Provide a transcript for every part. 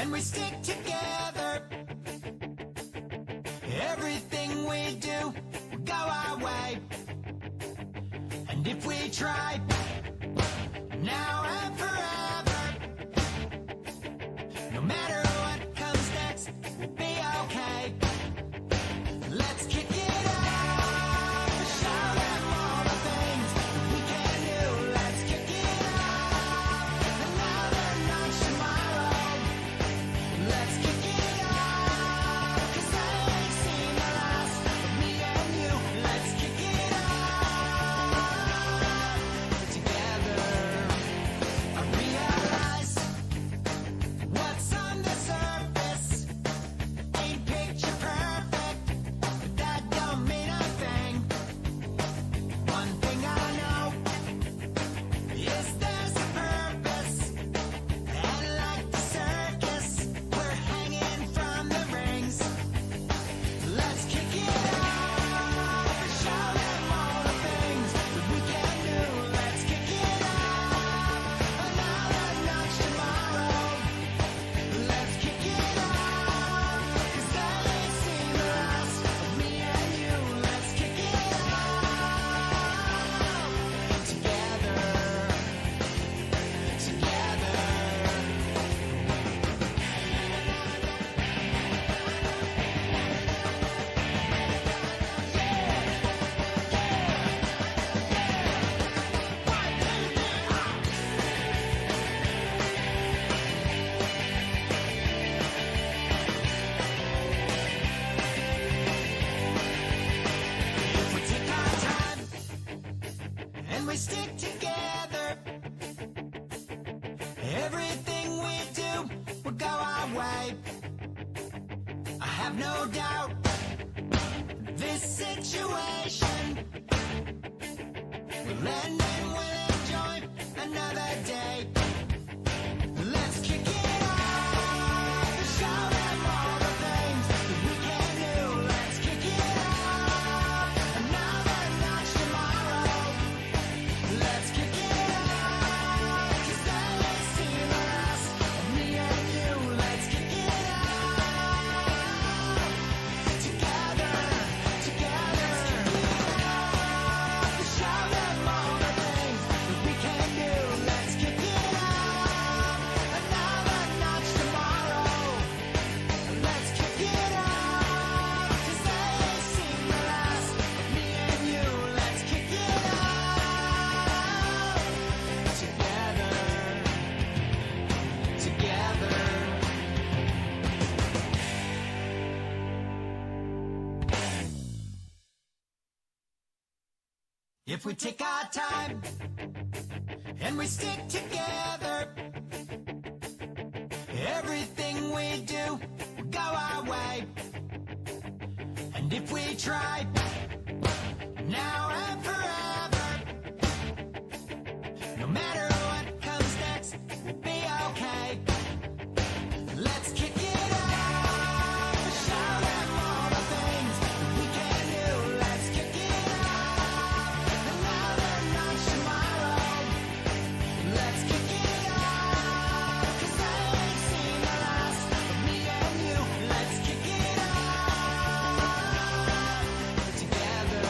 and we stick together. Everything we do will go our way. And if we try, now and forever, no matter what comes next, we'll be okay. Let's kick it up, show them all the things that we can do. Let's kick it up, another notch tomorrow. Let's kick it up, 'cause I ain't seen the last of me and you. Let's kick it up, together. I realize what's on the surface ain't picture perfect, but that don't mean a thing. One thing I know is there's a purpose, and like the circus, we're hanging from the rings. Let's kick it up, show them all the things that we can do. Let's kick it up, another notch tomorrow. Let's kick it up, 'cause I ain't seen the last of me and you. Let's kick it up, together, together. If we take our time and we stick together, everything we do will go our way. I have no doubt this situation will end and we'll enjoy another day. Let's kick it up, show them all the things that we can do. Let's kick it up, another notch tomorrow. Let's kick it up, 'cause I ain't seen the last of me and you. Let's kick it up, together, together. Show them all the things that we can do. Let's kick it up, another notch tomorrow. Let's kick it up, 'cause I ain't seen the last of me and you. Let's kick it up, together, together. If we take our time and we stick together, everything we do will go our way. And if we try, now and forever, no matter what comes next, we'll be okay. Let's kick it up, show them all the things that we can do. Let's kick it up, another notch tomorrow. Let's kick it up, 'cause I ain't seen the last of me and you. Let's kick it up, together,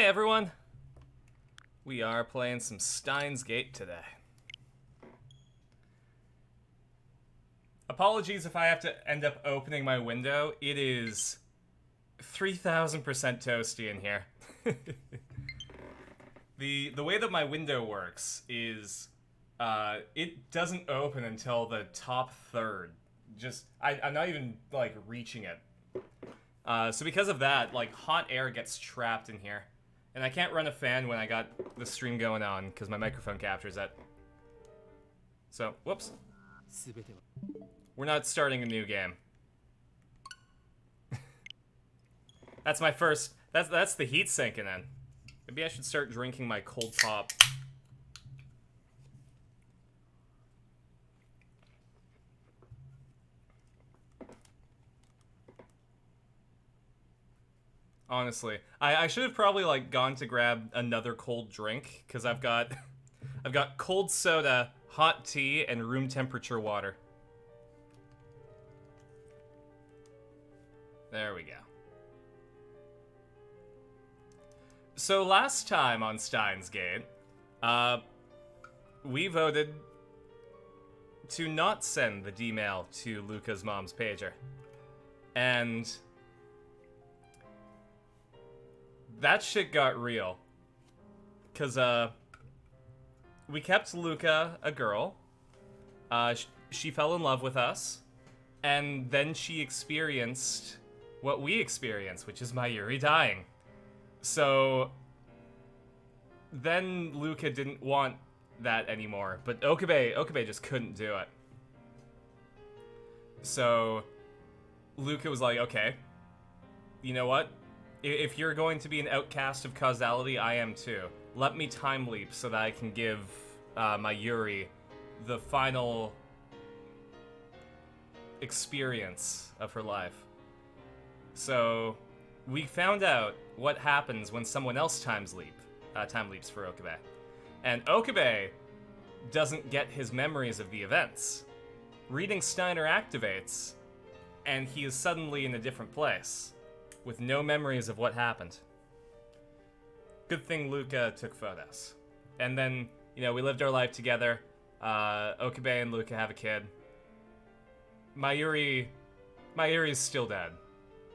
everyone! We are playing some Steins Gate today. Apologies if I have to end up opening my window. It is 3000% toasty in here. The way that my window works is it doesn't open until the top third. I'm not even like reaching it. So because of that, like hot air gets trapped in here. And I can't run a fan when I got the stream going on because my microphone captures it. So, whoops. We're not starting a new game. That's my first. That's the heat sinking in. Maybe I should start drinking my cold pop. Honestly, I should have probably like gone to grab another cold drink because I've got cold soda, hot tea, and room temperature water. There we go. So last time on Steins Gate, we voted to not send the D-mail to Luca's mom's pager. And that shit got real. Cause, we kept Luca a girl. She fell in love with us. And then she experienced what we experienced, which is Mayuri dying. So then Luca didn't want that anymore, but Okabe just couldn't do it. So Luca was like, okay, you know what? If you're going to be an outcast of causality, I am too. Let me time leap so that I can give Mayuri the final experience of her life. So we found out what happens when someone else time leaps for Okabe. And Okabe doesn't get his memories of the events. Reading Steiner activates, and he is suddenly in a different place, with no memories of what happened. Good thing Luca took photos. And then, you know, we lived our life together. Okabe and Luca have a kid. Mayuri's still dead,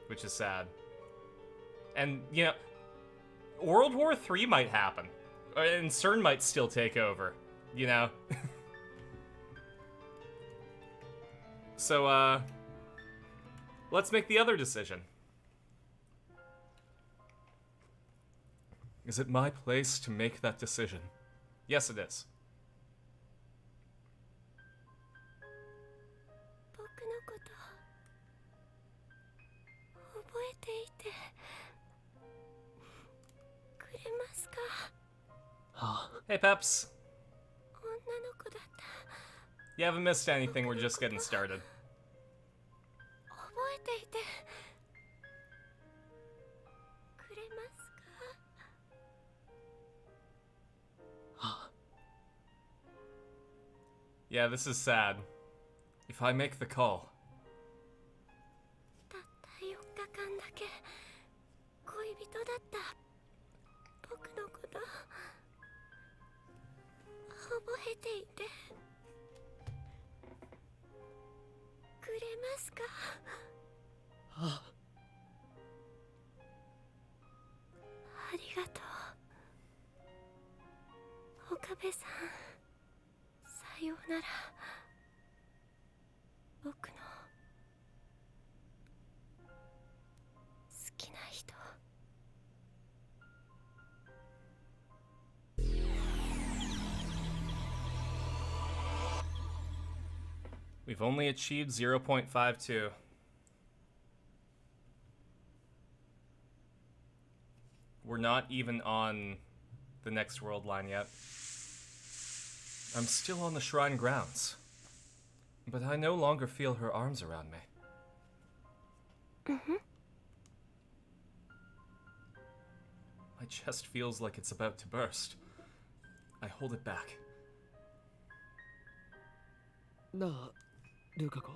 which is sad. And, you know, World War III might happen. And CERN might still take over, you know? So, let's make the other decision. Is it my place to make that decision? Yes, it is. Hey, Peps. You haven't missed anything, we're just getting started. Yeah, this is sad. If I make the call. We've only achieved 0.52. We're not even on the next world line yet. I'm still on the shrine grounds, but I no longer feel her arms around me. My chest feels like it's about to burst. I hold it back. なあ、ルカ子。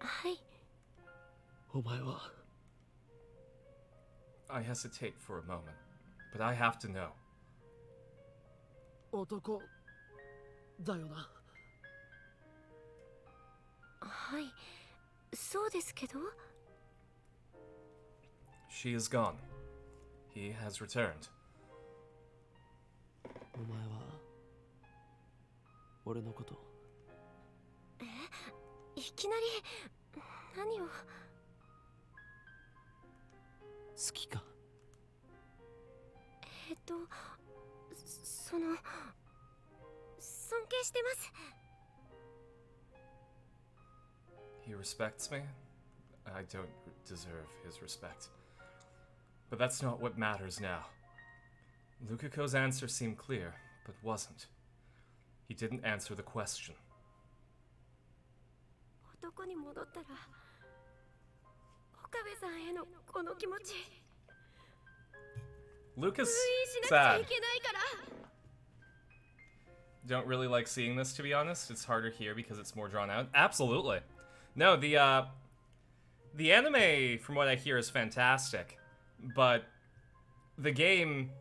はい。お前は I hesitate for a moment, but I have to know. 男だよな。はい、そうですけど。She is gone. He has returned. お前は俺のこと。いきなり何を。好きか。その尊敬してます。He respects me. I don't deserve his respect. But that's not what matters now. Lukako's answer seemed clear, but wasn't. He didn't answer the question. 男に戻ったら岡部さんへのこの気持ち Lucas 封印しなくち sad. ゃいけないから。Don't really like seeing this, to be honest. It's harder here because it's more drawn out. Absolutely. No, the anime, from what I hear, is fantastic, but the game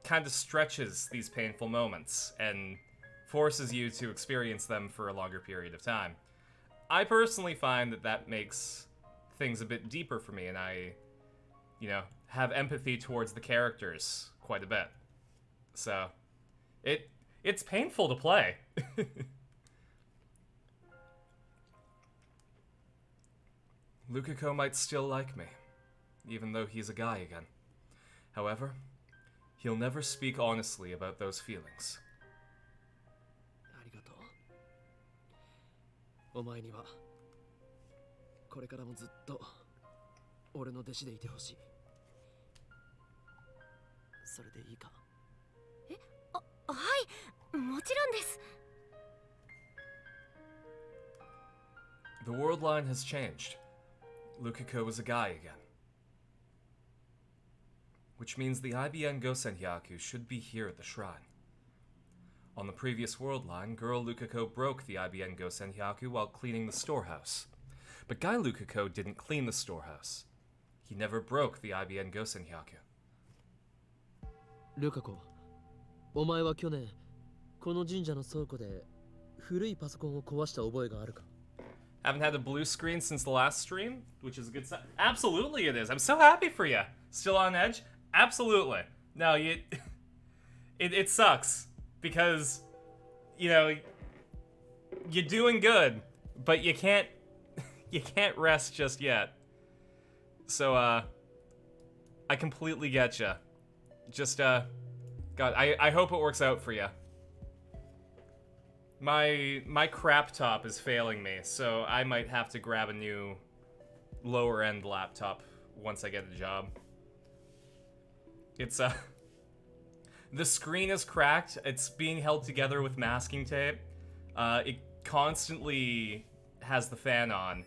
kind of stretches these painful moments and forces you to experience them for a longer period of time. I personally find that makes things a bit deeper for me, and I, have empathy towards the characters quite a bit. So, it's painful to play. Lukako might still like me, even though he's a guy again. However, he'll never speak honestly about those feelings. ありがとう。お前にはこれからもずっと俺の弟子でいてほしい。それでいいか。はい、もちろんです。The world line has changed. Lukako is a guy again. Which means the IBN Gosenhyaku should be here at the shrine. On the previous world line, girl Lukako broke the IBN Gosenhyaku while cleaning the storehouse. But guy Lukako didn't clean the storehouse. He never broke the IBN Gosenhyaku. ルカ子、お前は去年この神社の倉庫で古いパソコンを壊した覚えがあるか？ Haven't had a blue screen since the last stream, which is a good sign. Absolutely it is. I'm so happy for you. Still on edge? Absolutely. No, it sucks because, you're doing good, but you can't rest just yet. So, I completely get you. Just, God, I hope it works out for you. My crap top is failing me, so I might have to grab a new lower end laptop once I get a job. It's the screen is cracked. It's being held together with masking tape. It constantly has the fan on,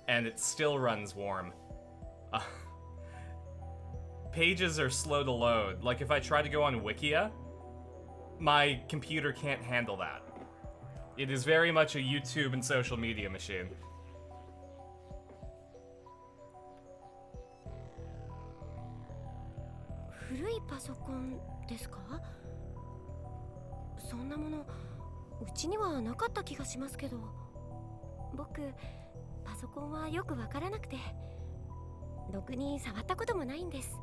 and it still runs warm. Pages are slow to load. Like if I try to go on Wikia, my computer can't handle that. It is very much a YouTube and social media machine. 古いパソコンですか？そんなものうちにはなかった気がしますけど。僕パソコンはよくわからなくて、ろくに触ったこともないんです。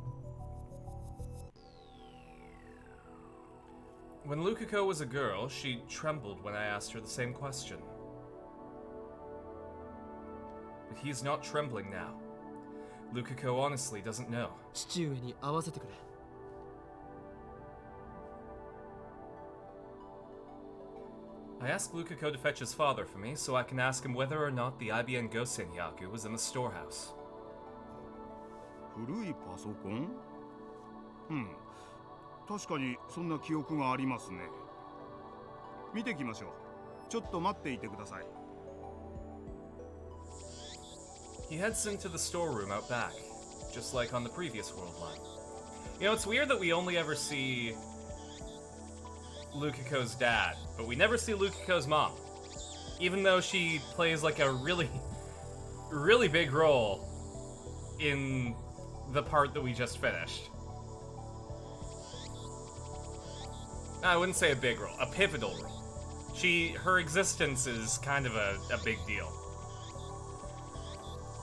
When Lukako was a girl, she trembled when I asked her the same question. But he's not trembling now. Lukako honestly doesn't know. 父上に会わせてくれ。I asked Lukako to fetch his father for me so I can ask him whether or not the IBN Gosenhyaku was in the storehouse. 古いパソコン？確かにそんな記憶がありますね。見てきましょう。ちょっと待っていてください。He heads into the storeroom out back, just like on the previous world line. It's weird that we only ever see Lukako's dad, but we never see Lukako's mom. Even though she plays like a really, really big role in the part that we just finished. I wouldn't say a big role, a pivotal role. Her existence is kind of a big deal.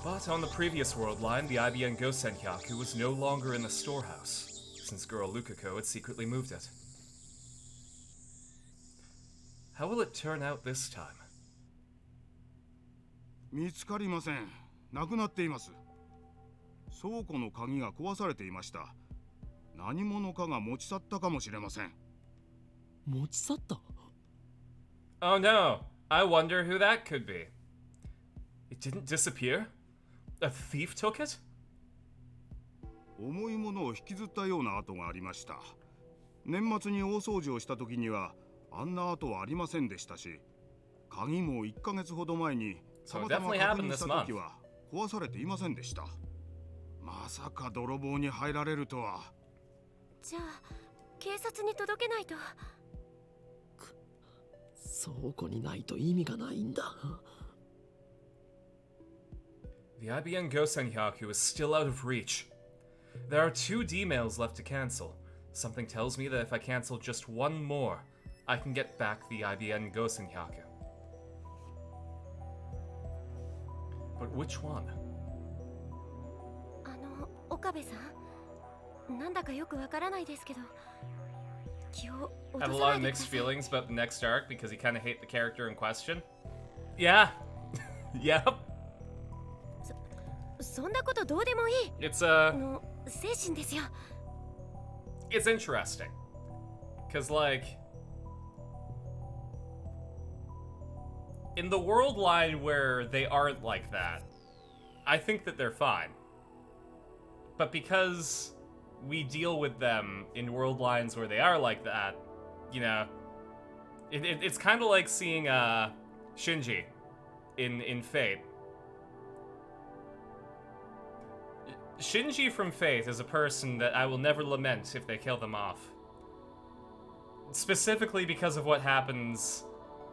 But on the previous world line, the IBN Go Senhyaku was no longer in the storehouse, since girl Lukako had secretly moved it. How will it turn out this time? 見つかりません。なくなっています。倉庫の鍵が壊されていました。何者かが持ち去ったかもしれません。持ち去った？ Oh no, I wonder who that could be. It didn't disappear? A thief took it? 重いものを引きずったような跡がありました。年末に大掃除をした時にはあんな跡はありませんでしたし、鍵も1ヶ月ほど前にたまたま確認した時は壊されていませんでした。まさか泥棒に入られるとは。じゃあ警察に届けないと。倉庫にないと意味がないんだ。The IBN Go Senhyaku is still out of reach. There are 2 D-mails left to cancel. Something tells me that if I cancel just one more, I can get back the IBN Go Senhyaku. But which one? 岡部さん、なんだかよくわからないですけど、気を落 I have と a さ lot な of いでくだ mixed さい。 feelings about the next arc because you kind of hate the character in question. Yeah. Yep. そんなことどうでもいい。 It's 精神ですよ。 it's interesting. Cause like in the world line where they aren't like that, I think that they're fine. But because we deal with them in world lines where they are like that, you know, it's kind of like seeing Shinji in Fate. Shinji from Fate is a person that I will never lament if they kill them off. Specifically because of what happens,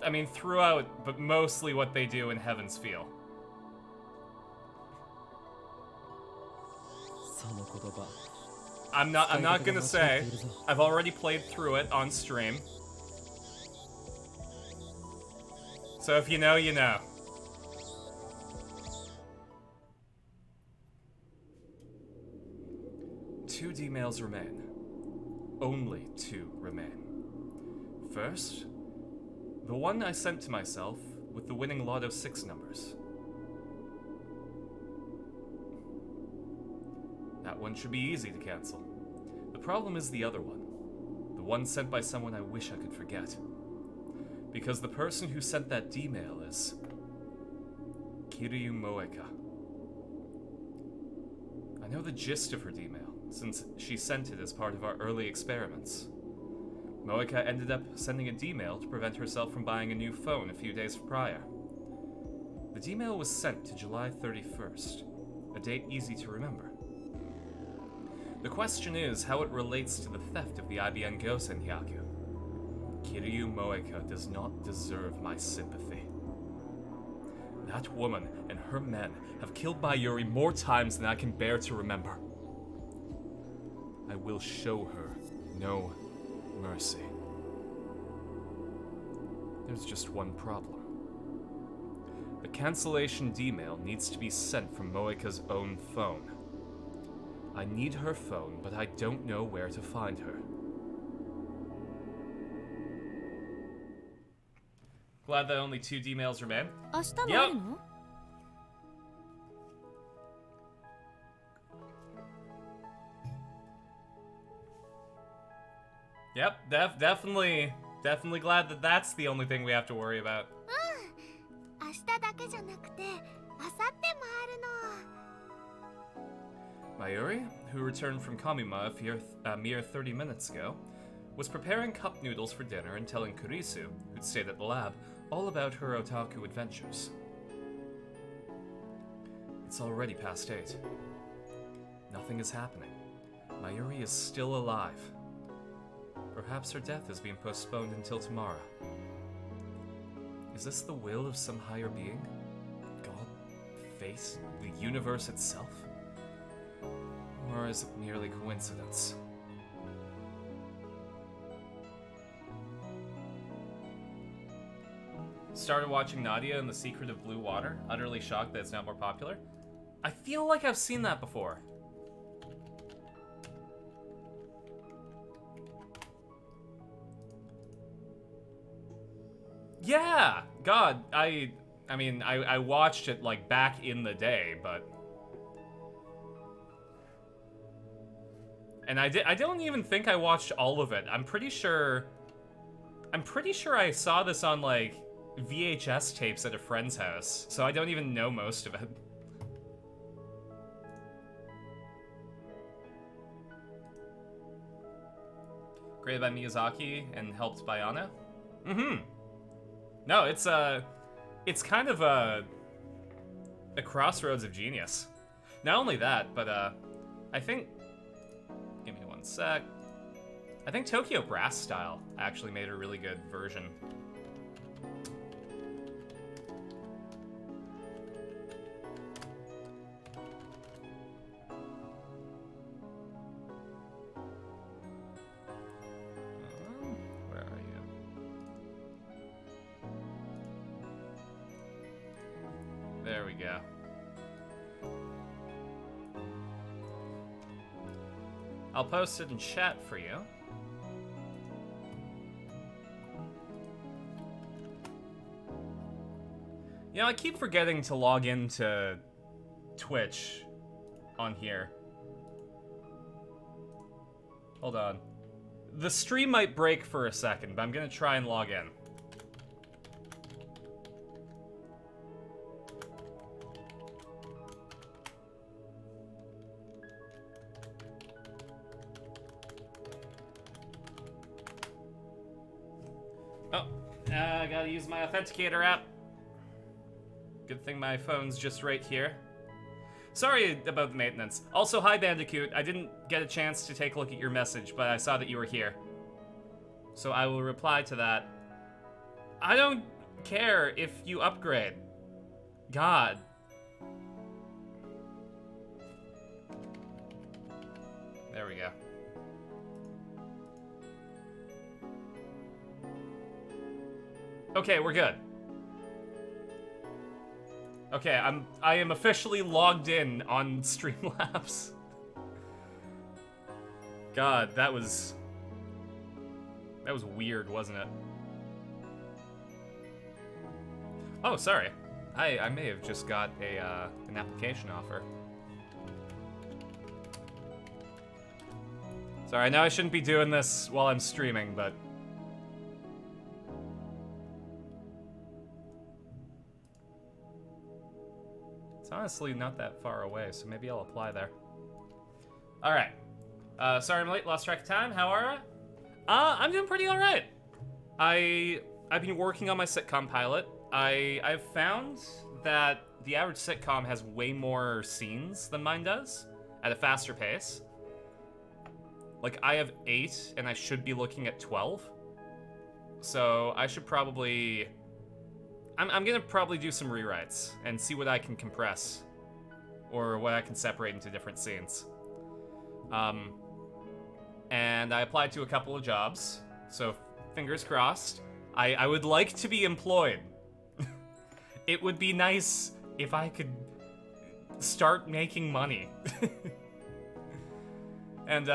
I mean, throughout, but mostly what they do in Heaven's Feel. その言葉。 I'm not gonna say. I've already played through it on stream. So if you know, you know. Two D-mails remain. Only 2 remain. First, the one I sent to myself with the winning Lotto 6 numbers. That one should be easy to cancel. The problem is the other one. The one sent by someone I wish I could forget. Because the person who sent that D-mail is Kiryu Moeka. I know the gist of her D-mail, since she sent it as part of our early experiments. Moeka ended up sending a D-mail to prevent herself from buying a new phone a few days prior. The D-mail was sent to July 31st, a date easy to remember. The question is how it relates to the theft of the IBN Go Senhyaku. Kiryu Moeka does not deserve my sympathy. That woman and her men have killed Mayuri more times than I can bear to remember. I will show her no mercy. There's just one problem. The cancellation D-mail needs to be sent from Moeka's own phone. I need her phone, but I don't know where to find her. Glad that only 2 D-mails remain. 明日もあるの？ Yep, definitely glad that that's the only thing we have to worry about. 明日だけじゃなくて、明後日もあるの。 Mayuri, who returned from Kamima a mere 30 minutes ago, was preparing cup noodles for dinner and telling Kurisu, who'd stayed at the lab, all about her otaku adventures. It's already past 8. Nothing is happening. Mayuri is still alive. Perhaps her death is being postponed until tomorrow. Is this the will of some higher being? God, fate, the universe itself? Or is it merely coincidence? Started watching Nadia and the Secret of Blue Water. Utterly shocked that it's not more popular. I feel like I've seen that before. Yeah! God, I mean, I watched it, like, back in the day, but... And I don't even think I watched all of it. I'm pretty sure I saw this on, like, VHS tapes at a friend's house, so I don't even know most of it. Created by Miyazaki and helped by Anno? Mm-hmm. No, it's kind of a crossroads of genius. Not only that, but I think, give me one sec. I think Tokyo Brass Style actually made a really good version. Where are you? There we go. I'll post it in chat for you. You know, I keep forgetting to log into Twitch on here. Hold on. The stream might break for a second, but I'm gonna try and log in. Oh, I gotta use my authenticator app. Good thing my phone's just right here. Sorry about the maintenance. Also, hi Bandicoot. I didn't get a chance to take a look at your message, but I saw that you were here. So I will reply to that. I don't care if you upgrade. God. There we go. Okay, we're good. Okay, I am officially logged in on Streamlabs. God, that was weird, wasn't it? Oh, sorry. I may have just got a an application offer. Sorry, I know I shouldn't be doing this while I'm streaming, but it's honestly not that far away, so maybe I'll apply there. Alright. Sorry I'm late, lost track of time. How are I? I'm doing pretty alright. I've been working on my sitcom pilot. I've found that the average sitcom has way more scenes than mine does, at a faster pace. Like, I have 8, and I should be looking at 12. So I should probably... I'm gonna probably do some rewrites and see what I can compress or what I can separate into different scenes. And I applied to a couple of jobs, so fingers crossed. I would like to be employed. It would be nice if I could start making money. And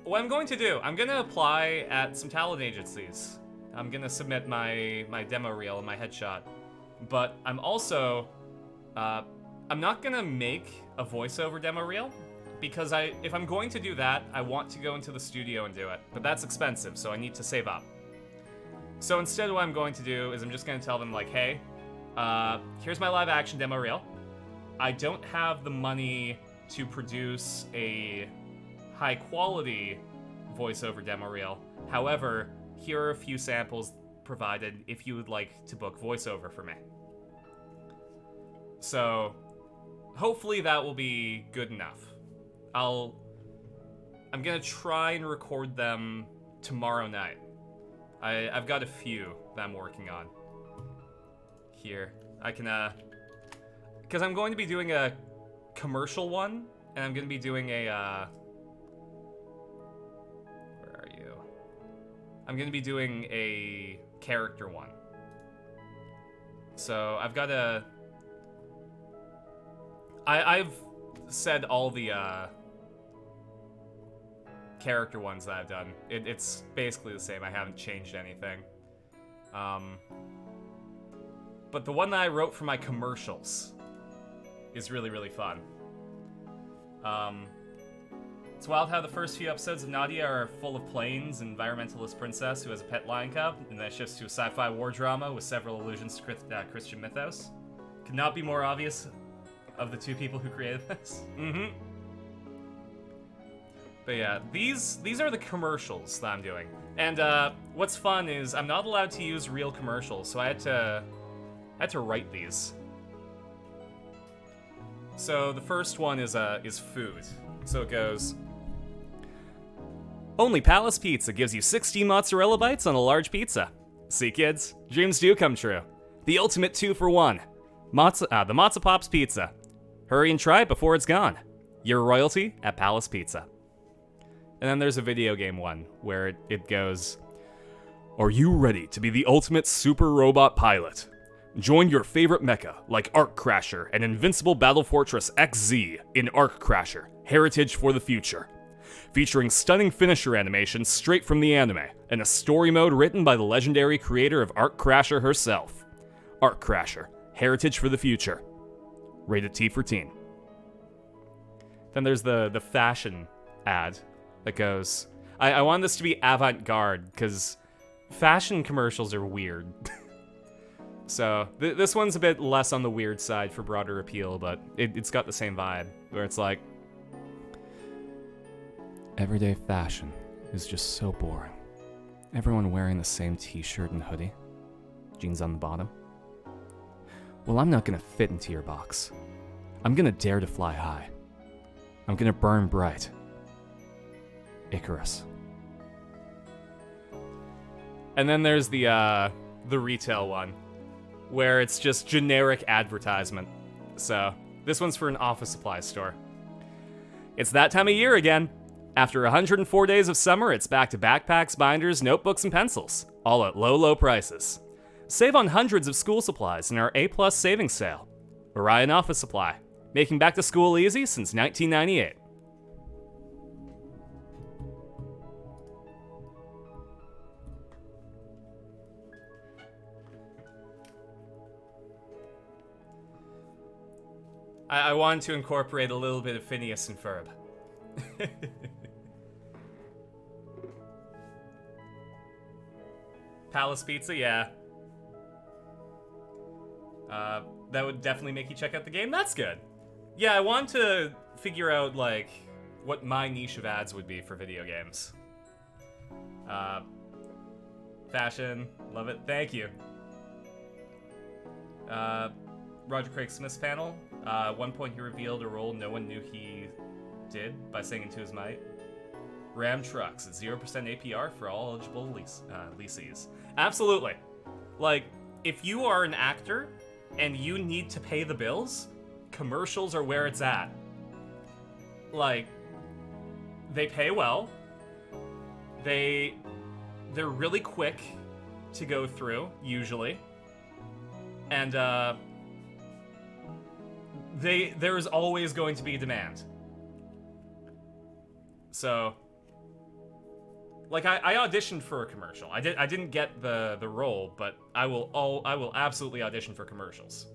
what I'm going to do, I'm gonna apply at some talent agencies. I'm gonna submit my demo reel and my headshot. But I'm also, I'm not gonna make a voiceover demo reel, because if I'm going to do that, I want to go into the studio and do it. But that's expensive, so I need to save up. So instead what I'm going to do is I'm just gonna tell them like, hey, here's my live action demo reel. I don't have the money to produce a high quality voiceover demo reel. However, here are a few samples provided if you would like to book voiceover for me. So, hopefully that will be good enough. I'm gonna try and record them tomorrow night. I've got a few that I'm working on. Here, I can, because I'm going to be doing a commercial one And I'm gonna be doing a, where are you? I'm gonna be doing a character one. So I've got a... I've said all the, character ones that I've done. It's basically the same. I haven't changed anything. But the one that I wrote for my commercials is really, really fun. It's wild how the first few episodes of Nadia are full of planes, an environmentalist princess who has a pet lion cub, and then shifts to a sci-fi war drama with several allusions to Christian mythos. Could not be more obvious of the two people who created this. But yeah, these are the commercials that I'm doing. And what's fun is I'm not allowed to use real commercials, so I had to write these. So the first one is food. So it goes, only Palace Pizza gives you 16 mozzarella bites on a large pizza. See kids, dreams do come true. The ultimate 2-for-1. The Matzo Pops Pizza. Hurry and try it before it's gone. Your royalty at Palace Pizza. And then there's a video game one where it goes, are you ready to be the ultimate super robot pilot? Join your favorite mecha like Arc Crasher and Invincible Battle Fortress XZ in Arc Crasher, Heritage for the Future. Featuring stunning finisher animations straight from the anime, and a story mode written by the legendary creator of Arc Crasher herself. Arc Crasher, Heritage for the Future. Rated T for teen. Then there's the fashion ad that goes, I want this to be avant-garde, because fashion commercials are weird. So, this one's a bit less on the weird side for broader appeal, but it's got the same vibe, where it's like, everyday fashion is just so boring. Everyone wearing the same t-shirt and hoodie. Jeans on the bottom. Well, I'm not gonna fit into your box. I'm gonna dare to fly high. I'm gonna burn bright. Icarus. And then there's the retail one, where it's just generic advertisement. So, this one's for an office supply store. It's that time of year again. After 104 days of summer, it's back to backpacks, binders, notebooks, and pencils, all at low, low prices. Save on hundreds of school supplies in our A+ savings sale. Orion Office Supply, making back to school easy since 1998. I wanted to incorporate a little bit of Phineas and Ferb. Palace Pizza, yeah. That would definitely make you check out the game. That's good. Yeah, I want to figure out, like, what my niche of ads would be for video games. Fashion, love it. Thank you. Roger Craig Smith's panel. At one point he revealed a role no one knew he did by singing to his might. Ram trucks at 0% APR for all eligible leases. Absolutely. Like, if you are an actor and you need to pay the bills, commercials are where it's at. Like, they pay well. They're really quick to go through, usually. And, there is always going to be demand. So, like, I auditioned for a commercial. I didn't get the role, but I will absolutely audition for commercials.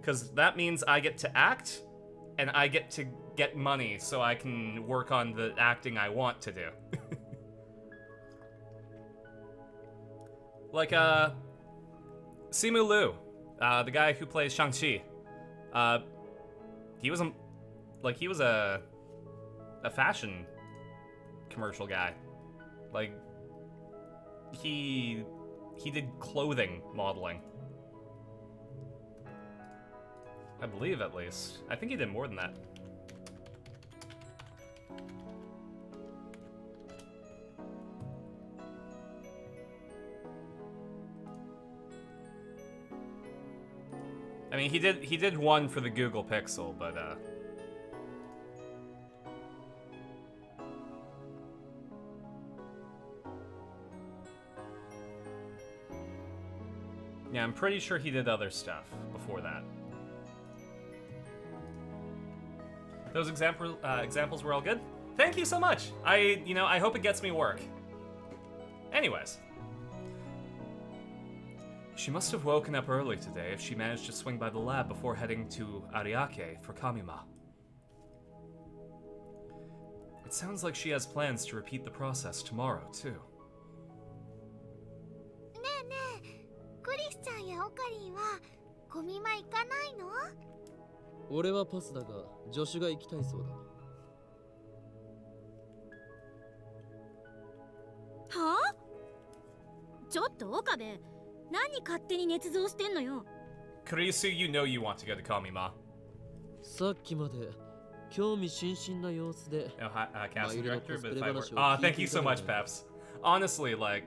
Because that means I get to act, and I get to get money so I can work on the acting I want to do. Like, Simu Liu, the guy who plays Shang-Chi, he was a fashion commercial guy. Like, he did clothing modeling. I believe, at least. I think he did more than that. I mean, he did one for the Google Pixel, but Yeah, I'm pretty sure he did other stuff before that. Those examples were all good. Thank you so much. I hope it gets me work. Anyways. She must have woken up early today if she managed to swing by the lab before heading to Ariake for Kamima. It sounds like she has plans to repeat the process tomorrow, too. ねえねえ、クリスちゃんやオカリンはコミマ行かないの？俺はパスだが助手が行きたいそうだ。はあ？ちょっと岡部、何勝手に捏造してんのよ。 Kurisu, you know you want to go to Kamima. さっきまで興味津々な様子で。Oh, casting director, but if I were... thank you so much, Peps. Honestly, like...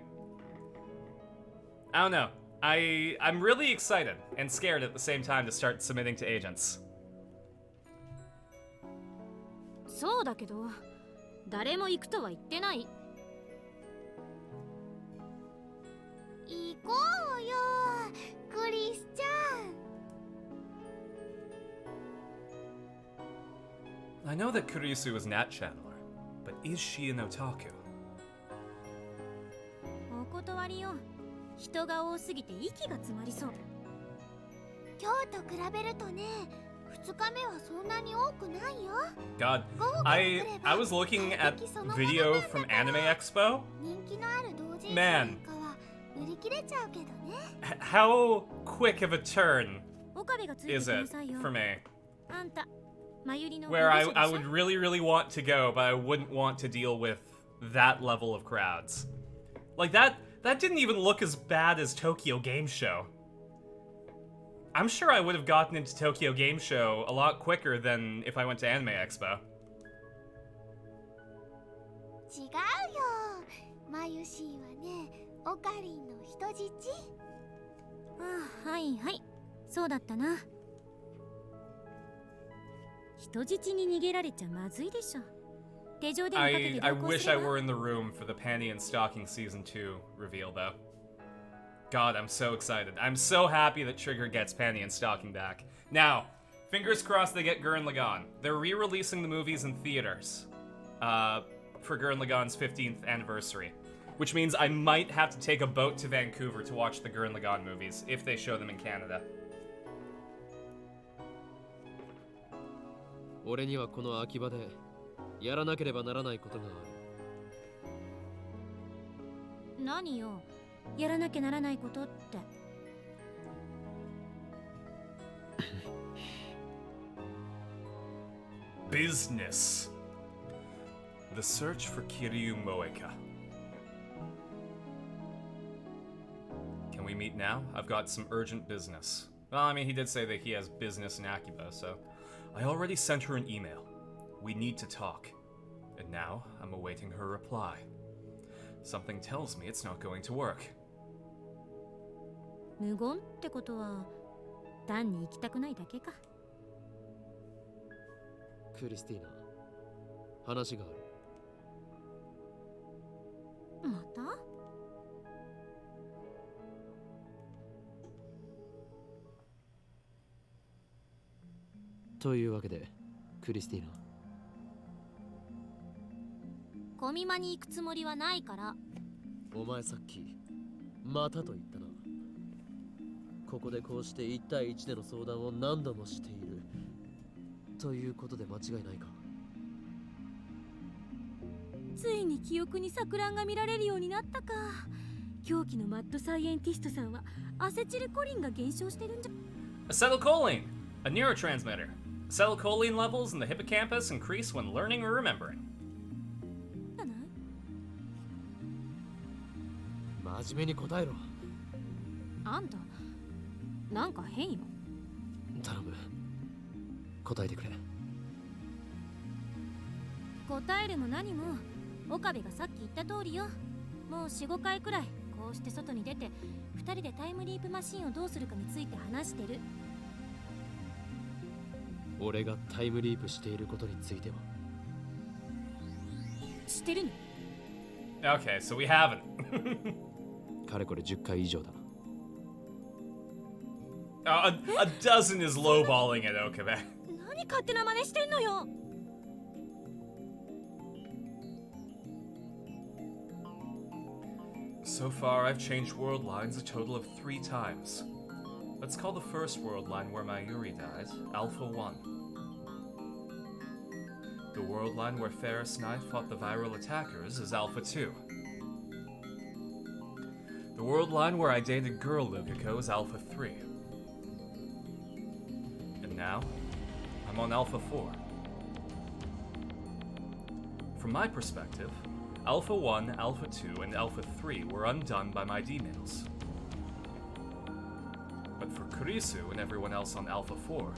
I don't know. I'm really excited and scared at the same time to start submitting to agents. そうだけど、誰も行くとは言ってない。行こうよ、クリスちゃん。 I know that Kurisu is Nat Channeler, but is she an otaku? お断りよ。人が多すぎて息が詰まりそう。今日と比べるとね、2日目はそんなに多くないよ。 God, I was looking at video from Anime Expo. 人気のある同人誌 Man. なんかは売り切れちゃうけどね。 How quick of a turn 岡部がついて is くだ it さいよ。 for me? あんた、まゆりの Where 保護者でしょ I would really want to go, but I wouldn't want to deal with that level of crowds. Like that didn't even look as bad as Tokyo Game Show. I'm sure I would have gotten into Tokyo Game Show a lot quicker than if I went to Anime Expo. 違うよ。まゆしーはね、オカリンの人質。ああ、はいはい。そうだったな。人質に逃げられちゃまずいでしょ。手錠でもかけて I 同行 wish す I れば。 were in the room for the Panty and Stocking Season 2 reveal, though. God, I'm so excited. I'm so happy that Trigger gets Panty and Stocking back. Now, fingers crossed they get Gurren Lagann. They're re-releasing the movies in theaters for Gurren Lagann's 15th anniversary, which means I might have to take a boat to Vancouver to watch the Gurren Lagann movies if they show them in Canada. 俺にはこの秋葉でやらなければならないことがある。何よ、やらなきゃならないことって。Business. The search for Kiryu Moeka. Can we meet now? I've got some urgent business. Well, I mean, he did say that he has business in Akiba, so... I already sent her an email. We need to talk. And now, I'm awaiting her reply. Something tells me it's not going to work. 無言ってことは、単に行きたくないだけか。クリスティーナ、話がある。また？というわけで、クリスティーナ。コミマに行くつもりはないから。お前さっき、またと言ったな。ここでこうして1対1での相談を何度もしている。ということで間違いないか。ついに記憶に錯乱が見られるようになったか。狂気のマッドサイエンティストさんはアセチルコリンが減少してるんじゃ。 Acetylcholine, a neurotransmitter. Acetylcholine levels in the hippocampus increase when learning or remembering. じゃない？真面目に答えろ。あんた、なんか変よ。頼む。答えてくれ。答えるも何も、岡部がさっき言った通りよ。もう 4,5 回くらいこうして外に出て2人でタイムリープマシンをどうするかについて話してる。俺がタイムリープしていることについては。知ってるの？ Okay, so we haven't. かれこれ10回以上だな。A dozen is lowballing it, Okabe. 何勝手な真似してんのよ。 So far, I've changed world lines a total of 3 times. Let's call the first world line where Mayuri died Alpha 1. The world line where Ferris and I fought the viral attackers is Alpha 2. The world line where I dated girl Lukiko is Alpha 3. And now, I'm on Alpha 4. From my perspective, Alpha 1, Alpha 2, and Alpha 3 were undone by my D-mails. But for Kurisu and everyone else on Alpha 4,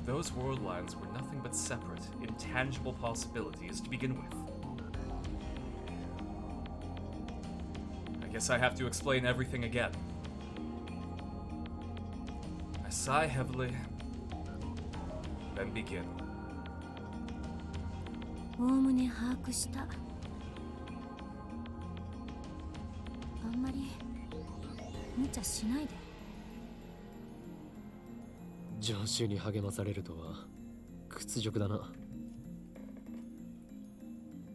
those world lines were nothing but separate, intangible possibilities to begin with. I guess I have to explain everything again. I sigh heavily, then begin. おおむね把握した。あんまり無茶しないで。常習に励まされるとは屈辱だな。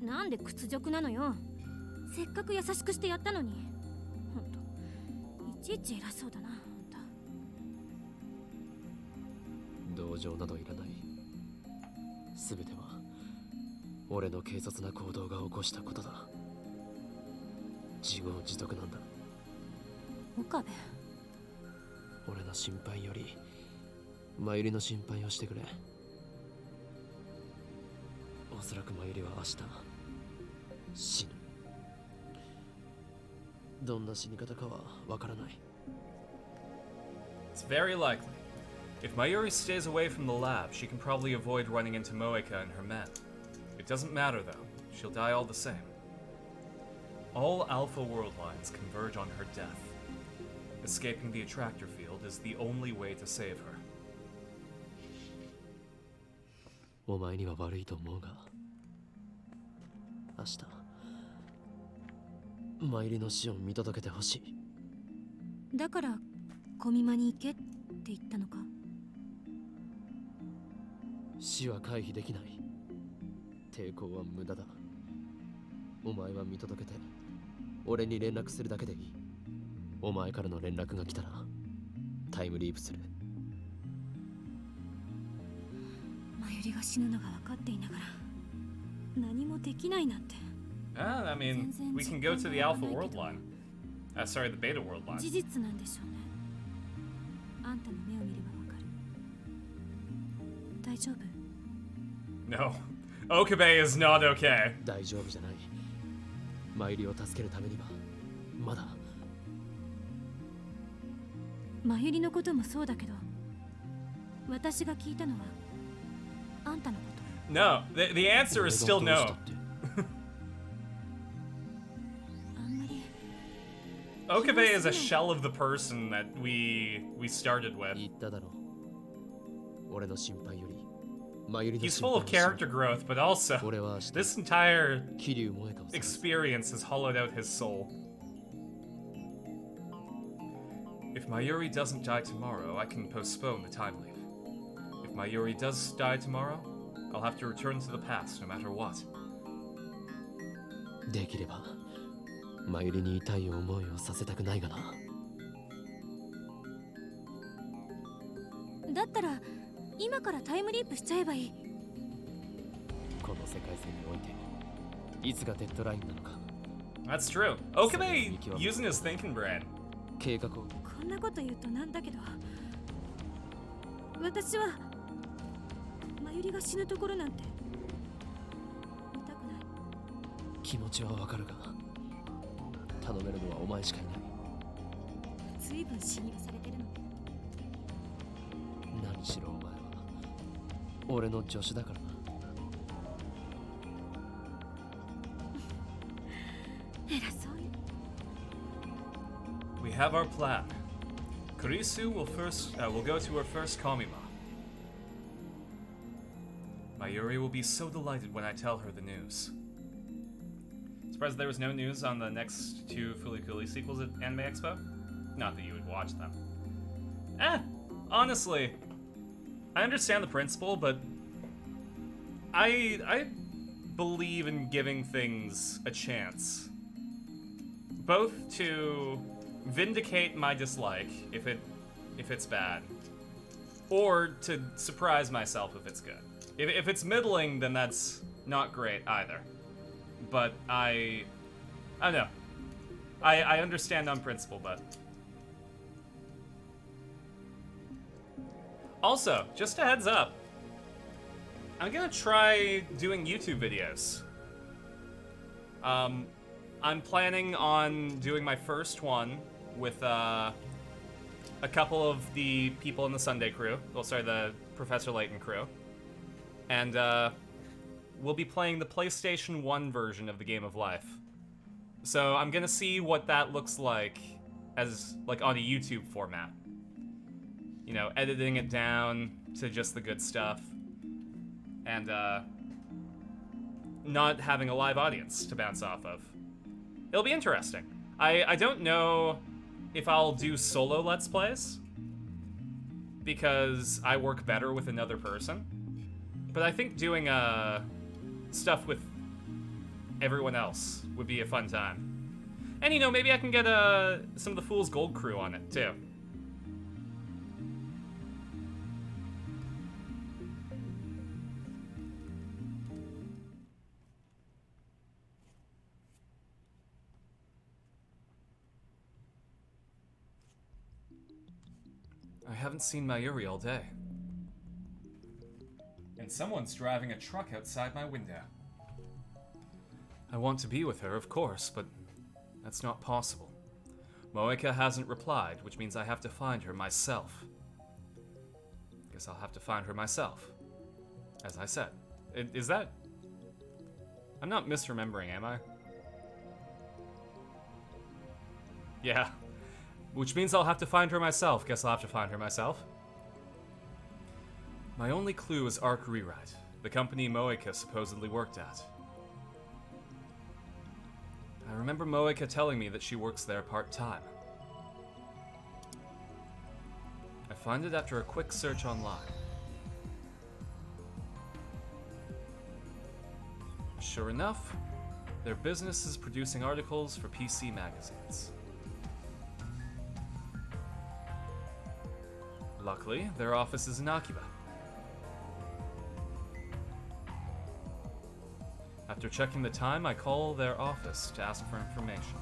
なんで屈辱なのよ。せっかく優しくしてやったのに。ほんといちいち偉そうだな、あんた。同情などいらない。すべては俺の軽率な行動が起こしたことだ。自業自得なんだ。岡部、俺の心配より真由里の心配をしてくれ。おそらく真由里は明日死ぬ。どんな死に方かはわからない。 It's very likely. If Mayuri stays away from the lab, she can probably avoid running into Moeka and her men. It doesn't matter though, she'll die all the same. All Alpha world lines converge on her death. Escaping the attractor field is the only way to save her. お前には悪いと思うが、明日真由里の死を見届けてほしい。だから小見間に行けって言ったのか。死は回避できない。抵抗は無駄だ。お前は見届けて俺に連絡するだけでいい。お前からの連絡が来たらタイムリープする。真由里が死ぬのが分かっていながら何もできないなんて。 I mean, we can go to the Alpha world line. Sorry, the Beta world line. 事実なんでしょうね。あんたの目を見れば分かる。大丈夫？ No. Okabe is not okay. 大丈夫じゃない。真由里を助けるためにはまだ。真由里のこともそうだけど、私が聞いたのはあんたのこと。 No, the answer is still 俺がどうした no. って。あんまり Okabe is a shell of the person that we started with. 言っただろう。俺の心配より真由里の He's 心 full 配 of をしろ。 character growth, but also 俺は明日 this entire 桐生萌香を探す。 experience has hollowed out his soul. If Mayuri doesn't die tomorrow, I can postpone the time leap. If Mayuri does die tomorrow, I'll have to return to the past no matter what. できれば真由里に痛い思いをさせたくないがな。だったら今からタイムリープしちゃえばいい。この世界線においていつがデッドラインなのか。 That's true. Okabe using his thinking brain. 計画をこんなこと言うとなんだけど、私は真由里が死ぬところなんて見たくない。気持ちはわかるが頼めるのはお前しかいない。随分信用されてるのね。何しろお前は俺の助手だからな。偉そうに。 We have our plan. Kurisu will go to her first Kamima. Mayuri will be so delighted when I tell her the news. Surprised there was no news on the next 2 Fooly Cooly sequels at Anime Expo? Not that you would watch them. honestly, I understand the principle, but I believe in giving things a chance. Both to vindicate my dislike if it's bad, or to surprise myself if it's good. If it's middling, then that's not great either. But I don't know. I understand on principle, but also, just a heads up, I'm gonna try doing YouTube videos. I'm planning on doing my first one with a couple of the people in the Sunday crew. Well, sorry, the Professor Layton crew. And we'll be playing the PlayStation 1 version of the Game of Life. So I'm gonna see what that looks like as, like, on a YouTube format. You know, editing it down to just the good stuff. And not having a live audience to bounce off of. It'll be interesting. I don't know if I'll do solo Let's Plays, because I work better with another person. But I think doing stuff with everyone else would be a fun time. And, you know, maybe I can get some of the Fool's Gold crew on it, too. I haven't seen Mayuri all day. And someone's driving a truck outside my window. I want to be with her, of course, but that's not possible. Moeka hasn't replied, which means I have to find her myself. Guess I'll have to find her myself. As I said. Is that... I'm not misremembering, am I? Yeah. Which means I'll have to find her myself. Guess I'll have to find her myself. My only clue is Arc Rewrite, the company Moeka supposedly worked at. I remember Moeka telling me that she works there part-time. I find it after a quick search online. Sure enough, their business is producing articles for PC magazines. Luckily, their office is in Akiba. After checking the time, I call their office to ask for information.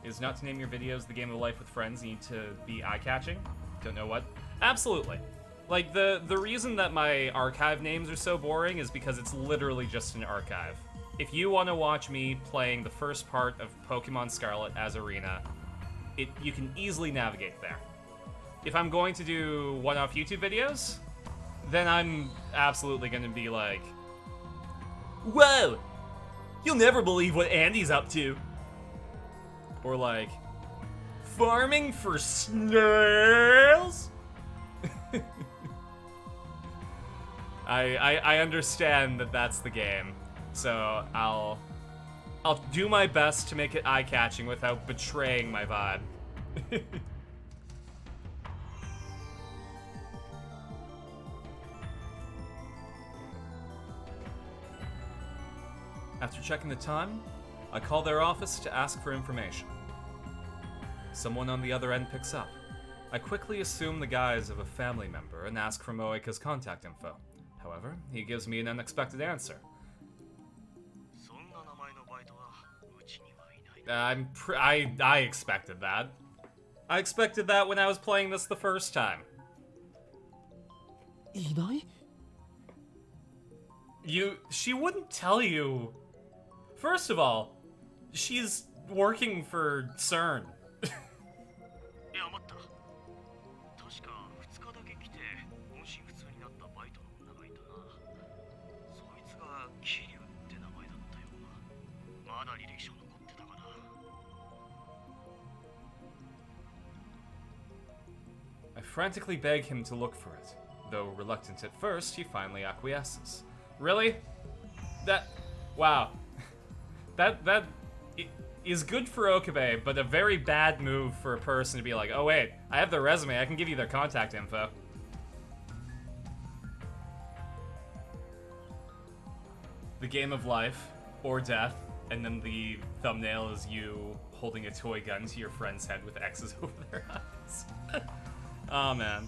Is not to name your videos the game of life with friends, you need to be eye-catching? Don't know what? Absolutely. Like, the reason that my archive names are so boring is because it's literally just an archive. If you want to watch me playing the first part of Pokemon Scarlet as Arena, you can easily navigate there. If I'm going to do one-off YouTube videos, then I'm absolutely going to be like, whoa! You'll never believe what Andy's up to. Or like, farming for snails? I understand that that's the game, so I'll do my best to make it eye-catching without betraying my vibe. After checking the time, I call their office to ask for information. Someone on the other end picks up. I quickly assume the guise of a family member and ask for Moeka's contact info. However, he gives me an unexpected answer. I expected that. I expected that when I was playing this the first time. いない? She wouldn't tell you. First of all, she's working for CERN. いや待った確か2日だけ来て音信不通になったバイトの女がいたなそいつが桐生って名前だったようなまだ履歴書残ってたかな I frantically beg him to look for it. Though reluctant at first, he finally acquiesces. Really? Wow. is good for Okabe, but a very bad move for a person to be like, oh wait, I have their resume, I can give you their contact info. The game of life, or death, and then the thumbnail is you holding a toy gun to your friend's head with X's over their eyes. Oh man.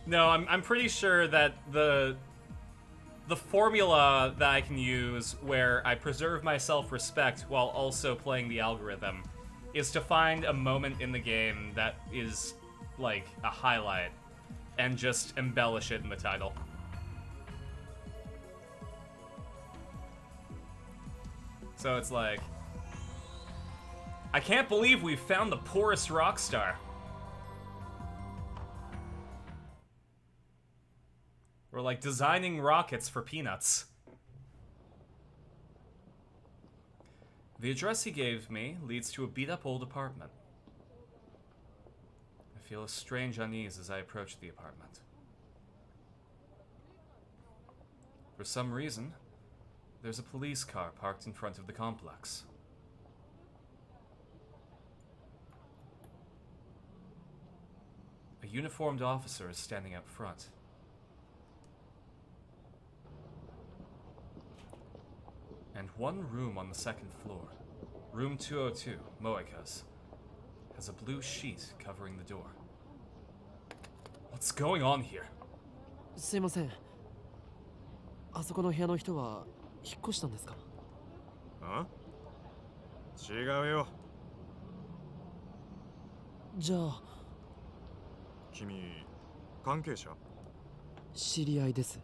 No, I'm pretty sure that the formula that I can use where I preserve my self-respect while also playing the algorithm is to find a moment in the game that is like a highlight and just embellish it in the title. So it's like, I can't believe we found the poorest rock star. We're like designing rockets for peanuts. The address he gave me leads to a beat-up old apartment. I feel a strange unease as I approach the apartment. For some reason, there's a police car parked in front of the complex. A uniformed officer is standing out front. And one room on the second floor, room 202, Moeka's, has a blue sheet covering the door. What's going on here? すいません。あそこの部屋の人は引っ越したんですか？あ？違うよ。じゃあ君、関係者？知り合いです。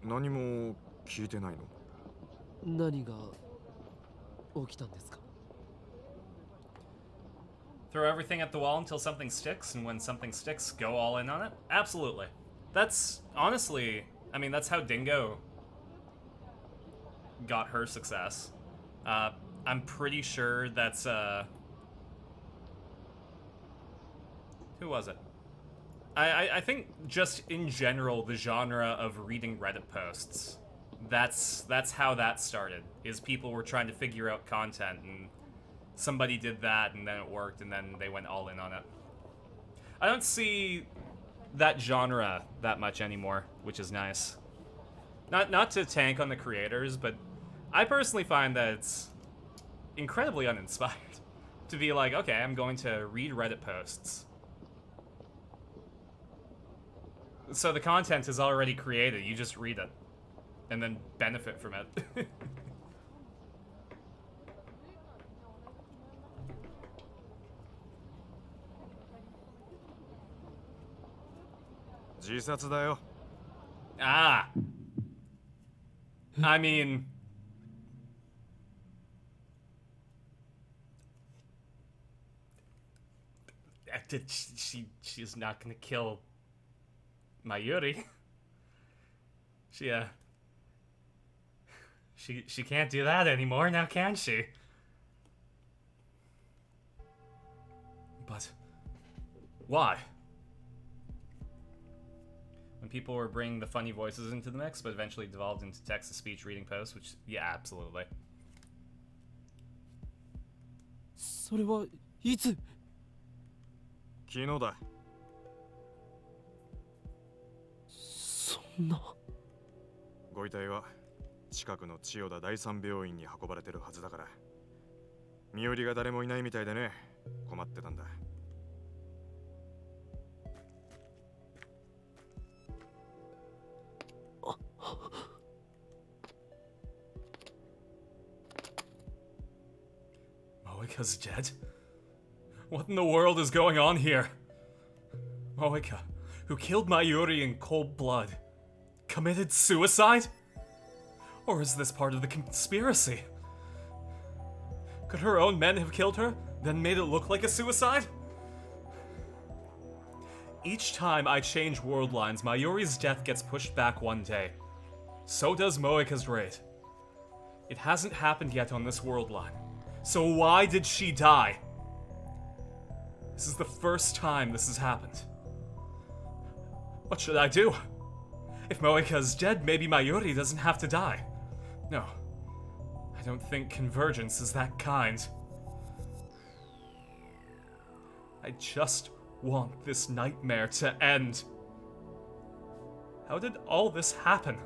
何も聞いてないの？何が起きたんですか？ Throw everything at the wall until something sticks, and when something sticks, go all in on it? Absolutely. That's, honestly, I mean, that's how Dingo got her success. I'm pretty sure that's, who was it? I think just in general, the genre of reading Reddit posts, that's how that started, is people were trying to figure out content, and somebody did that, and then it worked, and then they went all in on it. I don't see that genre that much anymore, which is nice. Not to tank on the creators, but I personally find that it's incredibly uninspired to be like, okay, I'm going to read Reddit posts. So the content is already created, you just read it, and then benefit from it. 自殺だよ。 Ah. I mean... She's not gonna kill Mayuri. She can't do that anymore, now can she? But why? When people were bringing the funny voices into the mix, but eventually devolved into text-to-speech reading posts, which, yeah, absolutely. それはいつ？昨日だ。そんな。ご遺体は近くの千代田第三病院に運ばれてるはずだから。身寄りが誰もいないみたいでね、困ってたんだ。Moeka's dead? What in the world is going on here? Moeka, who killed Mayuri in cold blood, committed suicide? Or is this part of the conspiracy? Could her own men have killed her, then made it look like a suicide? Each time I change world lines, Mayuri's death gets pushed back one day. So does Moeka's raid. It hasn't happened yet on this world line. So why did she die? This is the first time this has happened. What should I do? If Moeka is dead, maybe Mayuri doesn't have to die. No. I don't think convergence is that kind. I just want this nightmare to end. How did all this happen?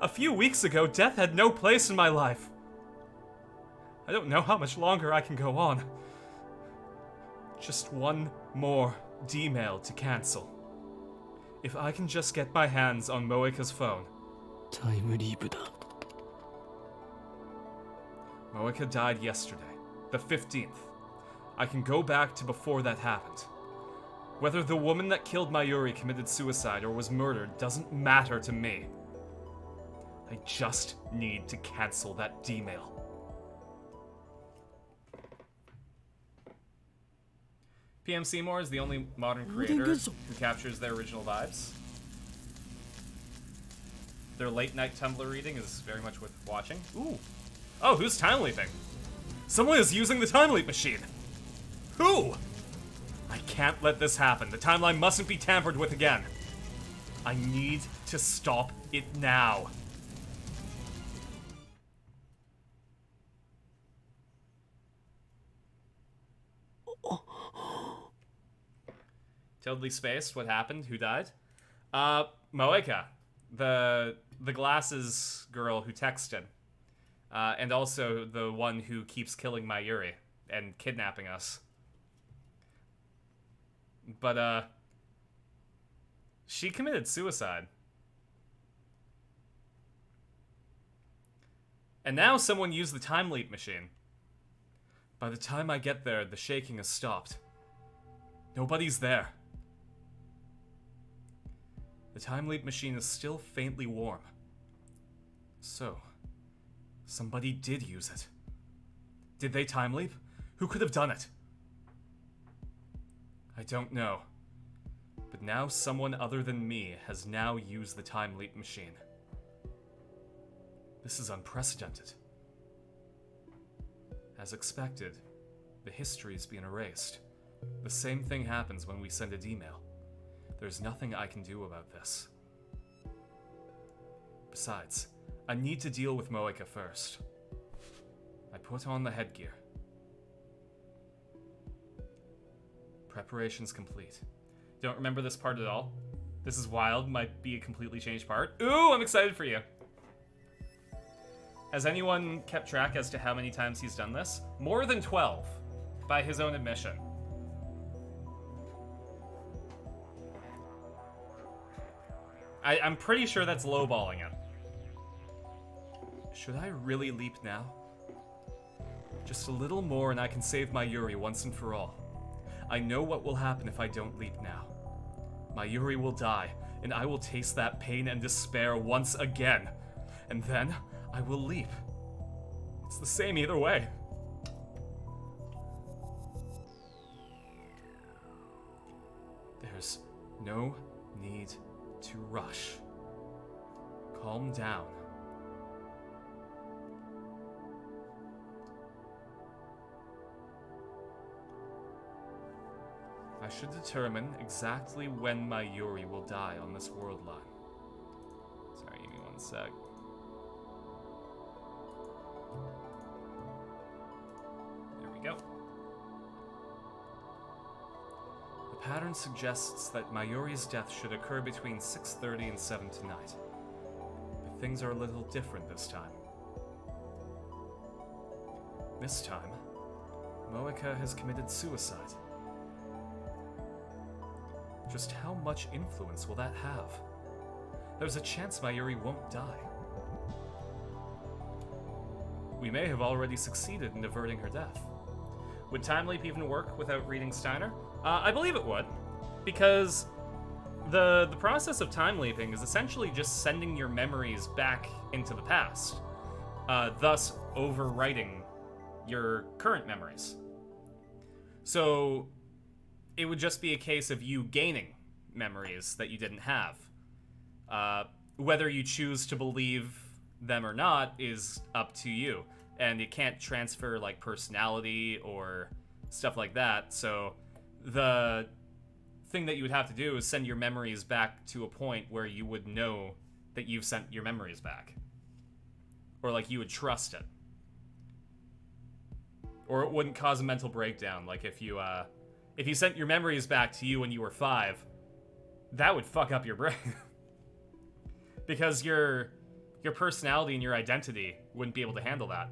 A few weeks ago, death had no place in my life. I don't know how much longer I can go on. Just one more D-mail to cancel. If I can just get my hands on Moeka's phone. タイムリープだ。 Moeka died yesterday, the 15th. I can go back to before that happened. Whether the woman that killed Mayuri committed suicide or was murdered doesn't matter to me. I just need to cancel that D-mail. PM Seymour is the only modern creator who captures their original vibes. Their late-night Tumblr reading is very much worth watching. Ooh. Oh, who's time leaping? Someone is using the time leap machine. Who? I can't let this happen. The timeline mustn't be tampered with again. I need to stop it now. Totally spaced. What happened? Who died? Moeka, the glasses girl who texted, and also the one who keeps killing Mayuri and kidnapping us. But she committed suicide. And now someone used the time leap machine. By the time I get there, the shaking has stopped. Nobody's there. The time leap machine is still faintly warm. So, somebody did use it. Did they time leap? Who could have done it? I don't know. But now someone other than me has now used the time leap machine. This is unprecedented. As expected, the history's been erased. The same thing happens when we send an email. There's nothing I can do about this. Besides, I need to deal with Moeka first. I put on the headgear. Preparations complete. Don't remember this part at all. This is wild, might be a completely changed part. Ooh, I'm excited for you. Has anyone kept track as to how many times he's done this? More than 12, by his own admission. I'm pretty sure that's lowballing it. Should I really leap now? Just a little more and I can save Mayuri once and for all. I know what will happen if I don't leap now. Mayuri will die, and I will taste that pain and despair once again. And then, I will leap. It's the same either way. There's no need to rush. Calm down. I should determine exactly when Mayuri will die on this world line. Sorry, give me one sec. There we go. The pattern suggests that Mayuri's death should occur between 6:30 and 7 tonight. But things are a little different this time. This time, Moeka has committed suicide. Just how much influence will that have? There's a chance Mayuri won't die. We may have already succeeded in averting her death. Would Time Leap even work without reading Steiner? I believe it would, because the process of time leaping is essentially just sending your memories back into the past, thus overwriting your current memories. So it would just be a case of you gaining memories that you didn't have. Whether you choose to believe them or not is up to you. And it can't transfer like personality or stuff like that. So the thing that you would have to do is send your memories back to a point where you would know that you've sent your memories back. Or like you would trust it. Or it wouldn't cause a mental breakdown, like if you if you sent your memories back to you when you were 5, that would fuck up your brain. Because your personality and your identity wouldn't be able to handle that.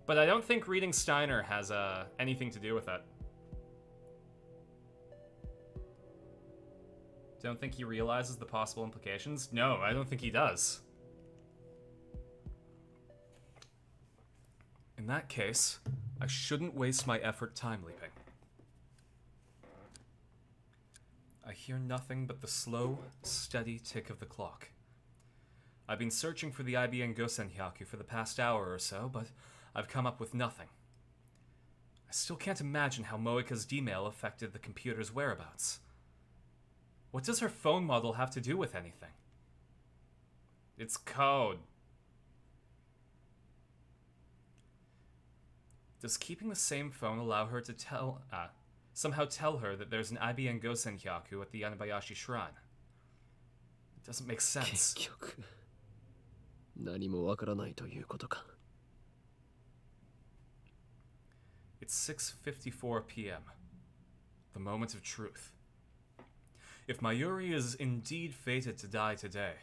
But I don't think reading Steiner has anything to do with it. Don't think he realizes the possible implications? No, I don't think he does. In that case, I shouldn't waste my effort time leaping. I hear nothing but the slow, steady tick of the clock. I've been searching for the IBN Gosenhyaku for the past hour or so, but I've come up with nothing. I still can't imagine how Moika's D-mail affected the computer's whereabouts. What does her phone model have to do with anything? It's code. Does keeping the same phone allow her to somehow tell her that there's an IBN Gosenhyaku at the Yanabayashi Shrine? It doesn't make sense. 結局何もわからないということか。It's 6:54 p.m. The moment of truth. If Mayuri is indeed fated to die today,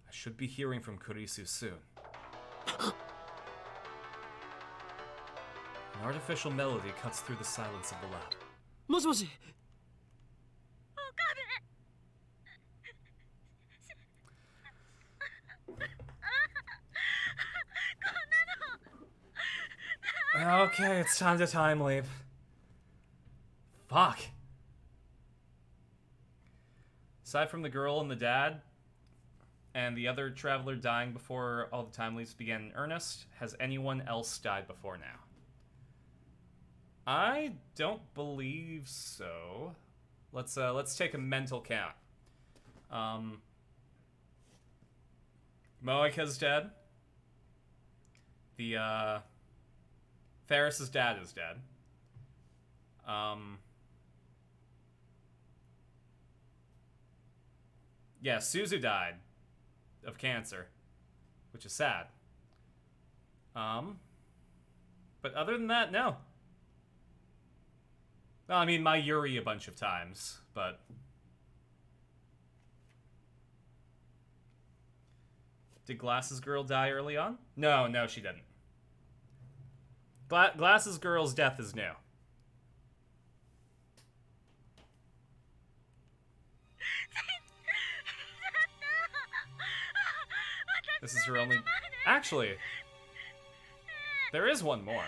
I should be hearing from Kurisu soon. An artificial melody cuts through the silence of the lab. もしもし。Okay, it's time to time leap. Fuck. Aside from the girl and the dad, and the other traveler dying before all the time leaps began in earnest, has anyone else died before now? I don't believe so. Let's take a mental count. Moika's dead. The Ferris's dad is dead. Yeah, Suzu died of cancer, which is sad. But other than that, no. Well, I mean, Mayuri a bunch of times, but... Did Glasses Girl die early on? No, she didn't. Glasses Girl's death is new. This is her only... Actually, there is one more.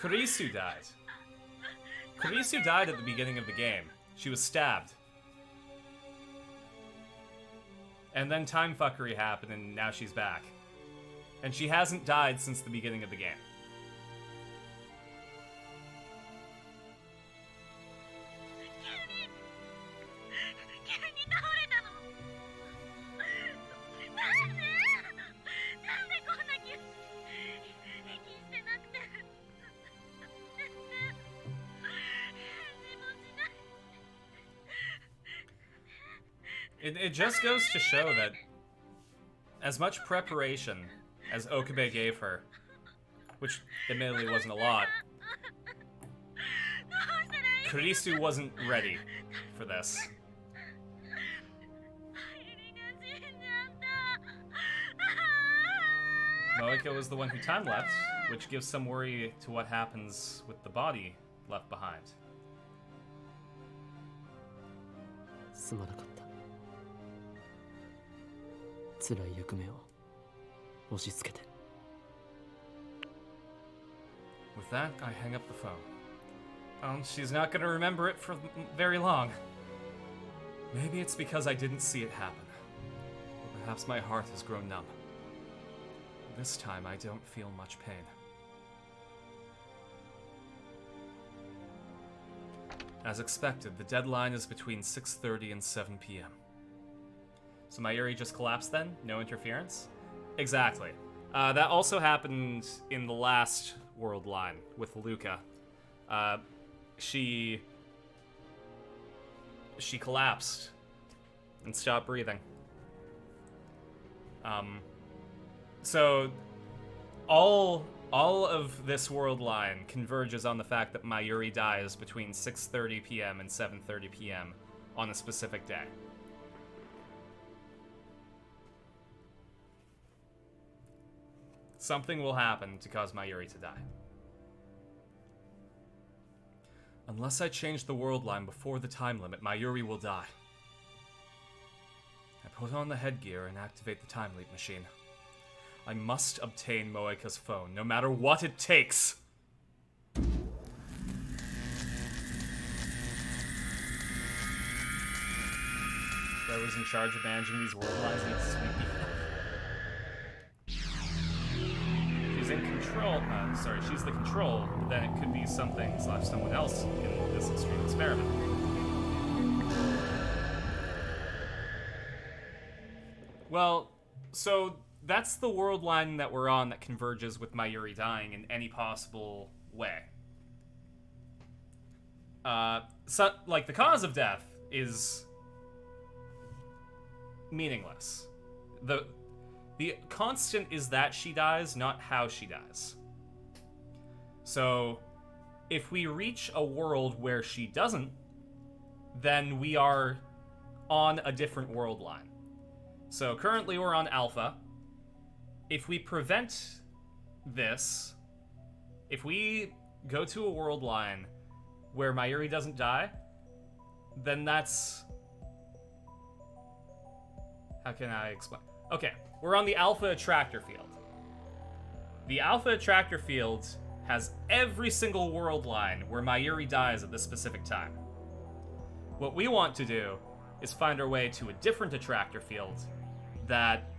Kurisu died. Kurisu died at the beginning of the game. She was stabbed. And then time fuckery happened and now she's back. And she hasn't died since the beginning of the game. It just goes to show that as much preparation as Okabe gave her, which admittedly wasn't a lot, Kurisu wasn't ready for this. Moika was the one who time leapt, which gives some worry to what happens with the body left behind. すまなかった。辛い役目を押し付けて。With that, I hang up the phone. She's not gonna remember it for very long. Maybe it's because I didn't see it happen. Or perhaps my heart has grown numb. This time, I don't feel much pain. As expected, the deadline is between 6:30 and 7 p.m. So Mayuri just collapsed then? No interference? Exactly. That also happened in the last world line with Luca. She collapsed and stopped breathing. So all of this world line converges on the fact that Mayuri dies between 6:30 p.m. and 7:30 p.m. on a specific day. Something will happen to cause Mayuri to die. Unless I change the world line before the time limit, Mayuri will die. I put on the headgear and activate the time leap machine. I must obtain Moeka's phone, no matter what it takes. Whoever's in charge of managing these world lines needs to be She's in control. She's the control, but then it could be something / someone else in this extreme experiment. Well, so that's the world line that we're on that converges with Mayuri dying in any possible way. So, like, the cause of death is meaningless. The constant is that she dies, not how she dies. So, if we reach a world where she doesn't, then we are on a different world line. So currently we're on Alpha. If we prevent this, if we go to a world line where Mayuri doesn't die, then that's... How can I explain? Okay, we're on the Alpha Attractor Field. The Alpha Attractor Field has every single world line where Mayuri dies at this specific time. What we want to do is find our way to a different attractor field that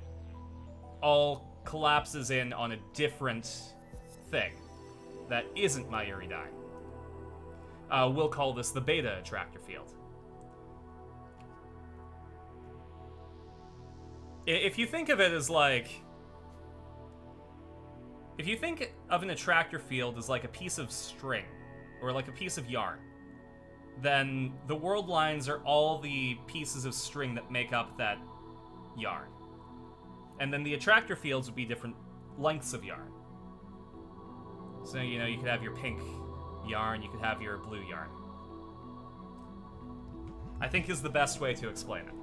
all collapses in on a different thing that isn't Mayuri dying. We'll call this the Beta Attractor Field. If you think of it as like... If you think of an attractor field as like a piece of string, or like a piece of yarn, then the world lines are all the pieces of string that make up that yarn. And then the attractor fields would be different lengths of yarn. So, you know, you could have your pink yarn, you could have your blue yarn. I think is the best way to explain it.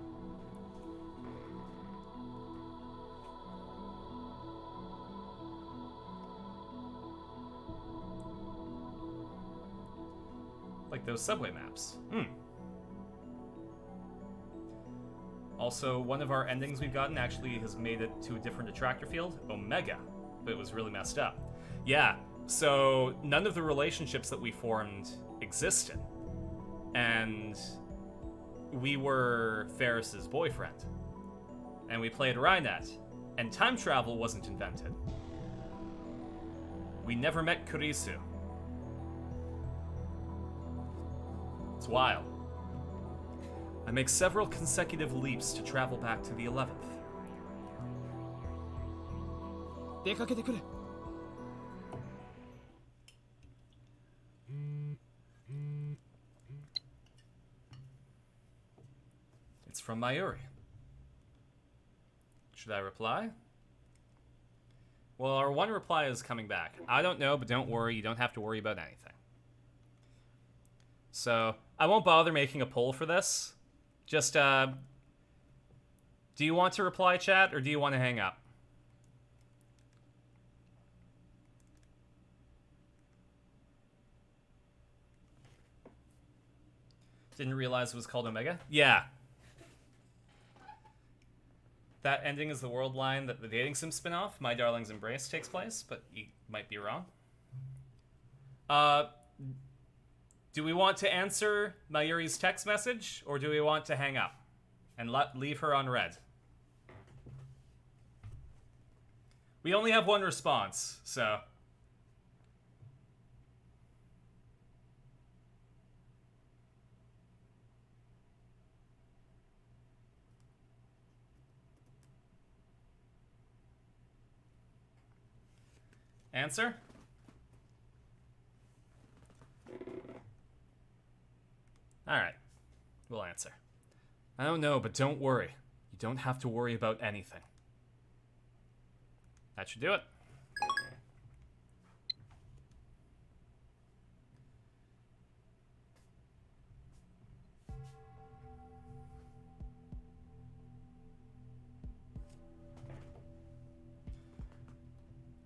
Like those subway maps. Also, one of our endings we've gotten actually has made it to a different attractor field, Omega, but it was really messed up. Yeah, so none of the relationships that we formed existed. And we were Ferris's boyfriend. And we played Rhinet, and time travel wasn't invented. We never met Kurisu. It's wild. I make several consecutive leaps to travel back to the 11th. 出かけてくれ。 It's from Mayuri. Should I reply? Well, our one reply is coming back. I don't know, but don't worry. You don't have to worry about anything. So, I won't bother making a poll for this. Just, do you want to reply, chat, or do you want to hang up? Didn't realize it was called Omega? Yeah. That ending is the world line that the Dating Sim spin-off, My Darling's Embrace, takes place, but you might be wrong. Do we want to answer Mayuri's text message, or do we want to hang up and leave her on red? We only have one response, so... Answer? Alright, we'll answer. I don't know, but don't worry. You don't have to worry about anything. That should do it.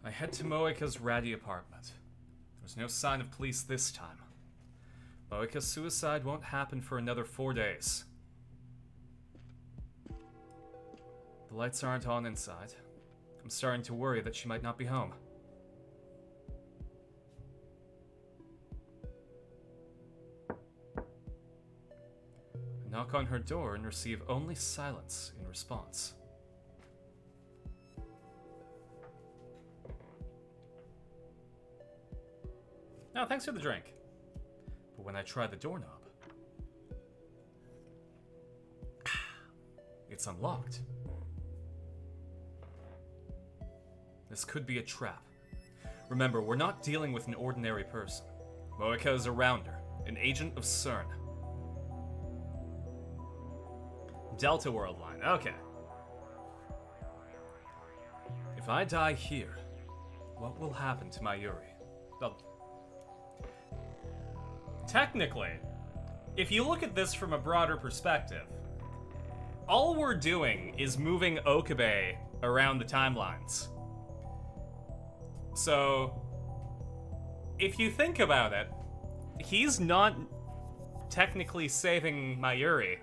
I head to Moeka's ratty apartment. There's no sign of police this time. Moeka's suicide won't happen for another 4 days. The lights aren't on inside. I'm starting to worry that she might not be home. I knock on her door and receive only silence in response. No, thanks for the drink. But when I try the doorknob, it's unlocked. This could be a trap. Remember, we're not dealing with an ordinary person. Moeka is a rounder, an agent of CERN. Delta World line, okay. If I die here, what will happen to Mayuri? Well, technically, if you look at this from a broader perspective, all we're doing is moving Okabe around the timelines. So, if you think about it, he's not technically saving Mayuri.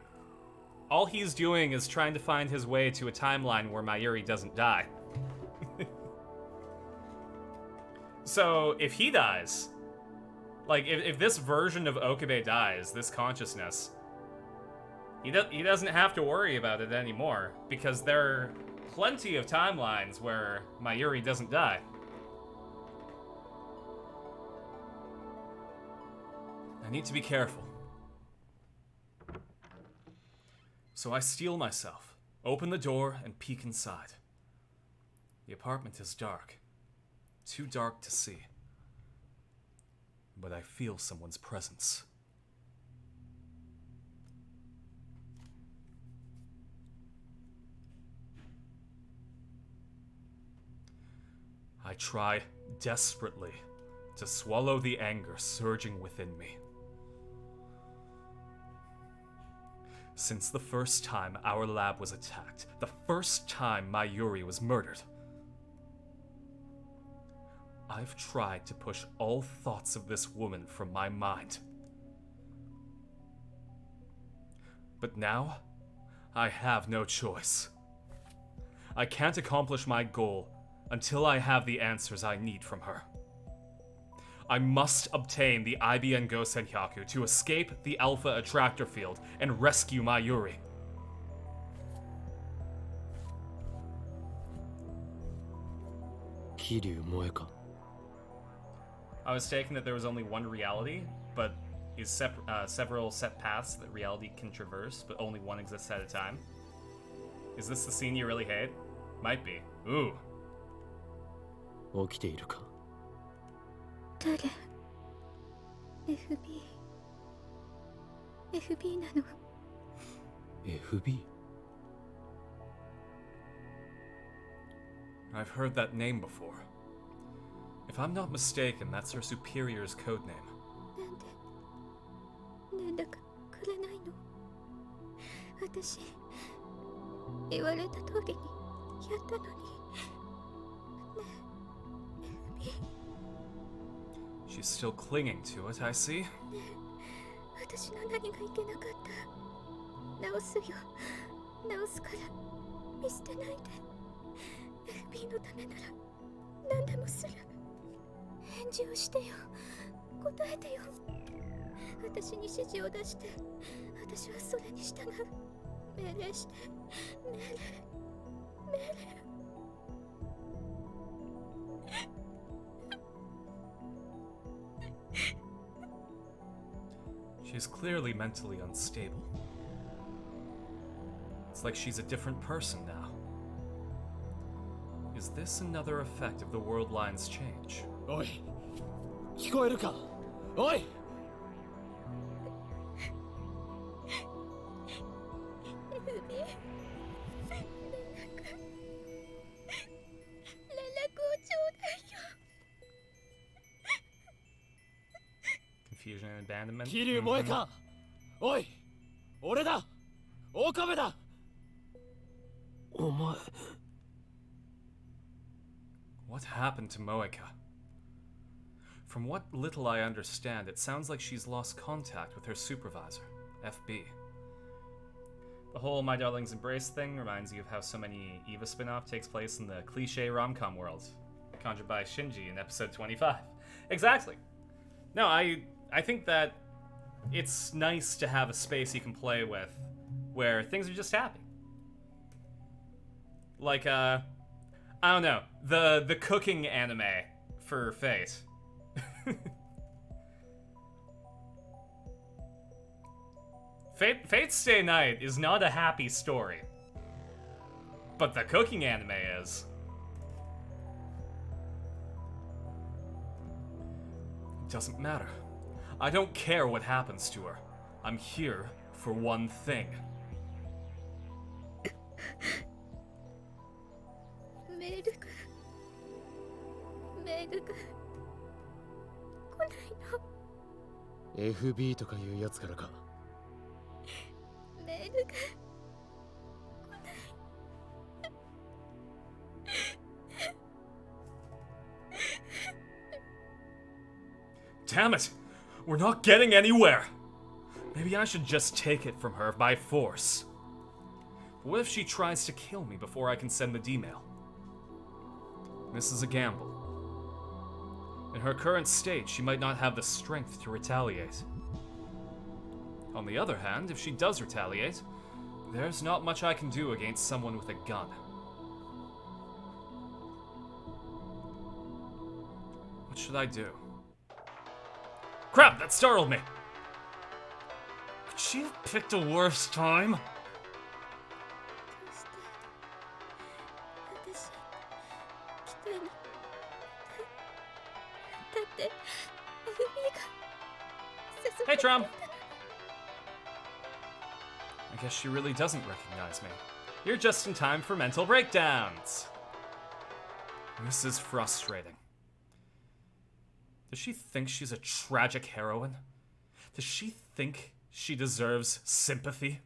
All he's doing is trying to find his way to a timeline where Mayuri doesn't die. So, if he dies, like, if this version of Okabe dies, this consciousness, he doesn't have to worry about it anymore, because there are plenty of timelines where Mayuri doesn't die. I need to be careful. So I steel myself, open the door, and peek inside. The apartment is dark. Too dark to see. But I feel someone's presence. I try desperately to swallow the anger surging within me. Since the first time our lab was attacked, the first time Mayuri was murdered, I've tried to push all thoughts of this woman from my mind. But now, I have no choice. I can't accomplish my goal until I have the answers I need from her. I must obtain the IBN Go Senhyaku to escape the Alpha Attractor Field and rescue Mayuri. Kiryu Moeka. I was taking that there was only one reality, but is several set paths that reality can traverse, but only one exists at a time. Is this the scene you really hate? Might be. Ooh. 起きているか誰 FB なの FB? I've heard that name before. If I'm not mistaken, that's her superior's code name. なんで連絡くれないの私言われた通りにやったのに She's still clinging to it, I see. 私の何がいけなかった直すよ直すから見捨てないで FB のためなら何でもする返事をしてよ答えてよ私に指示を出して私はそれに従う命令して命令 She's clearly mentally unstable. It's like she's a different person now. Is this another effect of the world line's change? おい聞こえるかおい 連絡 and abandonment. 桐生萌香、おい俺だ岡部だお前 What happened to Moeka? From what little I understand, it sounds like she's lost contact with her supervisor, FB. The whole My Darling's Embrace thing reminds you of how so many Eva spin-off takes place in the cliche rom-com world, conjured by Shinji in episode 25. Exactly. No, I think that it's nice to have a space you can play with where things are just happy. Like, I don't know, the cooking anime for Fate. Fate's Stay Night is not a happy story, but the cooking anime is. It doesn't matter. I don't care what happens to her. I'm here for one thing. メールが来ないの。 FB とかいうやつからかメールが Damn it! We're not getting anywhere! Maybe I should just take it from her by force. But what if she tries to kill me before I can send the D-mail? This is a gamble. In her current state, she might not have the strength to retaliate. On the other hand, if she does retaliate, there's not much I can do against someone with a gun. What should I do? Crap, that startled me! Could she have picked a worse time? どうして私北にだって FB が誘 Hey, Trom! I guess she really doesn't recognize me. You're just in time for mental breakdowns. This is frustrating. Does she think she's a tragic heroine? Does she think she deserves sympathy?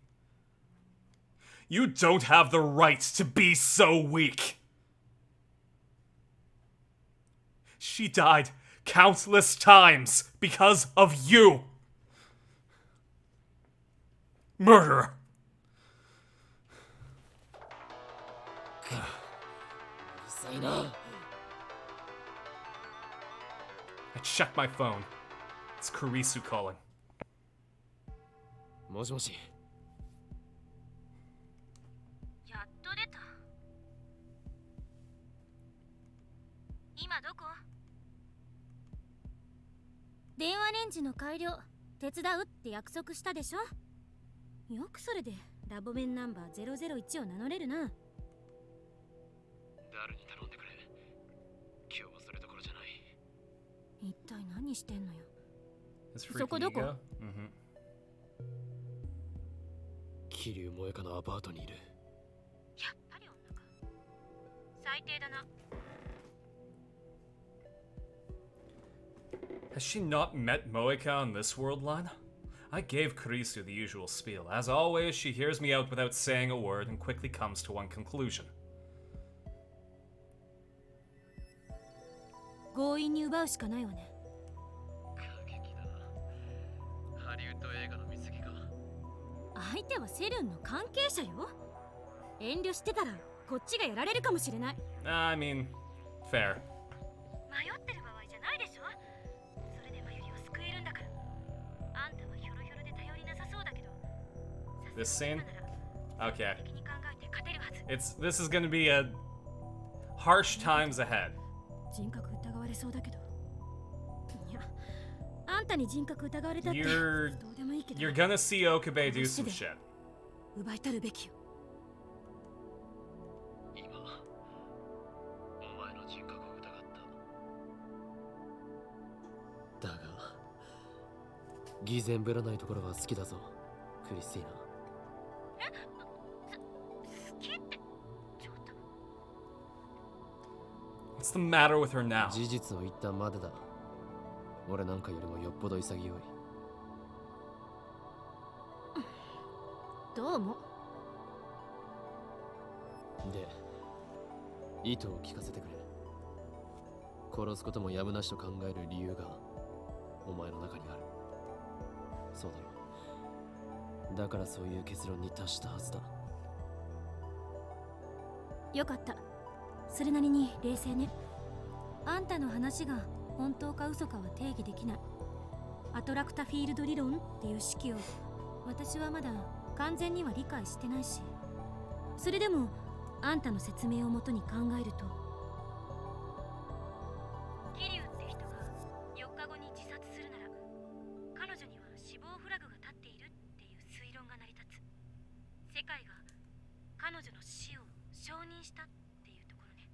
You don't have the right to be so weak. She died countless times because of you. Murderer. I checked my phone. It's Kurisu calling. もしもしやっと出た。今どこ？電話レンジの改良手伝うって約束したでしょ。よくそれでラボメンナンバー001を名乗れるな。誰に頼んでくれ。今日はそれどころじゃない。一体何してんのよ。 His freaky そこどこ？ ego? 桐生萌香のアパートにいるやっぱり女か。最低だな。 Has she not met Moeka on this world line? I gave Kurisu the usual spiel. As always, she hears me out without saying a word and quickly comes to one conclusion. 強引に奪うしかないわね。過激だな。ハリウッド映画の見過ぎか。相手はセルンの関係者よ。遠慮してたらこっちがやられるかもしれない。 I mean, fair. 迷ってる場合じゃないでしょ。それでマユリを救えるんだから。あんたはヒョロヒョロで頼りなさそうだけど。 This scene? Okay. 的に考えて勝てるはず。 This is gonna be a harsh times ahead. 人格疑われそうだけど。いや、あんたに人格疑われたって You're どうでもいいけど。 you're gonna see Okabe do some shit. 奪い取るべきよ。今、お前の人格を疑った。だが偽善ぶらないところは好きだぞクリスティーナ。好きってちょっと。 What's the matter with her now? 事実を言ったまでだ。俺なんかよりもよっぽど潔い。うも。で、意図を聞かせてくれ。殺すこともやむなしと考える理由がお前の中にある。そうだろ。だからそういう結論に達したはずだ。よかった。それなりに冷静ね。あんたの話が本当か嘘かは定義できない。アトラクタフィールド理論っていう式を私はまだ完全には理解してないし、それでもあんたの説明をもとに考えると、キリュウって人が4日後に自殺するなら彼女には死亡フラグが立っているっていう推論が成り立つ。世界が彼女の死を承認したっていうところね。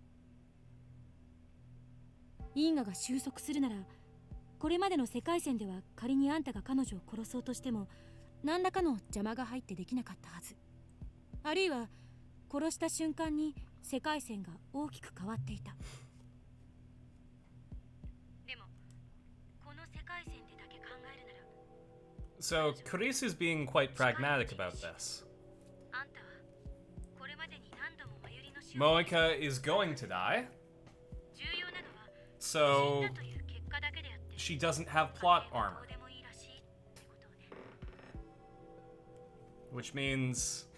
因果が収束するなら、これまでの世界線では仮にあんたが彼女を殺そうとしても何らかの邪魔が入ってできなかったはず。あるいは殺した瞬間に世界線が大きく変わっていた。でもこの世界線でだけ考えるなら。 So, Kurisu's being quite pragmatic about this. あんたはこれまでに何度もマユリの死を Moeka is going to die, 重要なのは so 死んだという結果だけであって、 she doesn't have plot ど armor, うでもいいらしいってことをね。 which means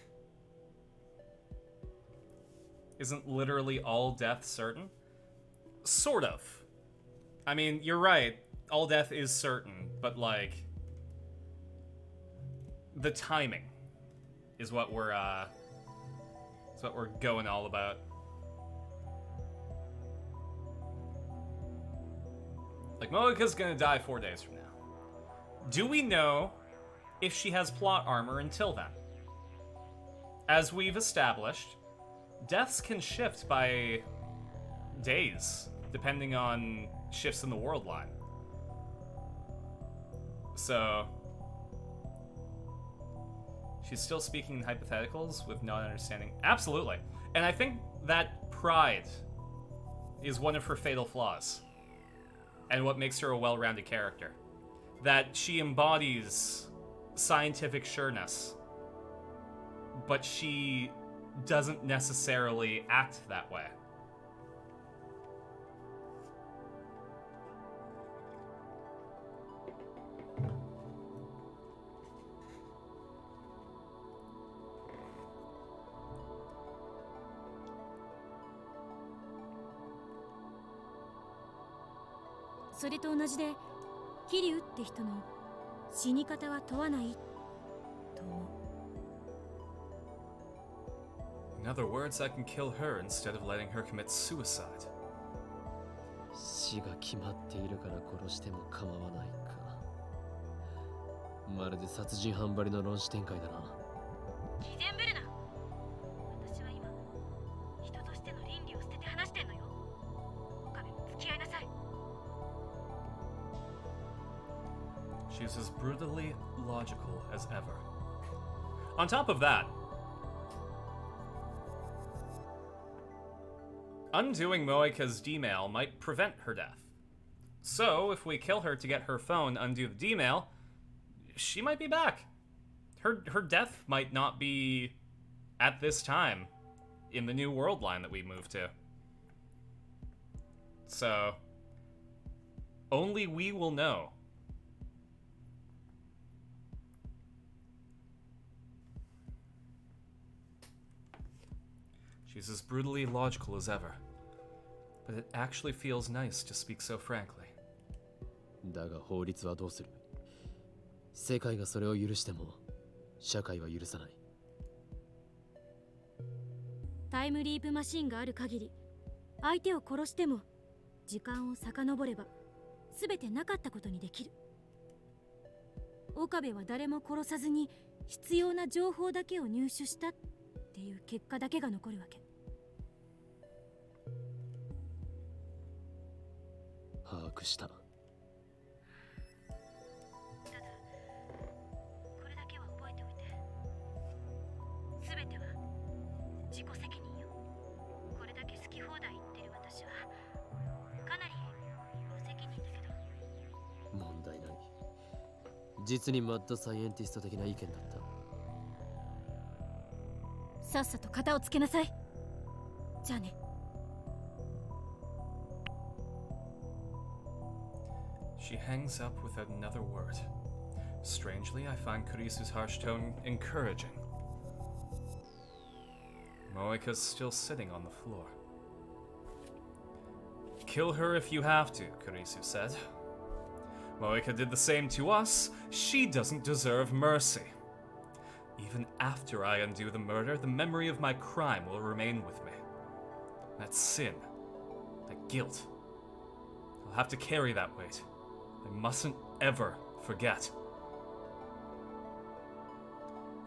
isn't literally all death certain? Sort of. I mean, you're right. All death is certain, but like the timing is what we're going all about. Like, Moeka's gonna die 4 days from now. Do we know if she has plot armor until then? As we've established, deaths can shift by days, depending on shifts in the world line. So, she's still speaking in hypotheticals with not understanding. Absolutely. And I think that pride is one of her fatal flaws, and what makes her a well-rounded character. That she embodies scientific sureness, but she doesn't necessarily act that way. So それと同じで、キリュウって人の死に方は問わないと思う。In other words, I can kill her instead of letting her commit suicide. 死が決まっているから殺しても構わないか。まるで殺人犯ばりの論旨展開だな。偽善ぶるな。私は今、人としての倫理を捨てて話してんのよ。岡部も付き合いなさい。She's as brutally logical as ever. On top of that, undoing Moeka's D-mail might prevent her death. So, if we kill her to get her phone, undo the D-mail, she might be back. Her death might not be at this time in the new world line that we moved to. So, only we will know. She's as brutally logical as ever. But it actually feels nice to speak so frankly. だが法律はどうする？世界がそれを許しても社会は許さない。タイムリープマシンがある限り、相手を殺しても時間を遡れば全てなかったことにできる。岡部は誰も殺さずに必要な情報だけを入手したっていう結果だけが残るわけ。把握した。ただこれだけは覚えておいて。全ては自己責任よ。これだけ好き放題言ってる私はかなり無責任だけど。問題ない。実にマッドサイエンティスト的な意見だった。さっさと片をつけなさい。じゃあね。She hangs up without another word. Strangely, I find Kurisu's harsh tone encouraging. Moeka's still sitting on the floor. Kill her if you have to, Kurisu said. Moeka did the same to us. She doesn't deserve mercy. Even after I undo the murder, the memory of my crime will remain with me. That sin, that guilt, I'll have to carry that weight. I mustn't ever forget.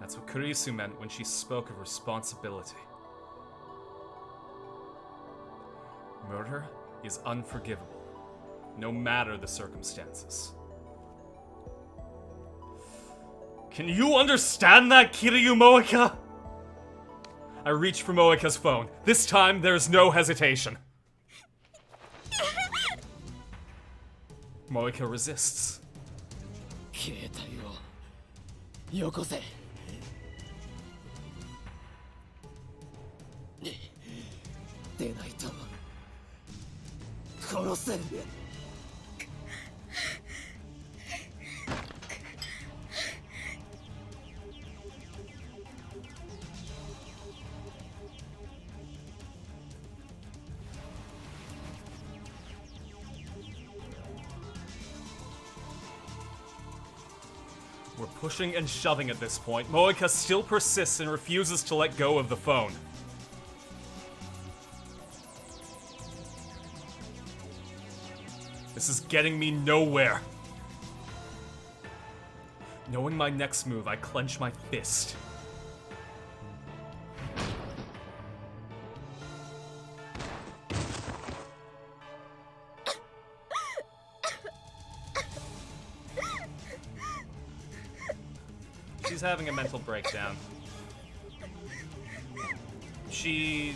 That's what Kurisu meant when she spoke of responsibility. Murder is unforgivable, no matter the circumstances. Can you understand that, Kiryu Moeka? I reach for Moeka's phone. This time, there's no hesitation. Moeka resists. 携帯をよこせ。でないと殺せ。We're pushing and shoving at this point. Moeka still persists and refuses to let go of the phone. This is getting me nowhere. Knowing my next move, I clench my fist. She's having a mental breakdown. She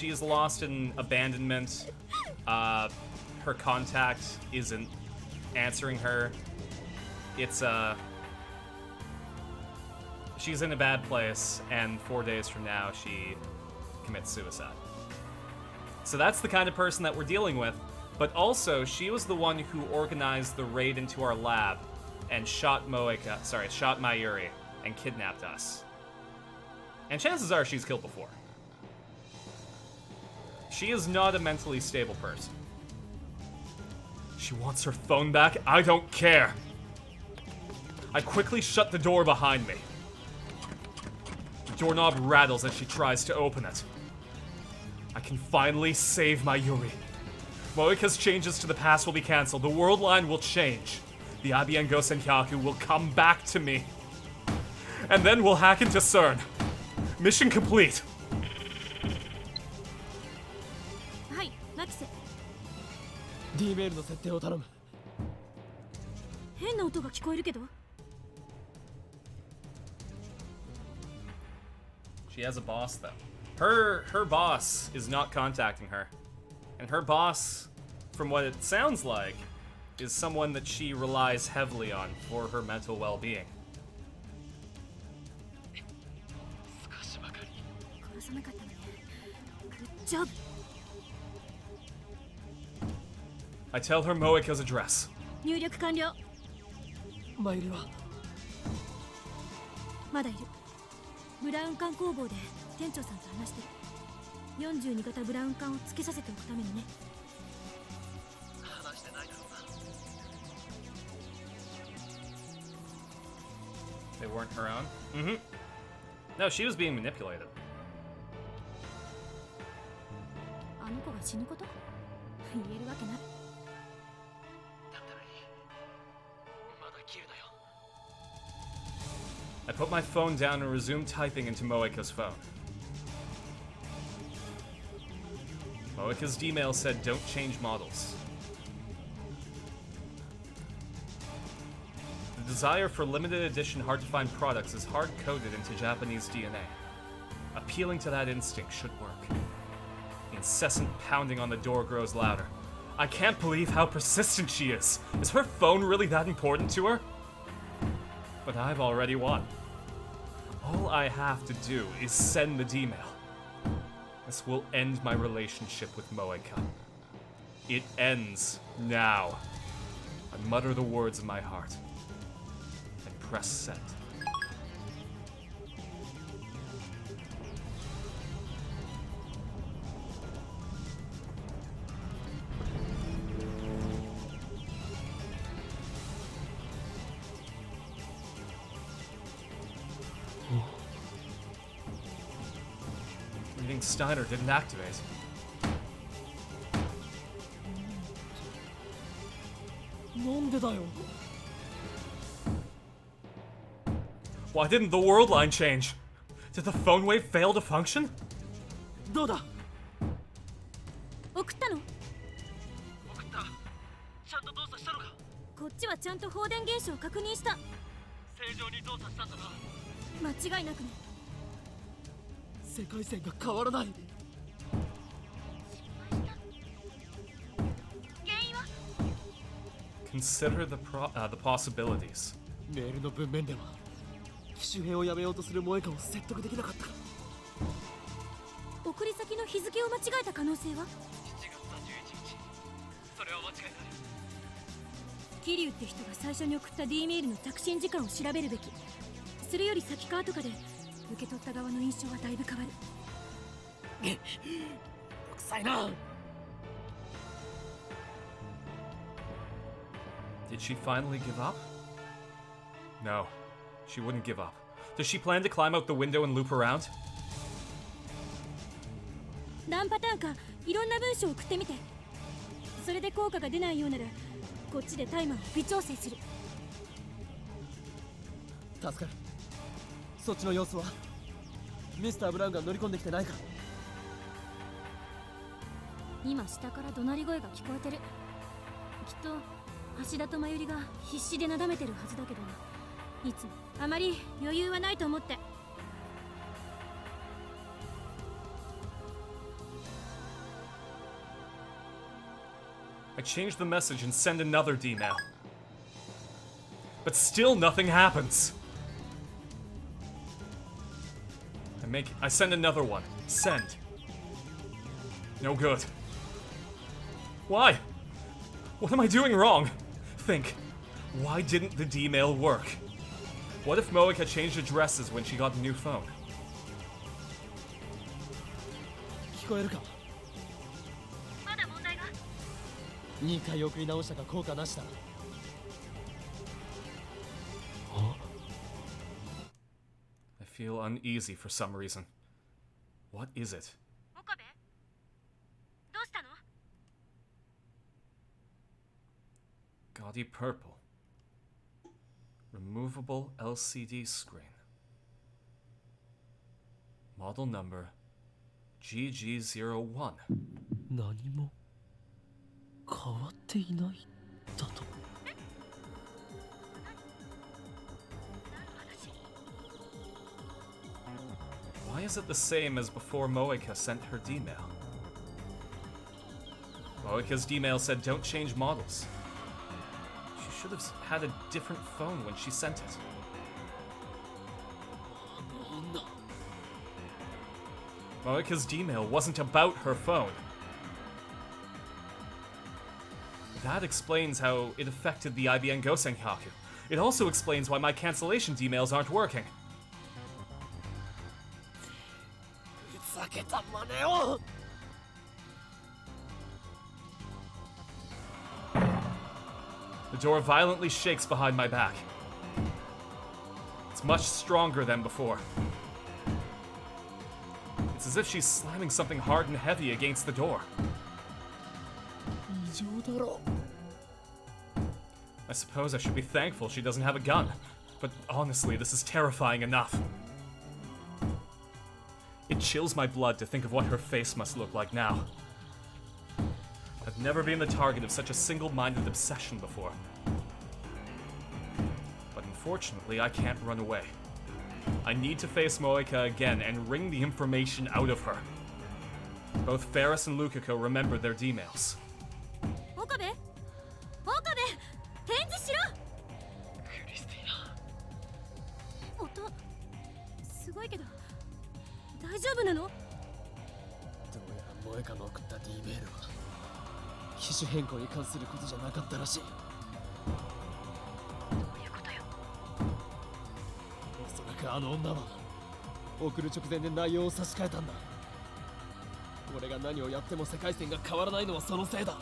is lost in abandonment. Her contact isn't answering her. She's in a bad place, and 4 days from now, she commits suicide. So that's the kind of person that we're dealing with, but also, she was the one who organized the raid into our lab and shot Mayuri, and kidnapped us. And chances are she's killed before. She is not a mentally stable person. She wants her phone back? I don't care. I quickly shut the door behind me. The doorknob rattles as she tries to open it. I can finally save Mayuri. Moeka's changes to the past will be cancelled. The world line will change. The Abiengo Senhyaku will come back to me. And then we'll hack into CERN. Mission complete. はい、ナキセ。 D メールの設定を頼む。変な音が聞こえるけど。 She has a boss, though. Her boss is not contacting her. And her boss, from what it sounds like, is someone that she relies heavily on for her mental well-being. 殺さなかったのね。グッジョブ。 I tell her Moeka's address. 入力完了。マユリはまだいる。ブラウン管工房で店長さんと話してる。42型ブラウン管をつけさせておくためにね。 話してないだろうな。 They weren't her own? Mm-hmm. No, she was being manipulated. あの子が死ぬこと言えるわけない。 だったらいい。まだ切るなよ。 I put my phone down and resume typing into Moeka's phone. Moeka's D-mail said don't change models. The desire for limited edition hard-to-find products is hard-coded into Japanese DNA. Appealing to that instinct should work. The incessant pounding on the door grows louder. I can't believe how persistent she is. Is her phone really that important to her? But I've already won. All I have to do is send the D-mail. This will end my relationship with Moeka. It ends now. I mutter the words of my heart and press send. Reading Steiner didn't activate. Why didn't the world line change? Did the phone wave fail to function? どうだ送ったの？送ったちゃんと動作したのかこっちはちゃんと放電現象を確認した。正常に動作したんだな間違いなくね。世界線が変わらない。原因は？ Consider the possibilities. メールの文面では機種変をやめようとする萌香を説得できなかった。送り先の日付を間違えた可能性は？ 7月31日それは間違いない桐生って人が最初に送った D メールの着信時間を調べるべき。それより先か後かで受け取った側の印象はだいぶ変わる。臭いな。 Did she finally give up? No, she wouldn't give up. Does she plan to climb out the window and loop around? 何パターンかいろんな文章を送ってみて。それで効果が出ないようならこっちでタイマーを微調整する。助かる。そっちの様子はミスター・ブラウンが乗り込んできてないか。今下から怒鳴り声が聞こえてる。きっと橋田と真由里が必死でなだめてるはずだけど、いつもあまり余裕はないと思って。I change the message and send another D-mail. But still nothing happens. I send another one. Send. No good. Why? What am I doing wrong? Think. Why didn't the D-mail work? What if Moeka changed addresses when she got the new phone? 聞こえるか。まだ問題が。2回送り直したが効果なしだ。 I feel uneasy for some reason. What is it? 岡部、どうしたの？ Gaudy purple. Removable LCD screen. Model number GG01. 何も変わっていないだと。 Why is it the same as before Moeka sent her D-mail? Moeka's D-mail said don't change models. She should have had a different phone when she sent it. Moeka's D-mail wasn't about her phone. That explains how it affected the IBN Gosenkaku. It also explains why my cancellation D-mails aren't working. ふざけた真似を。 The door violently shakes behind my back. It's much stronger than before. It's as if she's slamming something hard and heavy against the door. 異常だろ。 I suppose I should be thankful she doesn't have a gun, but honestly, this is terrifying enough. It chills my blood to think of what her face must look like now. I've never been the target of such a single-minded obsession before. But unfortunately, I can't run away. I need to face Moeka again and wring the information out of her. Both Ferris and Lukako remembered their D-mails. 岡部、岡部、返事しろ。クリスティーナ音、ごいけど大丈夫なの？どうやら萌香の送った D メールは機種変更に関することじゃなかったらしい。どういうことよ？おそらくあの女は送る直前で内容を差し替えたんだ。俺が何をやっても世界線が変わらないのはそのせいだ。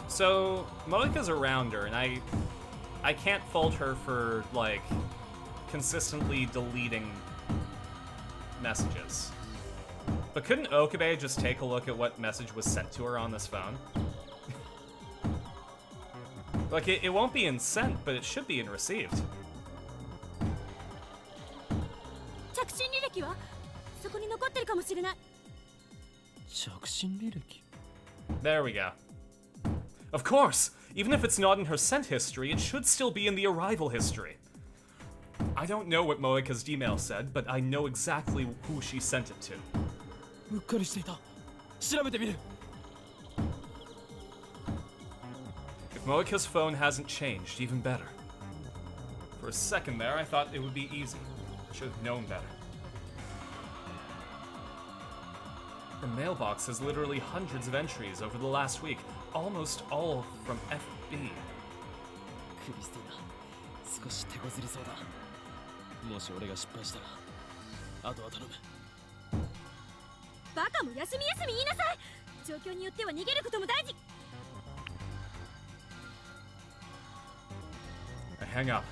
So Moika's around her, and I can't fault her for like consistently deleting messages. But couldn't Okabe just take a look at what message was sent to her on this phone? Like it won't be in sent, but it should be in received. 着信履歴はそこに残ってるかもしれない。着信履歴 There we go. Of course! Even if it's not in her sent history, it should still be in the arrival history. I don't know what Moika's email said, but I know exactly who she sent it to. うっかりしていた。調べてみる。 If Moika's phone hasn't changed, even better. For a second there, I thought it would be easy. I should have known better. Her mailbox has literally hundreds of entries over the last week, almost all from FB. クリスティナ、少し手こずりそうだ。もし俺が失敗したら、あとは頼む。バカも休み休み言いなさい。状況によっては逃げることも大事。I hang up.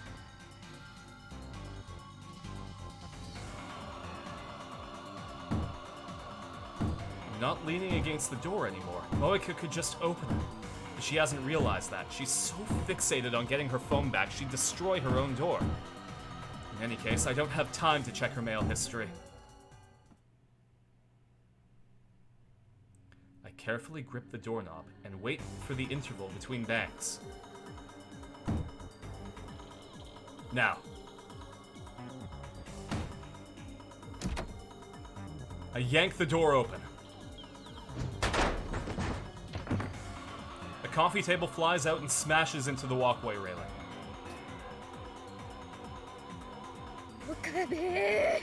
I'm not leaning against the door anymore. Moika could just open it. But she hasn't realized that. She's so fixated on getting her phone back, she'd destroy her own door. In any case, I don't have time to check her mail history. I carefully grip the doorknob and wait for the interval between bangs. Now. I yank the door open. A coffee table flies out and smashes into the walkway railing. 岡部 I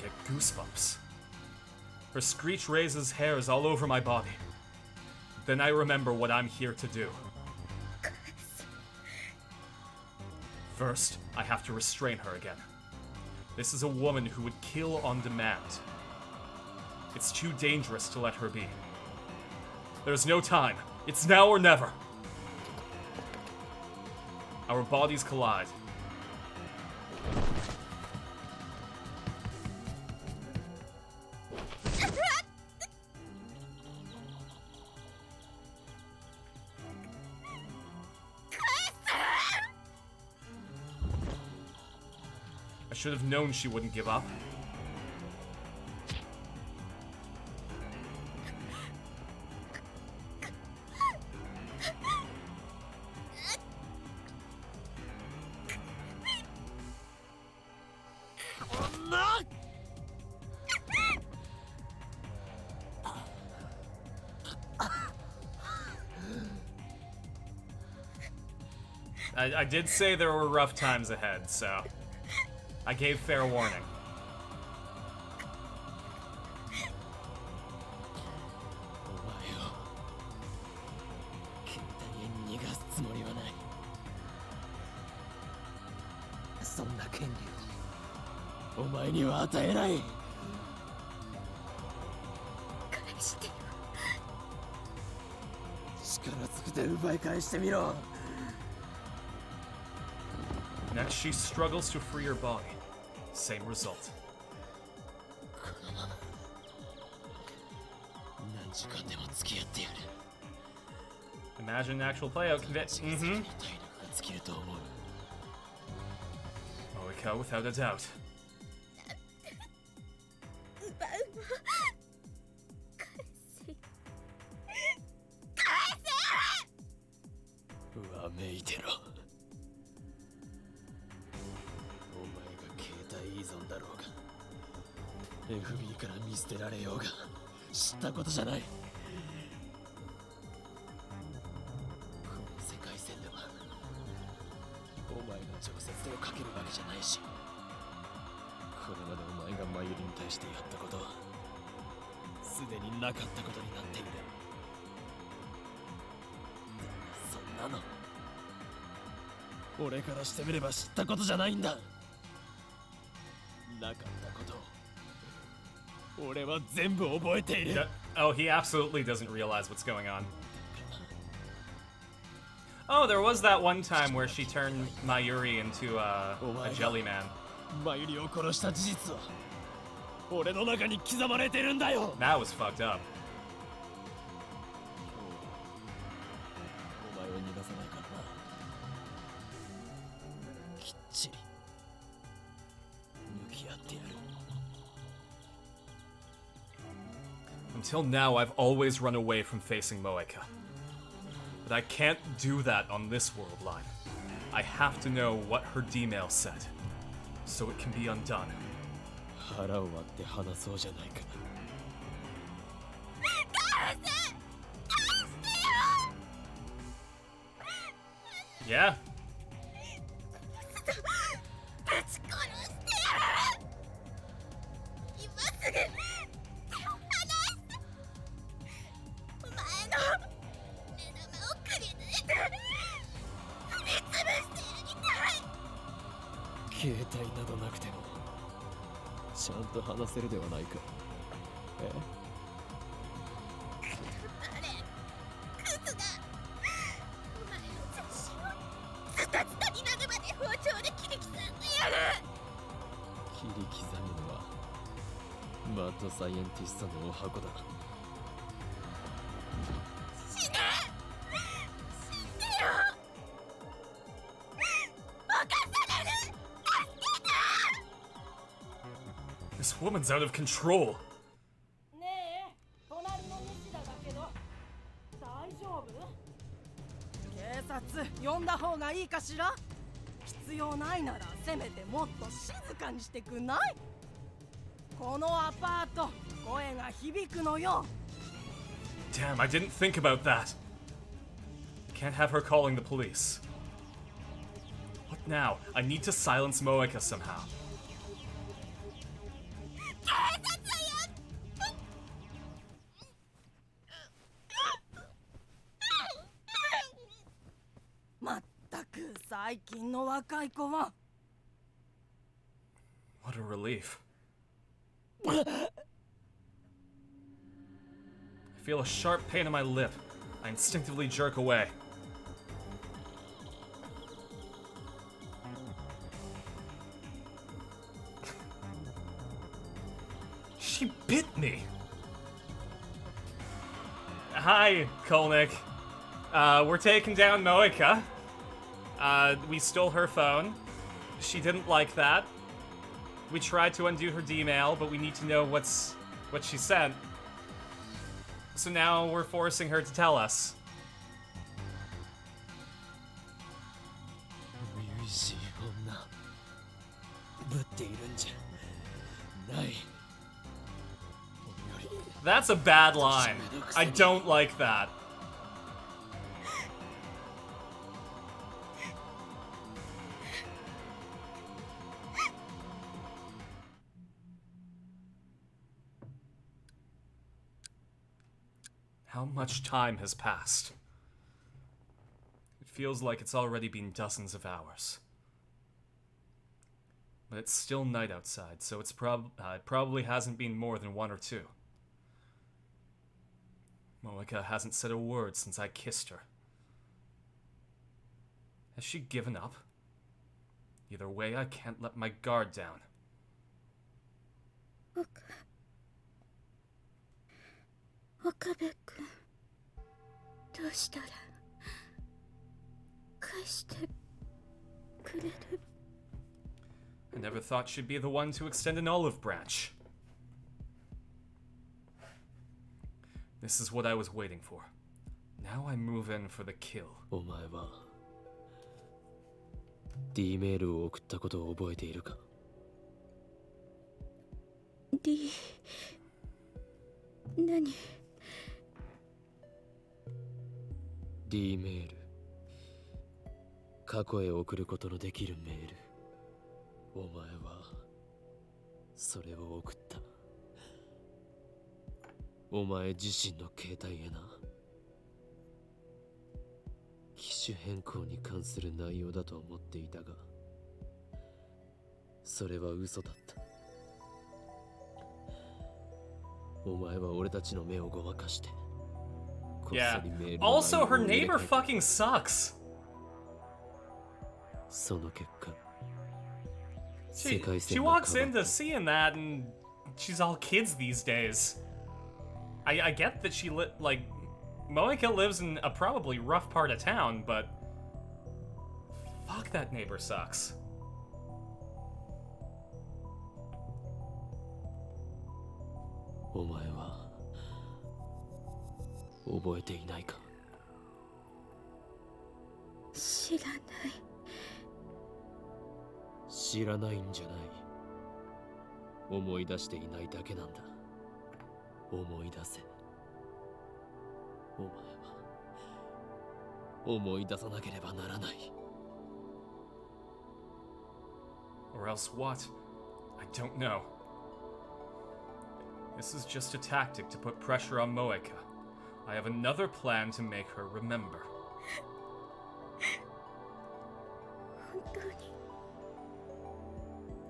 get goosebumps. Her screech raises hairs all over my body. Then I remember what I'm here to do. First, I have to restrain her again. This is a woman who would kill on demand. It's too dangerous to let her be. There's no time. It's now or never. Our bodies collide. I should have known she wouldn't give up. I did say there were rough times ahead, so I gave fair warning. お前を簡単に逃がすつもりはない。そんな権利をお前には与えない。返してよ。力ずくで奪い返してみろ。 Next, she struggles to free her body. Same result. 何時間でも付き合ってやる。 Imagine an actual playout convince. 体力が尽きると思う。 Moika, without a doubt. 奪うの。返せ。返せ。わめいてろ。お前が携帯依存だろうが FB から見捨てられようが知ったことじゃない。接手をかけるわけじゃないし、これまでお前がマユリに対してやったことはすでになかったことになっている。そんなの俺からしてみれば知ったことじゃないんだ。なかったことを俺は全部覚えている。 Oh, he absolutely doesn't realize what's going on. Oh, there was that one time where she turned Mayuri into a jelly man. マユリを殺した事実は俺の中に刻まれてるんだよ。 That was fucked up. お前を逃がさないからな。きっちり向き合ってやる。 Until now, I've always run away from facing Moeka. But I can't do that on this world line. I have to know what her D-mail said, so it can be undone. 腹を割って話そうじゃないか。 Yeah. 携帯などなくてもちゃんと話せるではないか。え？切り刻むのはマッドサイエンティストのお箱だ。This woman's out of control. ねえ、隣の西田だけど大丈夫？警察呼んだ方がいいかしら？必要ないならせめてもっと静かにしてくんない？このアパート声が響くのよ。 Damn, I didn't think about that. Can't have her calling the police. What now? I need to silence Moeka somehow. まったく最近の若い子は。 What a relief. I feel a sharp pain in my lip. I instinctively jerk away. She bit me. Hi, Kolnick. We're taking down Moeka. We stole her phone. She didn't like that. We tried to undo her D-mail, but we need to know what she sent. So now we're forcing her to tell us. 初々しい女ぶっているんじゃない。 That's a bad line. I don't like that. How much time has passed? It feels like it's already been dozens of hours. But it's still night outside, so it probably hasn't been more than 1 or 2. Moeka hasn't said a word since I kissed her. Has she given up? Either way, I can't let my guard down. 岡部君、どうしたら返してくれる？ I never thought she'd be the one to extend an olive branch. This is what I was waiting for. Now I move in for the kill. お前は D メールを送ったことを覚えているか？ D 何？ D メール過去へ送ることのできるメール。お前はそれを送った。お前自身の携帯へな。機種変更に関する内容だと思っていたが、それは嘘だった。お前は俺たちの目をごまかして、こっそ Yeah. りメールの Also, 内 her 容を入れ neighbor 替えた。 fucking sucks. その結果、 She 世界 she 線が walks 変わ into った。 seeing that and she's all kids these days. I get that she like Moeka lives in a probably rough part of town, but fuck that neighbor sucks. お前は覚えていないか。知らない。知らないんじゃない。思い出していないだけなんだ。思い出せ。お前は思い出さなければならない。 Or else what? I don't know. This is just a tactic to put pressure on Moeka. I have another plan to make her remember. 本当に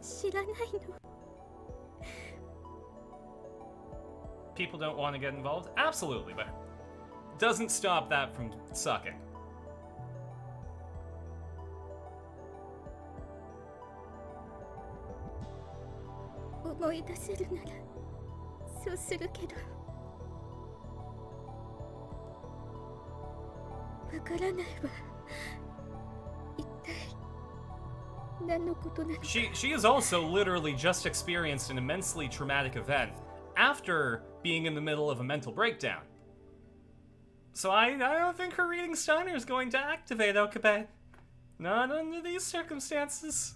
知らないの。 People don't want to get involved? Absolutely, but doesn't stop that from sucking. 思い出せるならそうするけど、わからないわ。一体何のことなのか。 She has also literally just experienced an immensely traumatic event after being in the middle of a mental breakdown. So I don't think her reading Steiner is going to activate Okabe. Not under these circumstances.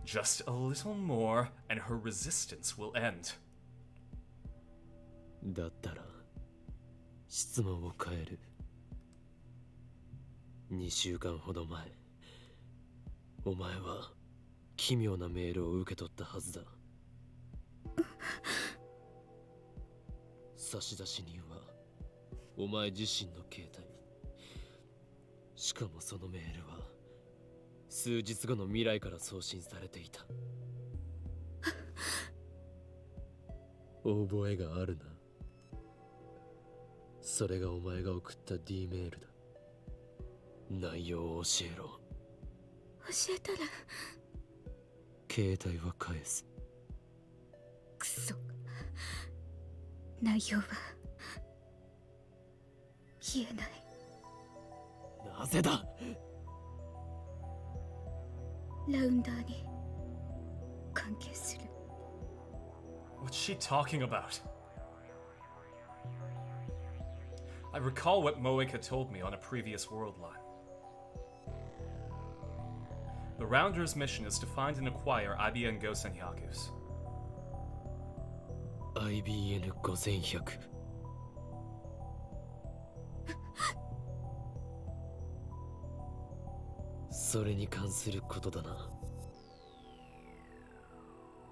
Just a little more, and her resistance will end. だったら質問を変える。2週間ほど前、お前は奇妙なメールを受け取ったはずだ。差出人はお前自身の携帯。しかもそのメールは数日後の未来から送信されていた。覚えがあるな。それがお前が送った D メールだ。内容を教えろ。教えたら携帯は返す。クソ。内容は言えない。なぜだ。ラウンダーに関係する。 What's she talking about? I recall what Moeka told me on a previous world line. The Rounder's mission is to find and acquire IBN Gosenhyakus. IBN 5100。それに関することだな。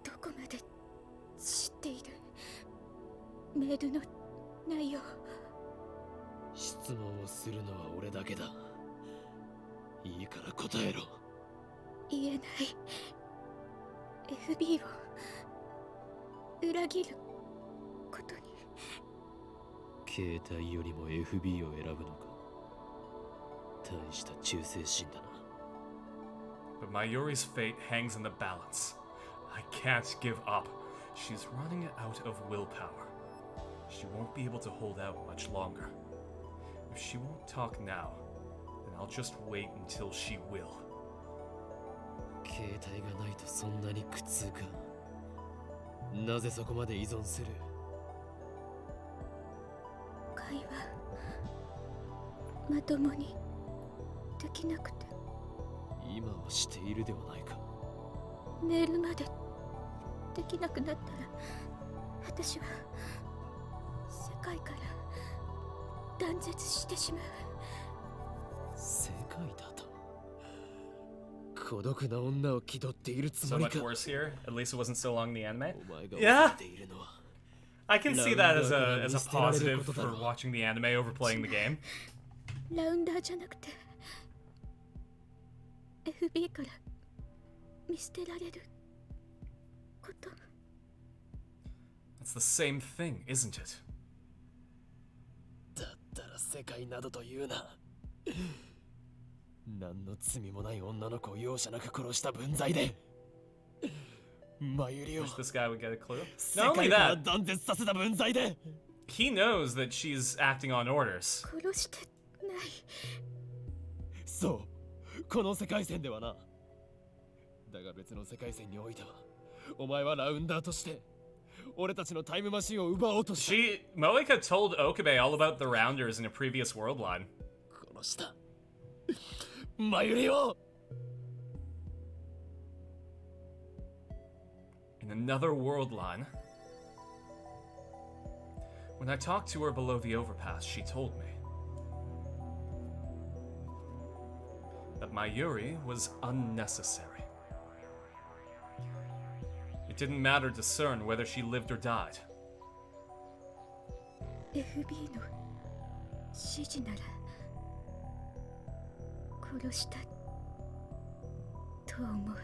どこまで知っている。メールの内容。質問をするのは俺だけだ。いいから答えろ。言えない。FB を裏切ることに。携帯よりも FB を選ぶのか。大した忠誠心だな。But Mayuri's fate hangs in the balance. I can't give up. She's running out of willpower. She won't be able to hold out much longer. If she won't talk now, then I'll just wait until she will. 携帯がないとそんなに苦痛か。なぜそこまで依存する。会話まともにできなくて。今はしているではないか。メールまでできなくなったら私は世界から断絶してしまう。孤独な女を気取っているつ So もり much か。 worse here. At least it wasn't so long in the anime. お前が Yeah. 恐れているのは I can see that as a positive for watching the anime over playing the game. ラウンダーじゃなくて FB から見捨てられること。 It's the same thing, isn't it? だったら世界などと言うな。何の罪もない女の子を容赦なく殺した分際でマユリを Wish this guy would get a clue. 世 Not only 界から that, 断絶させた分際で he knows that she's acting on orders. 殺してない。そうこの世界線ではな。だが別の世界線においてはお前はラウンダーとして俺たちのタイムマシンを奪おうとした。 Moeka told Okabe all about the Rounders in a previous world line. 殺したマユリを In another world line, when I talked to her below the overpass, she told me that Mayuri was unnecessary. It didn't matter to CERN whether she lived or died. FB の指示なら殺したと思う。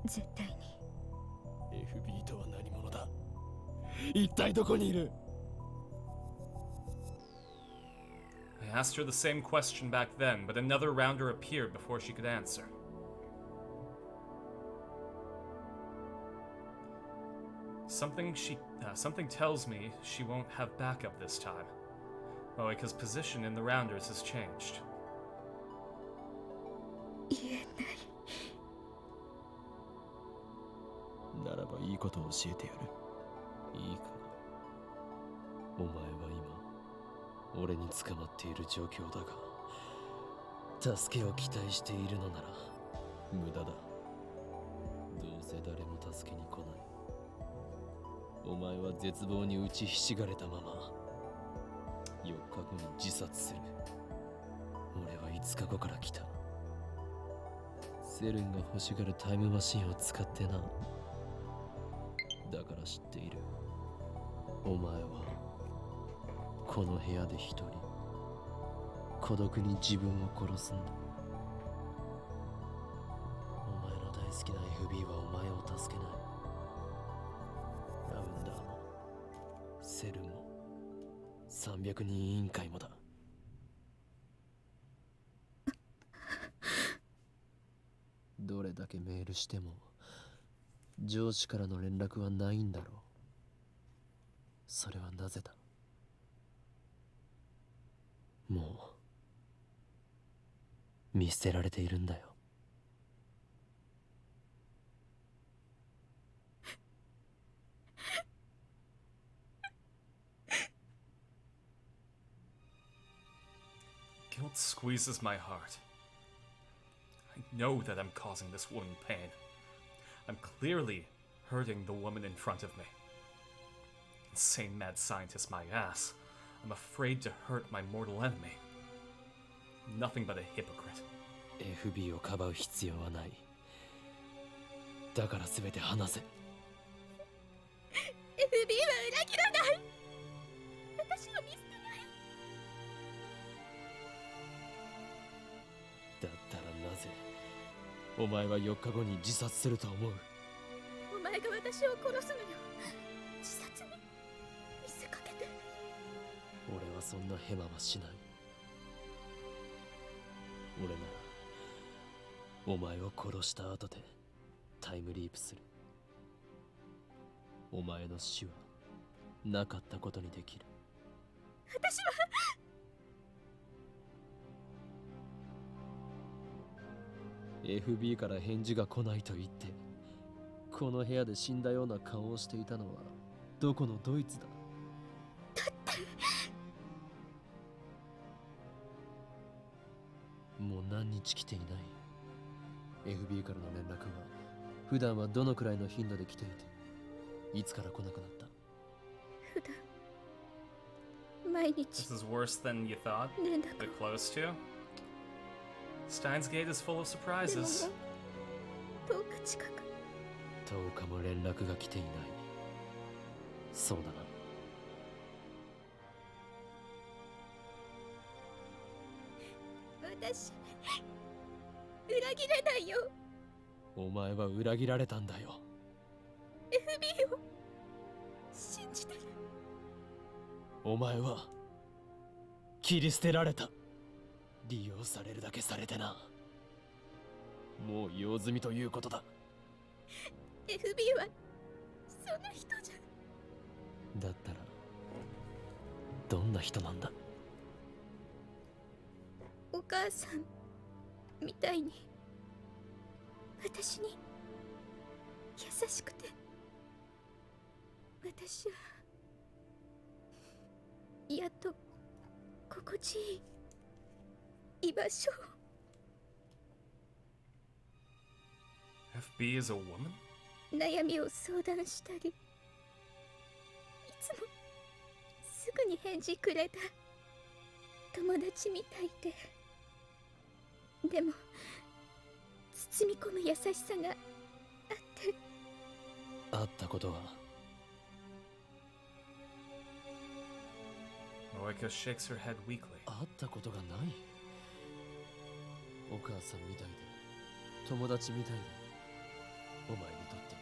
絶対に。 FB とは何者だ。一体どこにいる。 I asked her the same question back then, but another rounder appeared before she could answer. Something tells me she won't have backup this time. Moeka's position in the rounders has changed. 言えない。ならばいいことを教えてやる。いいか。お前は今俺に捕まっている状況だが、助けを期待しているのなら無駄だ。どうせ誰も助けに来ない。お前は絶望に打ちひしがれたまま4日後に自殺する。俺は5日後から来た。セルンが欲しがるタイムマシンを使ってな。だから知っている。お前はこの部屋で一人孤独に自分を殺すんだ。お前の大好きな FB はお前を助けない。ラウンダーもセルンも300人委員会もだ。どれだけメールしても上司からの連絡はないんだろう。それはなぜだ。もう見捨てられているんだよ。Guilt squeezes my heart. I know that I'm causing this woman pain. I'm clearly hurting the woman in front of me. Insane mad scientist my ass. I'm afraid to hurt my mortal enemy. Nothing but a hypocrite. FB をかばう必要はない。だから全て話せ。 FB は裏切らない。私を見捨てない。だったらなぜお前は4日後に自殺すると思う。お前が私を殺すのよ。自殺に見せかけて。俺はそんなヘマはしない。俺ならお前を殺した後でタイムリープする。お前の死はなかったことにできる。私はFB から返事が来ないと言ってこの部屋で死んだような顔をしていたのはどこのドイツだ。もう何日来ていない。 FB からの連絡は普段はどのくらいの頻度で来ていていつから来なくなった。普段毎日 This is worse than you thought? 連絡 But close to? Steins Gate is full of でも surprises. 10日近く10日も連絡が来ていない。そうだな。私裏切れないよ。お前は裏切られたんだよ。 FB を信じてる。お前は切り捨てられた。利用されるだけされてな。もう用済みということだ。 FB はそんな人じゃ。だったらどんな人なんだ。お母さんみたいに私に優しくて、私はやっと心地いい居場所を。 FB is a woman? 悩みを相談したり、いつもすぐに返事くれた友達みたいで、でも包み込む優しさがあって。会ったことは。 Moika shakes her head weakly. 会ったことがない。お母さんみたいで友達みたいで、お前にとって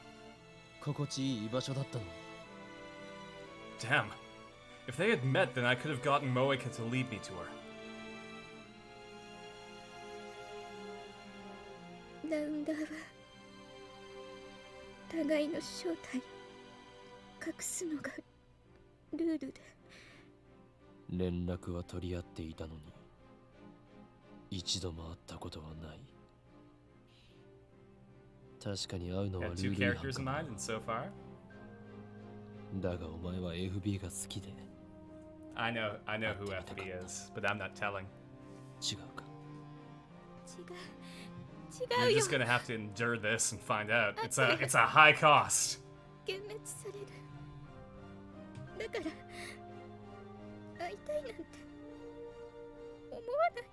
心地いい居場所だったのに。 Damn. If they had met, then I could have gotten Moika to lead me to her. ラウンダーは互いの正体隠すのがルールで。連絡は取り合っていたのに一度も会ったことはない。確かに会うのは Had ル two ール違 characters in 反 mind, and so far, だがお前は FB が好きで。 I know who FB is, but I'm not telling. 違うか。違 You're うよ。 just gonna have to endure this and find out. It's a high cost. 幻滅される。だから会いたいなんて思わない。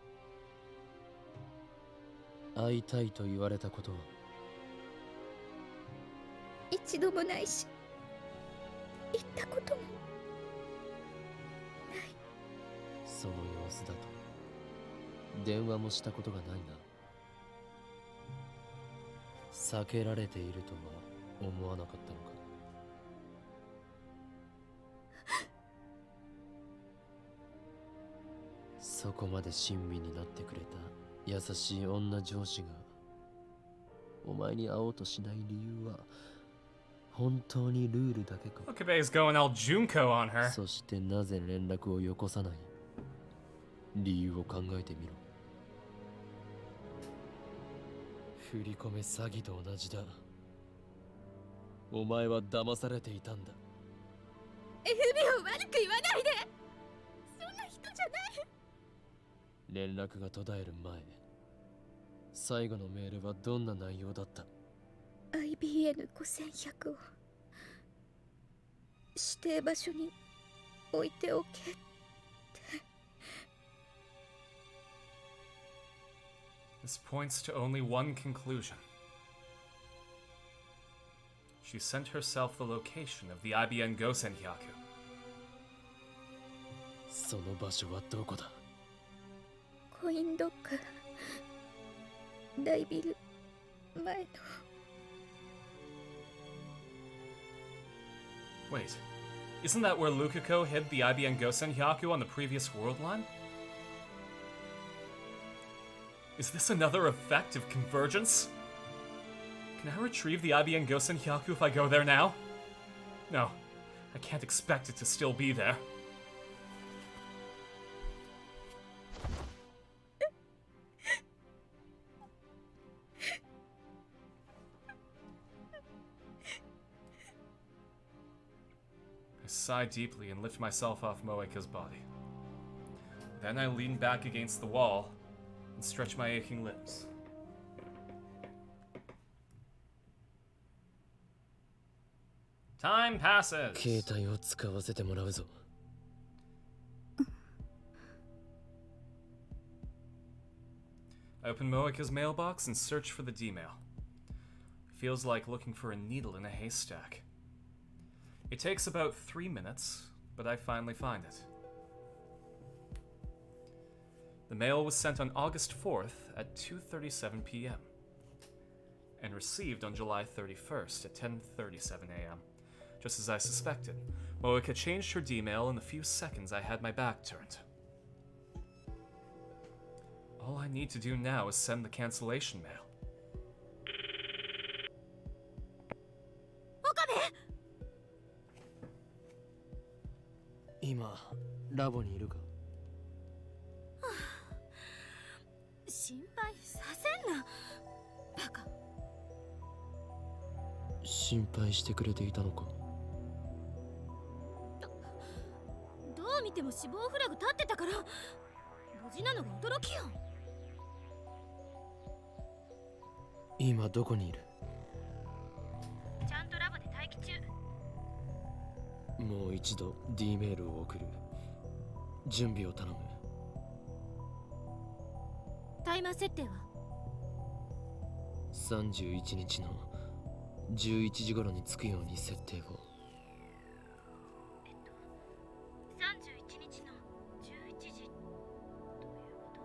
会いたいと言われたことは。一度もないし、言ったこともない。その様子だと電話もしたことがないな。避けられているとは思わなかったのか。そこまで親身になってくれた優しい女上司がお前に会おうとしない理由は本当にルールだけか。 Okabe's going all Junko on her. そしてなぜ連絡をよこさない理由を考えてみろ。振り込め詐欺と同じだ。お前は騙されていたんだ。 FB を悪く言わないで。そんな人じゃない。連絡が途絶える前、最後のメールはどんな内容だった？ IBN5100 を指定場所に置いておけ。 This points to only one conclusion. She sent herself the location of the IBN Gosenhyaku. その場所はどこだ？コインロッカー、大ビル前の。 Wait, isn't that where Lukako hid the IBN Gosenhyaku on the previous world line? Is this another effect of convergence? Can I retrieve the IBN Gosenhyaku if I go there now? No, I can't expect it to still be there. I sigh deeply and lift myself off Moeka's body. Then I lean back against the wall and stretch my aching limbs. Time passes. 携帯を使わせてもらうぞ。 A I open Moika's mailbox and search for the D-mail. Feels like looking for a needle in a haystack. It takes about 3 minutes, but I finally find it. The mail was sent on August 4th at 2:37 p.m. and received on July 31st at 10:37 a.m. Just as I suspected, Moika changed her D-mail in the few seconds I had my back turned. All I need to do now is send the cancellation mail. 岡部今ラボにいるか？心配させんなバカ。心配してくれていたのか？どう見ても死亡フラグ立ってたから無事なのが驚きよ。今どこにいる？ちゃんとラボで待機中。もう一度 D メールを送る。準備を頼む。タイマー設定は31日の11時頃に着くように設定を。31日の11時ということ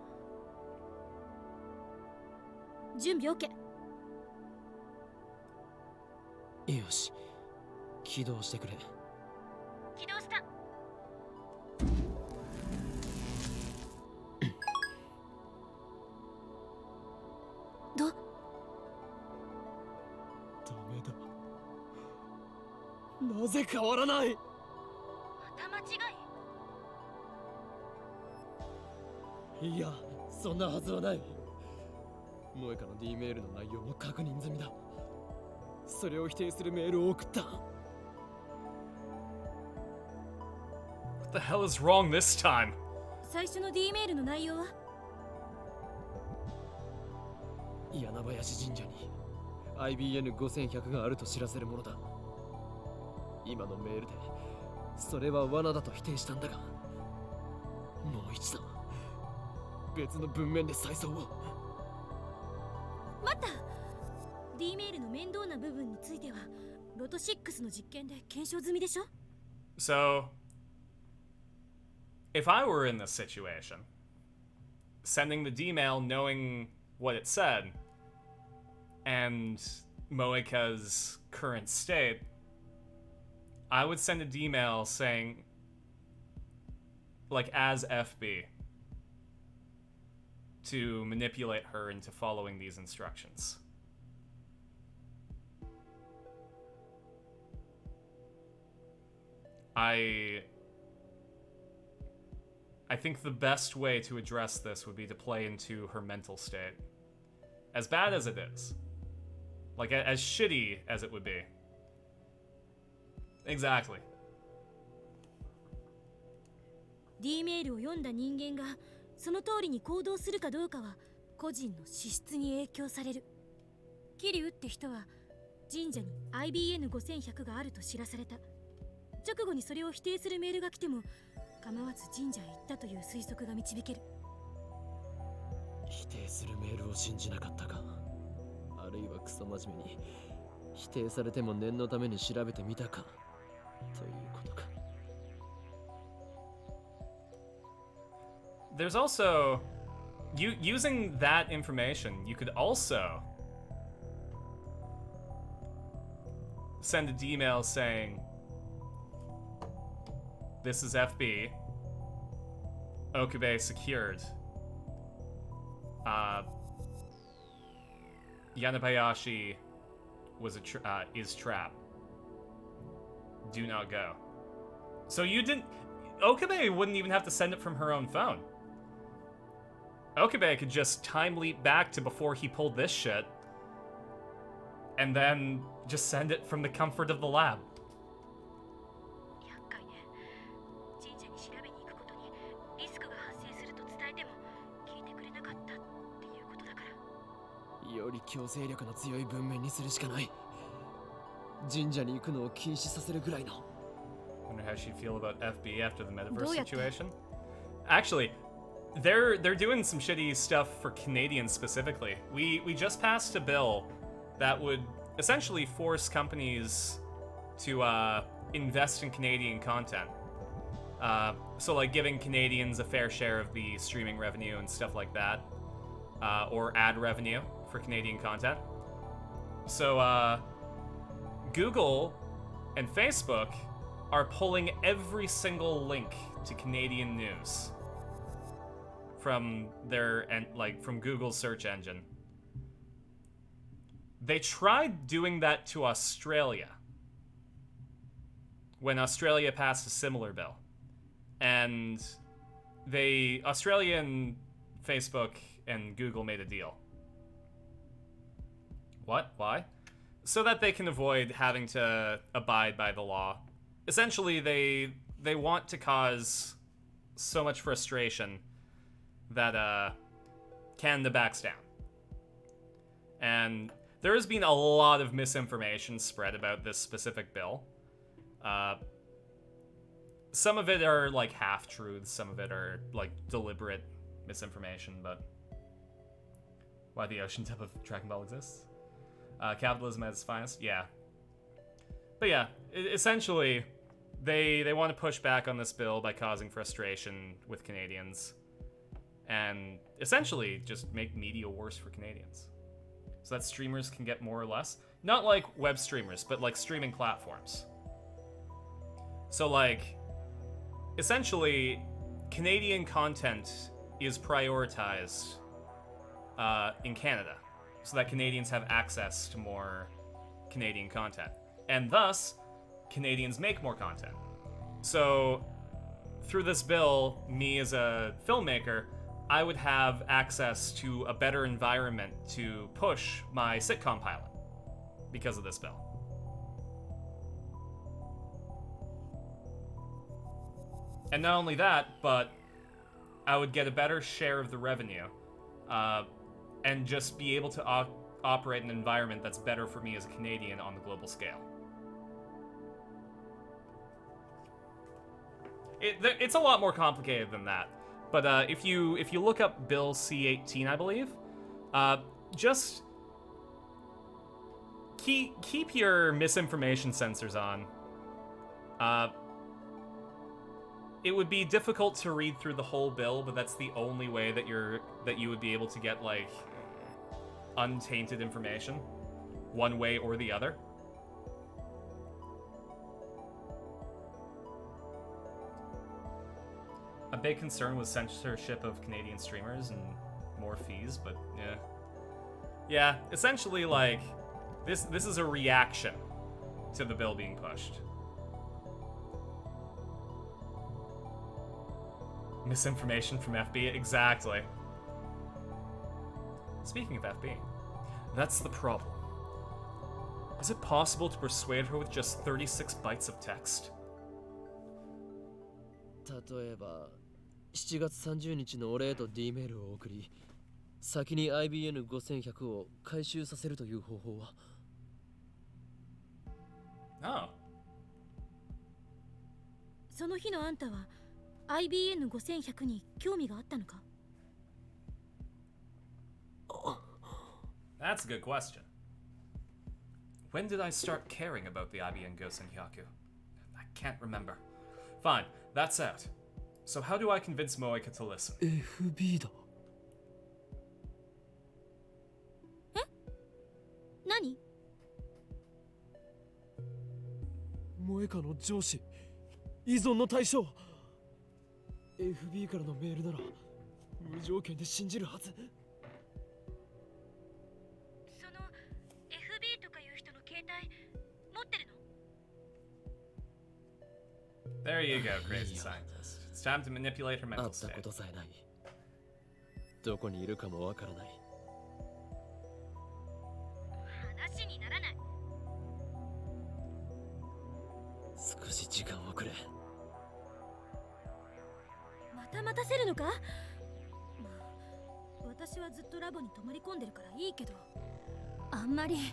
は準備 OK。 よし、起動してくれ。起動した。どダメだ。なぜ変わらない？また間違い？いや、そんなはずはない。萌香の D メールの内容も確認済みだ。それを否定するメールを送った。What the hell is wrong this time? 最初の D メールの内容は柳林神社に IBN5100 があると知らせるものだ。今のメールでそれは罠だと否定したんだが、もう一度別の文面で再送を。待った。 D メールの面倒な部分についてはロト6の実験で検証済みでしょ。 So, if I were in this situation, sending the D-mail knowing what it said, and Moika's current state, I would send a D-mail saying, like, as FB, to manipulate her into following these instructions. I think the best way to address this would be to play into her mental state. As bad as it is. Like, as shitty as it would be. Exactly. D メールを読んだ人間がその通りに行動するかどうかは個人の資質に影響される。桐生って人は神社に IBN5100 があると知らされた。直後にそれを否定するメールが来ても構わず神社へ行ったという推測が導ける。否定するメールを信じなかったか、あるいはクソ真面目に否定されても念のために調べてみたかということか。There's also, using that information, you could also send an email saying, "This is FB. Okube secured. Yanabayashi was is trapped. Do not go." So you didn't. Okube wouldn't even have to send it from her own phone. Okube could just time leap back to before he pulled this shit, and then just send it from the comfort of the lab. 厄介ね。神社に調べに行くことにリスクが発生すると伝えても聞いてくれなかったっていうことだから。より強制力の強い文面にするしかない。神社に行くのを禁止させるぐらいの。 Wonder how she'd feel about FB after the metaverse どうやって？ situation. Actually, they're doing some shitty stuff for Canadians specifically. We just passed a bill that would essentially force companies to invest in Canadian content. So like giving Canadians a fair share of the streaming revenue and stuff like that, or ad revenue for Canadian content. So Google and Facebook are pulling every single link to Canadian news from their from Google's search engine. They tried doing that to Australia when Australia passed a similar bill. And Australia and Facebook and Google made a deal. What? Why? So that they can avoid having to abide by the law. Essentially, they want to cause so much frustration that Canada backs down. And there has been a lot of misinformation spread about this specific bill. Some of it are like half-truths, some of it are like deliberate misinformation, but why the ocean type of Dragon Ball exists? Capitalism at its finest? Yeah. But yeah, essentially, they want to push back on this bill by causing frustration with Canadians, and essentially just make media worse for Canadians. So that streamers can get more or less. Not like web streamers, but like streaming platforms. So like, essentially, Canadian content is prioritized in Canada, so that Canadians have access to more Canadian content. And thus, Canadians make more content. So, through this bill, me as a filmmaker, I would have access to a better environment to push my sitcom pilot because of this bill. And not only that, but I would get a better share of the revenue, and just be able to operate an environment that's better for me as a Canadian on the global scale. It's a lot more complicated than that, but if you look up Bill C-18, I believe, just keep your misinformation sensors on. It would be difficult to read through the whole bill, but that's the only way that you would be able to get like untainted information, one way or the other. A big concern was censorship of Canadian streamers and more fees, but yeah. Yeah, essentially like this is a reaction to the bill being pushed. Misinformation from FB, exactly. Speaking of FB, that's the problem. Is it possible to persuade her with just 36 bytes of text? 例えば7月30日のお礼と D メールを送り先に IBN5100 を回収させるという方法は Oh. その日のあんたは IBN5100 に興味があったのか? That's a good question. When did I start caring about the IBN Gosenhyaku? I can't remember. Fine, that's out. So how do I convince Moeka to listen? FB だ。え？何？萌香の上司、依存の対象。FB からのメールなら無条件で信じるはず。その FB とかいう人の携帯持ってるの？ There you go, crazy scientist. It's time to manipulate her 会 mental った state. ことさえない。どこにいるかもわからない。話にならない。少し時間をくれ。また待たせるのか？まあ、私はずっとラボに泊まり込んでるからいいけど、あんまり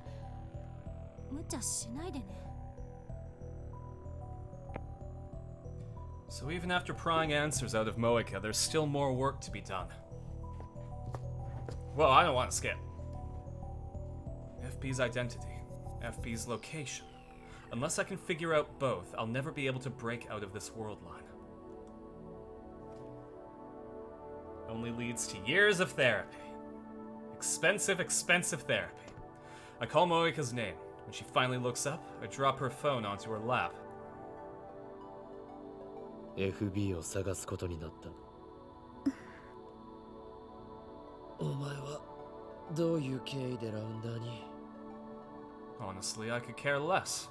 無茶しないでね。So even after prying answers out of Moeka, there's still more work to be done. Well, I don't want to skip. FB's identity, FB's location. Unless I can figure out both, I'll never be able to break out of this world line. Only leads to years of therapy. Expensive, expensive therapy. I call Moeka's name. When she finally looks up, I drop her phone onto her lap. FB を探すことになった。お前はどういう経緯でラウンダーに？ Honestly, I could care less.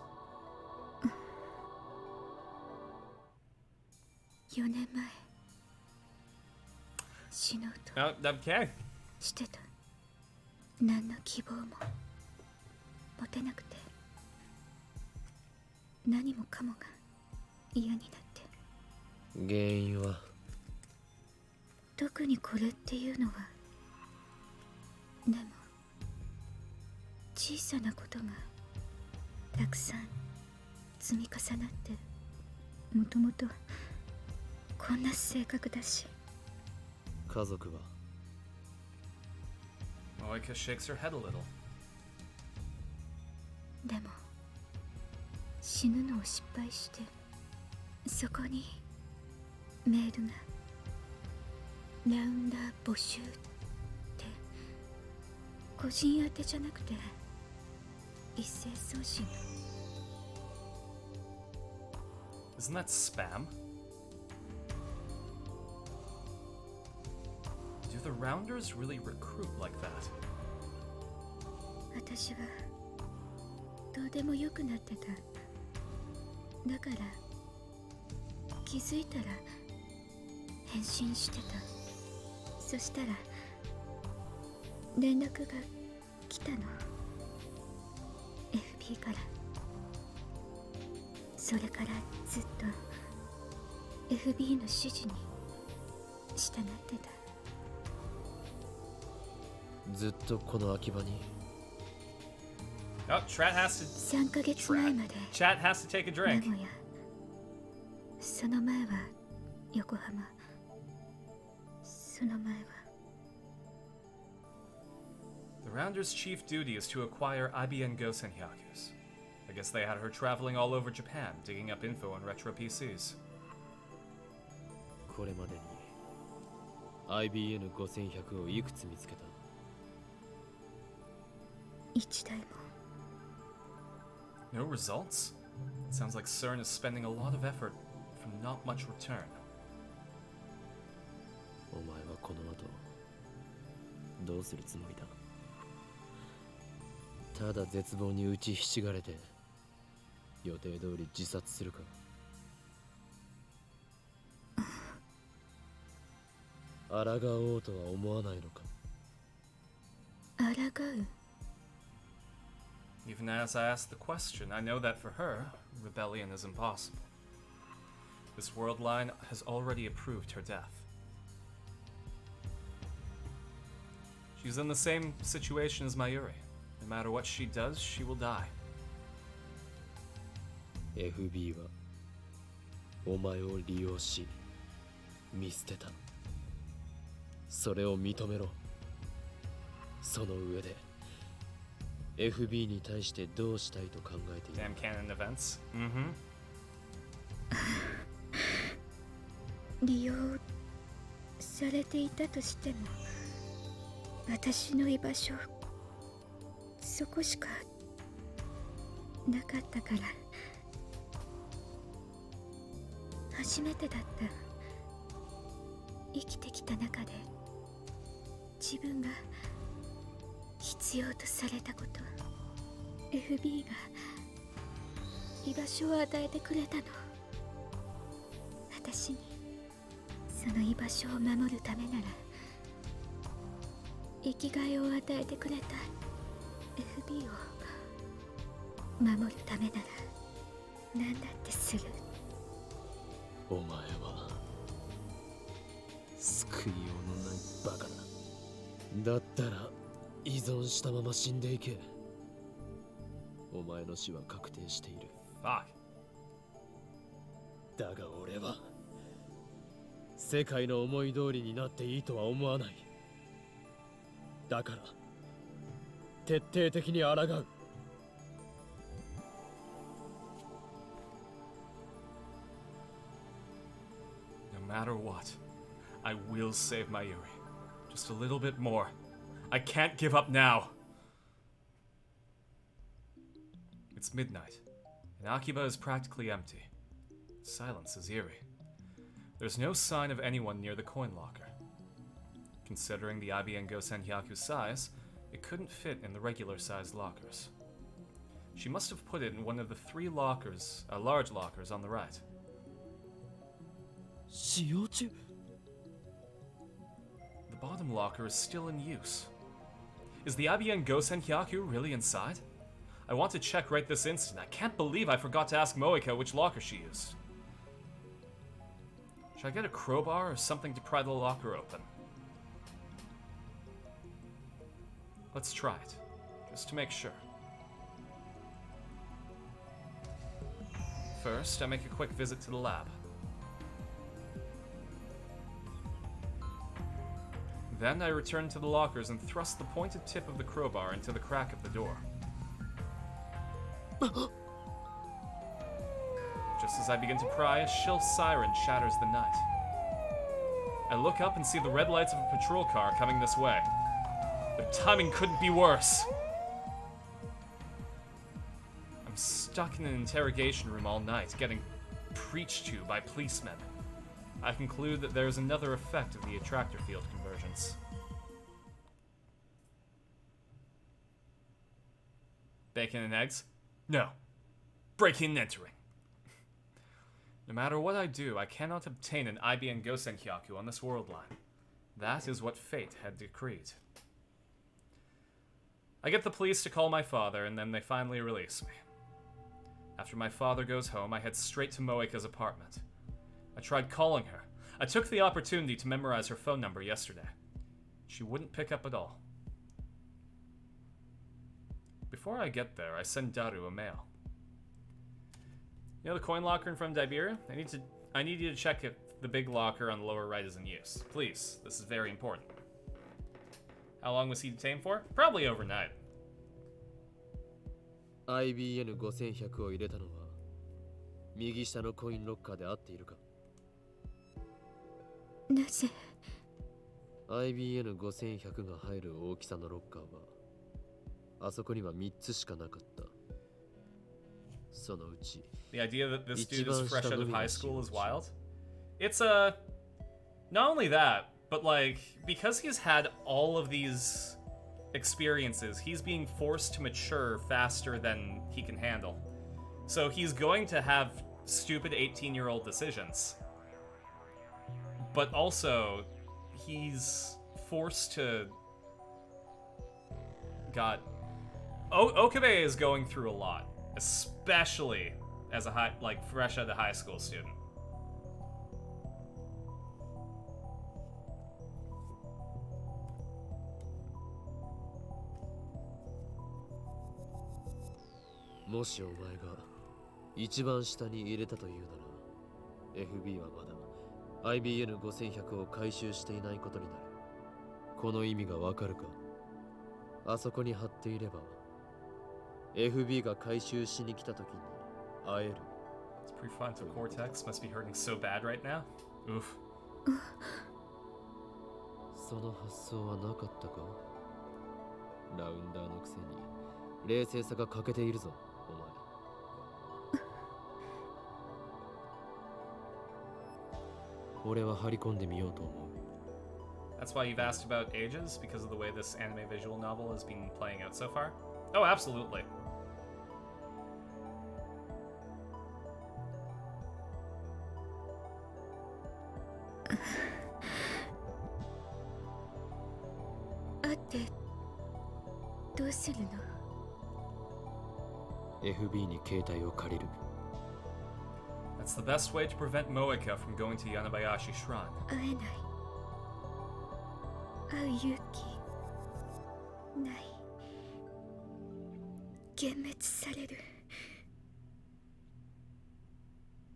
4年前死のうと Oh, okay. してた。何の希望も持てなくて、何もかもが嫌になって。原因は？特にこれっていうのは、でも小さなことがたくさん積み重なって、もともとこんな性格だし。家族は？ Moeka shakes her head a little. でも死ぬのを失敗して、そこにメールがラウンダー募集って、個人宛てじゃなくて一斉送信。 Isn't that spam? Do the Rounders really recruit like that? 私はどうでもよくなってた。だから気づいたら返信してた。そしたら連絡が来たの。FB から。それからずっと FB の指示に従ってた。ずっとこの秋葉に？ Oh, Chat has to. 3ヶ月前まで Chat has to take a 名 drink. 古屋、その前は横浜、その前は The Rounders' chief duty is to acquire IBM Gosenhyakus. I guess they had her traveling all over Japan, digging up info on retro PCs. これまでに IBN5100 をいくつ見つけた？一台も。 No results? It sounds like CERN is spending a lot of effort for not much return. お前はこの後どうするつもりだ？ただ絶望に打ちひしがれて予定通り自殺するか？抗おうとは思わないのか？抗う？ Even as I ask the question, I know that for her, rebellion is impossible. This world line has already approved her death. She's in the same situation as Mayuri. No matter what she does, she will die. FB はお前を利用し見捨てた。それを認めろ。その上で FB に対してどうしたいと考えている？ Damn canon events. Mm-hmm. 利用されていたとしても、私の居場所そこしかなかったから。初めてだった。生きてきた中で自分が必要とされたこと、 FB が居場所を与えてくれたの。私にその居場所を守るためなら、生きがいを与えてくれた FB を守るためなら何だってする。お前は救いようのないバカだ。だったら依存したまま死んでいけ。お前の死は確定している。Fuck. だが俺は世界の思い通りになっていいとは思わない。だから徹底的に抗う。No matter what, I will save my Yuri. Just a little bit more. I can't give up now. It's midnight, and Akiba is practically empty. Silence is eerie. There's no sign of anyone near the coin locker. Considering the IBN Gosen Hyaku's size, it couldn't fit in the regular-sized lockers. She must have put it in one of the three lockers, large lockers on the right. 使用中。 The bottom locker is still in use. Is the IBN Gosen Hyaku really inside? I want to check right this instant. I can't believe I forgot to ask Moeka which locker she used. Should I get a crowbar or something to pry the locker open? Let's try it, just to make sure. First, I make a quick visit to the lab. Then I return to the lockers and thrust the pointed tip of the crowbar into the crack of the door. Just as I begin to pry, a shrill siren shatters the night. I look up and see the red lights of a patrol car coming this way. The timing couldn't be worse. I'm stuck in an interrogation room all night, getting preached to by policemen. I conclude that there is another effect of the attractor field convergence. Bacon and eggs? No. Breaking and entering. No matter what I do, I cannot obtain an IBN Gosen Hyaku on this world line. That is what fate had decreed. I get the police to call my father, and then they finally release me. After my father goes home, I head straight to Moeka's apartment. I tried calling her. I took the opportunity to memorize her phone number yesterday. She wouldn't pick up at all. Before I get there, I send Daru a mail. You know the coin locker in front of Diberia? I need you to check if the big locker on the lower right is in use. Please, this is very important. How long was he detained for? Probably overnight. IBN 5100を入れたのは右下のコインロッカーで合っているか？なぜ IBN 5100が入る大きさのロッカーはあそこには3つしかなかった。そのうち The idea that this dude is fresh out of high school is wild. It's not only that, but like because he's had all of these experiences, he's being forced to mature faster than he can handle. So he's going to have stupid 18-year-old decisions. But also, he's forced to... God. Okabe is going through a lot, especially as a fresh out of high school student. If お前が一番下に入れたというなら FB はまだ IBN 5100を回収していないことになる。この意味がわかるか？あそこに貼っていれば FB が回収しに来た時に会える。 His prefrontal cortex must be hurting so bad right now. Oof. その発想はなかったか？ラウンダーのくせに冷静さが欠けているぞ、お前。俺は張り込んでみようと思う。 That's why you've asked about ages, because of the way this anime visual novel has been playing out so far? Oh, absolutely. 会ってどうするの？ FB に携帯を借りる。 That's the best way to prevent Moeka from going to Yanabayashi Shrine. 会えない。会う勇気ない。幻滅される。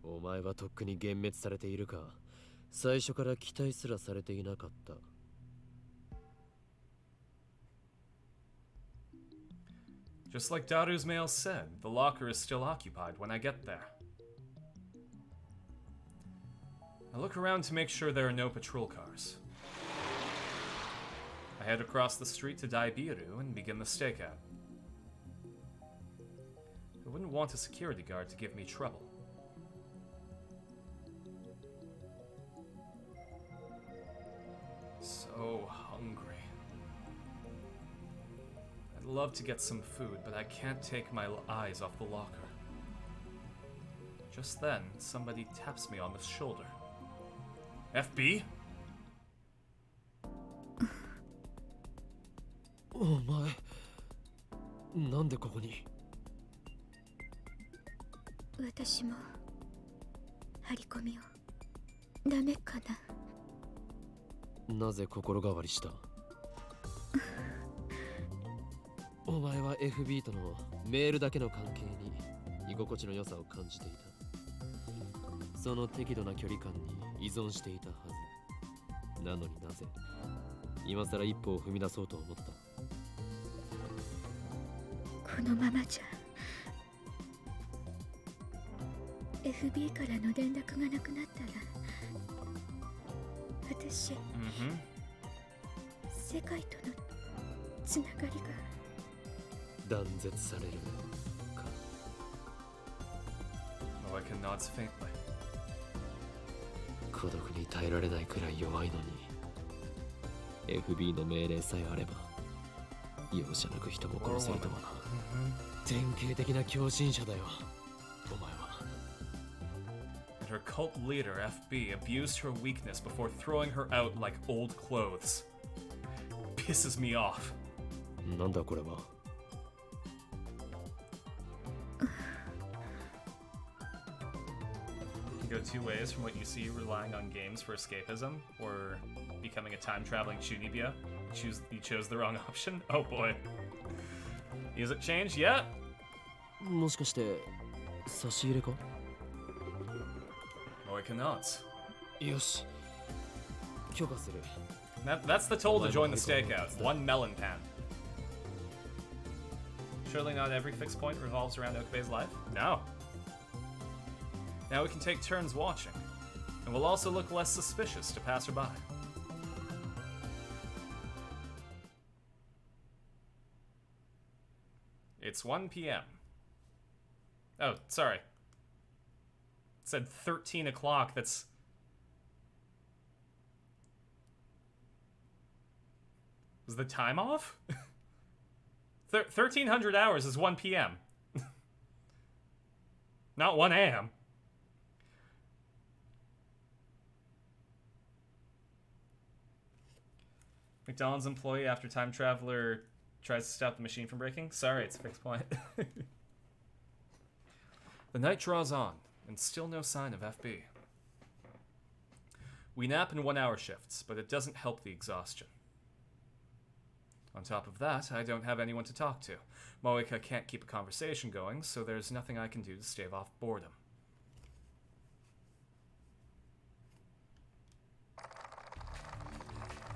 お前はとっくに幻滅されているか。最初から期待すらされていなかった。Just like Daru's mail said, the locker is still occupied when I get there. I look around to make sure there are no patrol cars. I head across the street to Daibiru and begin the stakeout. I wouldn't want a security guard to give me trouble. So hungry. I'd love to get some food, but I can't take my eyes off the locker. Just then, somebody taps me on the shoulder. FB? お前、なんでここに？私も張り込みをダメかな。なぜ心変わりした？お前は FB とのメールだけの関係に居心地の良さを感じていた。その適度な距離感に依存していたはず。なのになぜ今さら一歩を踏み出そうと思った？このままじゃ FB からの連絡がなくなったら私、世界とのつながりが断絶されるか。 Moeka nods faintly. 孤独に耐えられないくらい弱いのに FB の命令さえあれば容赦なく人も殺せるとはな。典型的な狂信者だよ、お前は。 And her cult leader, FB, abused her weakness before throwing her out like old clothes. Pisses me off. なんだこれは。You can go two ways from what you see relying on games for escapism or becoming a time-traveling Chunibya. You chose the wrong option? Oh boy. Is it changed yet? もしかして差し入れか？ Moeka nods. よし、許可する。 That's the toll to join the stakeout. One melon pan. Surely not every fixed point revolves around Okabe's life? No. Now we can take turns watching, and we'll also look less suspicious to passerby. It's 1 p.m. Oh, sorry. It said 13 o'clock. That's... Was the time off? 1300 hours is 1 p.m. Not 1 a.m. McDonald's employee after time traveler tries to stop the machine from breaking. Sorry, it's a fixed point. The night draws on, and still no sign of FB. We nap in 1-hour shifts, but it doesn't help the exhaustion. On top of that, I don't have anyone to talk to. Moeka can't keep a conversation going, so there's nothing I can do to stave off boredom.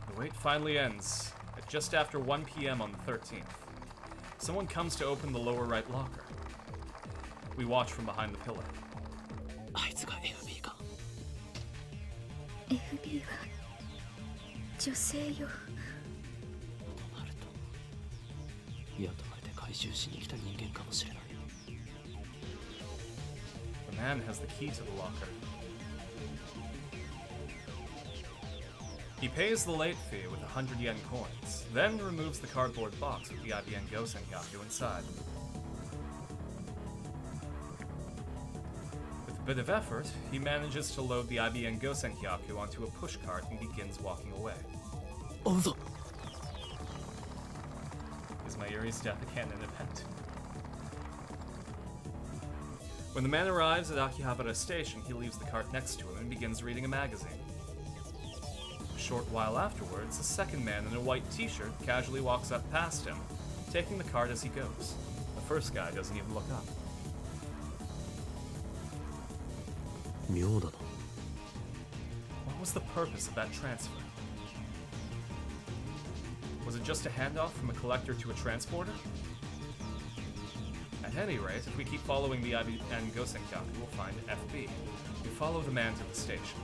The wait finally ends, at just after 1 p.m. on the 13th. Someone comes to open the lower right locker. We watch from behind the pillar. あいつが FB か。 FB は女性よ。となると雇われて回収しに来た人間かもしれない。 The man has the key to the locker. He pays the late fee with 100 yen coins, then removes the cardboard box with the IBN Gosen Hyaku inside. With a bit of effort, he manages to load the IBN Gosen Hyaku onto a pushcart and begins walking away. おうぞ。 Is Mayuri's death a canon event? When the man arrives at Akihabara Station, he leaves the cart next to him and begins reading a magazine. A short while afterwards, a second man in a white t-shirt casually walks up past him, taking the cart as he goes. The first guy doesn't even look up. 妙だな。What was the purpose of that transfer? Was it just a handoff from a collector to a transporter? At any rate, if we keep following the IB and Gosenkyaku, we'll find FB. We follow the man to the station.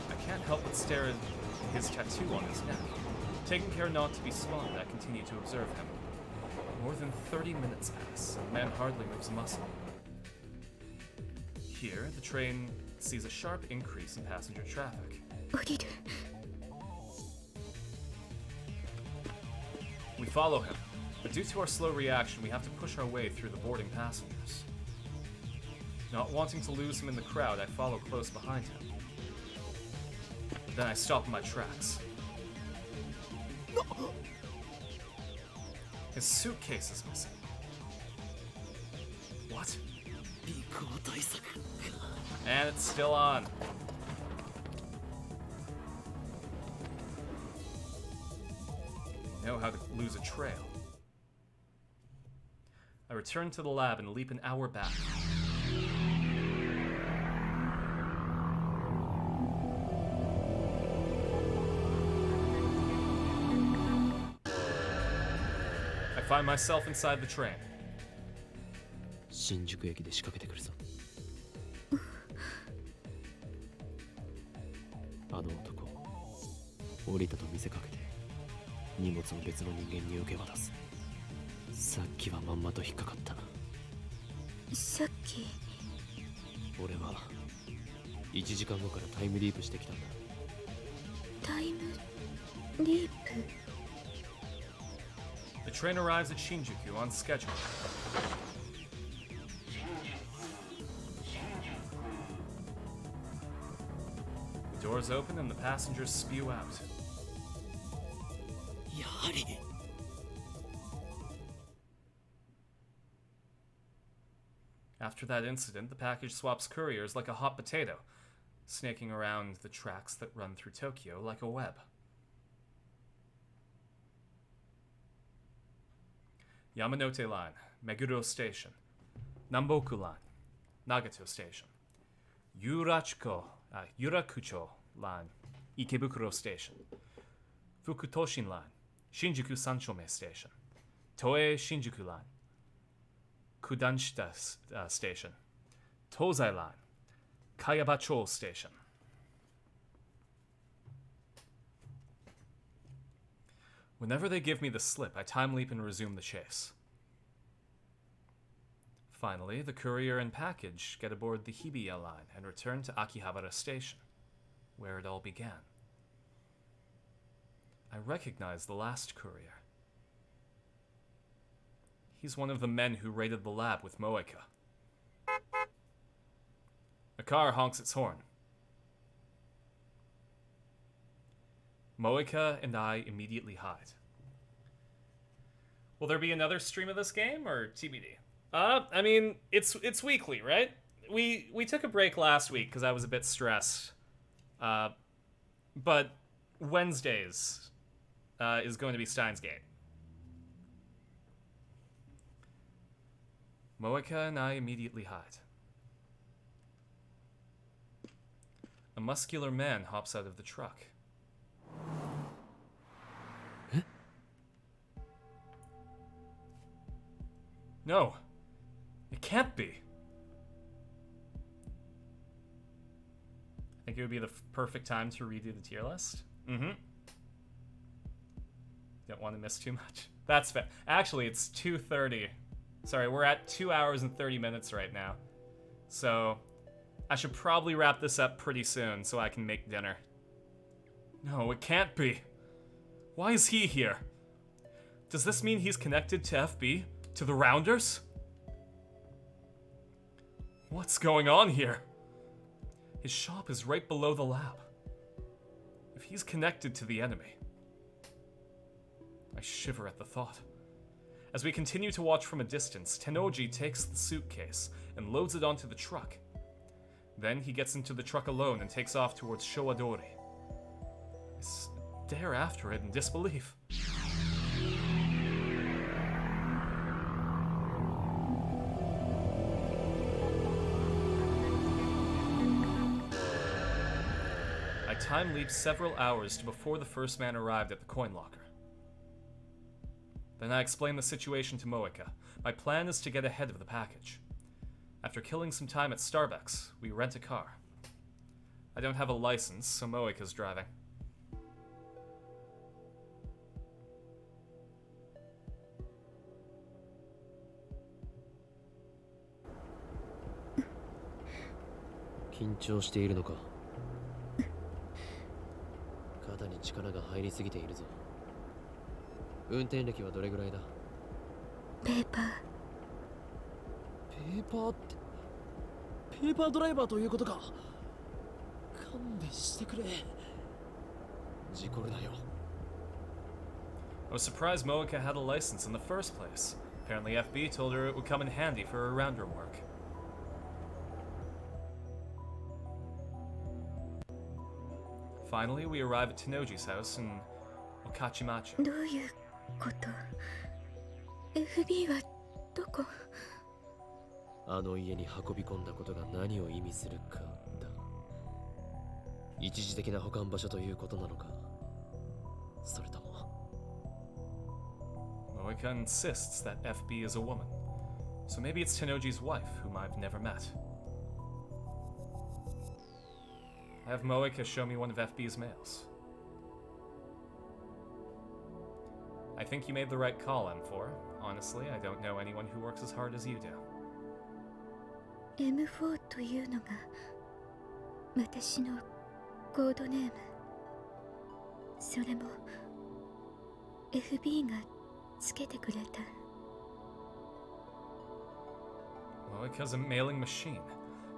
I can't help but stare at his tattoo on his neck. Taking care not to be spotted, I continue to observe him. More than 30 minutes pass, and the man hardly moves a muscle. Here, the train sees a sharp increase in passenger traffic. 降りる。 We follow him, but due to our slow reaction, we have to push our way through the boarding passengers. Not wanting to lose him in the crowd, I follow close behind him. But then I stop in my tracks. His suitcase is missing. What? And it's still on. Know how to lose a trail. I return to the lab and leap an hour back. I find myself inside the train. 新宿駅で仕掛けてくるぞ。あの男、降りたと見せかけて荷物を別の人間に受け渡す。さっきはまんまと引っかかった。さっき俺は1時間後からタイムリープしてきたんだ。タイムリープ。 The train arrives at Shinjuku on schedule. The doors open and the passengers spew out. やはり。After that incident, the package swaps couriers like a hot potato, snaking around the tracks that run through Tokyo like a web. Yamanote Line, Meguro Station. Namboku Line, Nagato Station. Yurakucho Line, Ikebukuro Station. Fukutoshin Line, Shinjuku Sanchome Station. Toei Shinjuku Line, Kudanshita Station. Tozai Line, Kayabacho Station. Whenever they give me the slip, I time leap and resume the chase. Finally, the courier and package get aboard the Hibiya line and return to Akihabara Station, where it all began. I recognize the last courier. He's one of the men who raided the lab with Moeka. A car honks its horn. Moeka and I immediately hide. Will there be another stream of this game, or TBD? I mean, it's weekly, right? We took a break last week because I was a bit stressed. But Wednesdays is going to be Steins Gate. Moeka and I immediately hide. A muscular man hops out of the truck. No, it can't be. I think it would be the perfect time to redo the tier list. Don't want to miss too much. That's fair. Actually, it's 2:30. Sorry, we're at 2 hours and 30 minutes right now. So I should probably wrap this up pretty soon so I can make dinner. No, it can't be. Why is he here? Does this mean he's connected to FB? To the Rounders? What's going on here? His shop is right below the lab. If he's connected to the enemy... I shiver at the thought. As we continue to watch from a distance, Tennoji takes the suitcase and loads it onto the truck. Then he gets into the truck alone and takes off towards Showadori. I stare after it in disbelief. time leaped several hours to before the first man arrived at the coin locker. Then I explained the situation to Moeka. My plan is to get ahead of the package. After killing some time at Starbucks, we rent a car. I don't have a license, so Moeka's driving.緊張しているのか。肩に力が入りすぎているぞ。運転歴はどれぐらいだ。ペーパーってペーパードライバーということか。勘弁してくれ。事故るなよ。I was surprised Moeka had a license in the first place. Apparently FB told her it would come in handy for her round room work. Finally, we arrive at Tenoji's house in Okachimachu. どういうこと？ FB はどこ？あの家に運び込んだことが何を意味するかだ。一時的な保管場所ということなのか、それとも。Moeka insists that FB is a woman, so maybe it's Tenoji's wife, whom I've never met. I have Moeka show me one of FB's mails. I think you made the right call, M4. Honestly, I don't know anyone who works as hard as you do. M4 というのが私のコードネーム。それも FB がつけてくれた。Moeka's a mailing machine.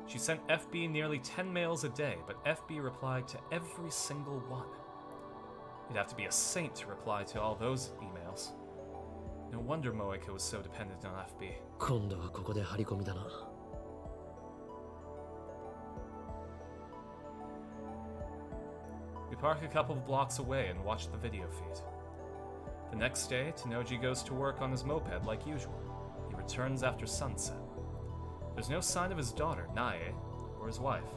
She sent FB nearly 10 mails a day, but FB replied to every single one. You'd have to be a saint to reply to all those emails. No wonder Moeka was so dependent on FB. 今度はここで張り込みだな。We park a couple of blocks away and watch the video feed. The next day, Tenoji goes to work on his moped like usual. He returns after sunset. There's no sign of his daughter, Nae, or his wife.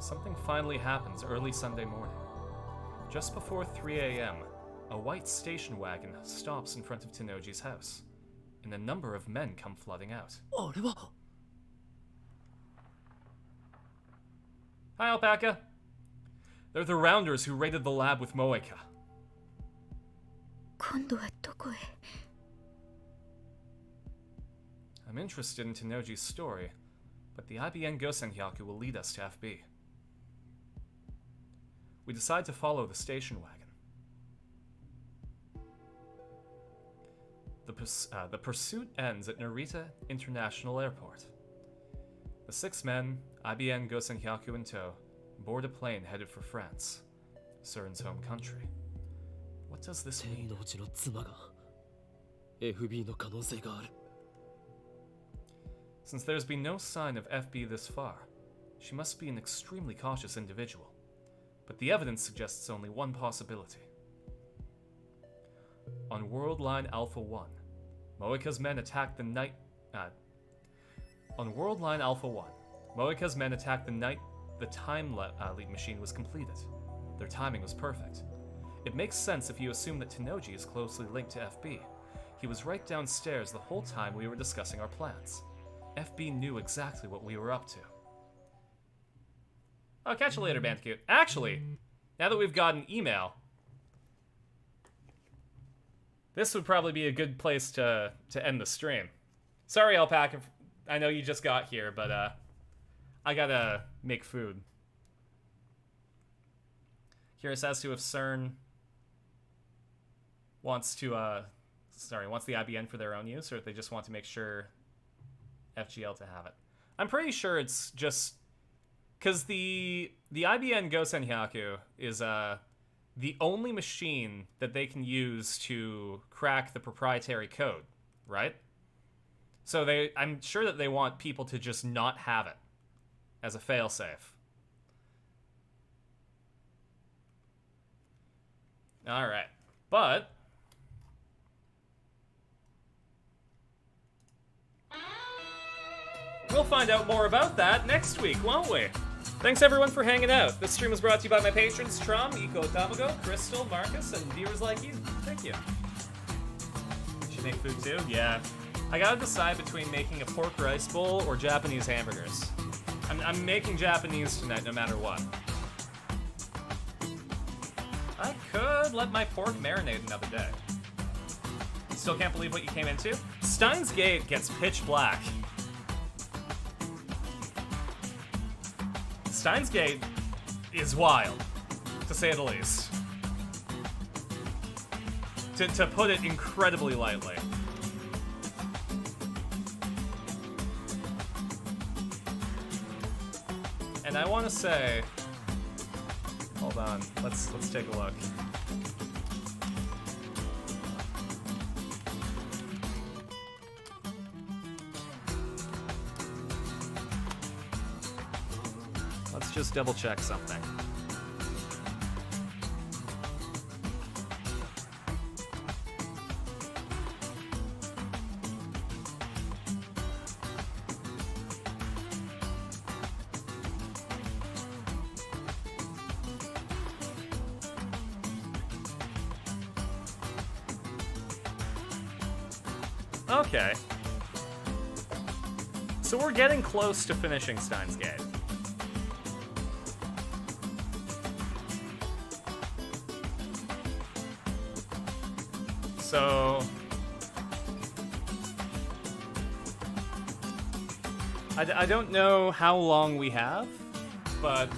Something finally happens early Sunday morning. Just before 3 a.m., a white station wagon stops in front of Tenoji's house, and a number of men come flooding out. あれは。 Hi, Alpaca. They're the rounders who raided the lab with Moeka. 今度はどこへ？ I'm interested in Tenoji's story, but the IBN Gosenhyaku will lead us to FB. We decide to follow the station wagon. The pursuit ends at Narita International Airport. The 6 men, IBN Gosenhyaku in tow, board a plane headed for France, Surin's home country. What does this 天 mean? のうちの妻が FB の可能性がある。 Since there's been no sign of FB this far, she must be an extremely cautious individual. But the evidence suggests only one possibility. On World Line Alpha 1, Moeka's men attacked the night... on World Line Alpha 1, Moeka's men attacked the night the time leap machine was completed. Their timing was perfect. It makes sense if you assume that Tenoji is closely linked to FB. He was right downstairs the whole time we were discussing our plans. FB knew exactly what we were up to. Oh, catch you later, Bandicoot. Actually, now that we've got an email, this would probably be a good place to end the stream. Sorry, Alpaca, I know you just got here, but I gotta make food. Curious as to if CERN wants to, wants the IBN for their own use, or if they just want to make sure FGL to have it. I'm pretty sure it's just because the IBN Gosenhyaku is the only machine that they can use to crack the proprietary code, right? So I'm sure that they want people to just not have it as a failsafe. All right, but We'll find out more about that next week, won't we? Thanks everyone for hanging out. This stream was brought to you by my patrons, Trom, Iko Tamago, Crystal, Marcus, and viewers like you. Thank you. Should make food too? Yeah. I gotta decide between making a pork rice bowl or Japanese hamburgers. I'm making Japanese tonight no matter what. I could let my pork marinate another day. Still can't believe what you came into? Steins Gate gets pitch black. Steins Gate is wild, to say the least. To put it incredibly lightly. And I want to say, hold on, let's take a look. Let's just double check something. Okay. So we're getting close to finishing Steins Gate. So I don't know how long we have, but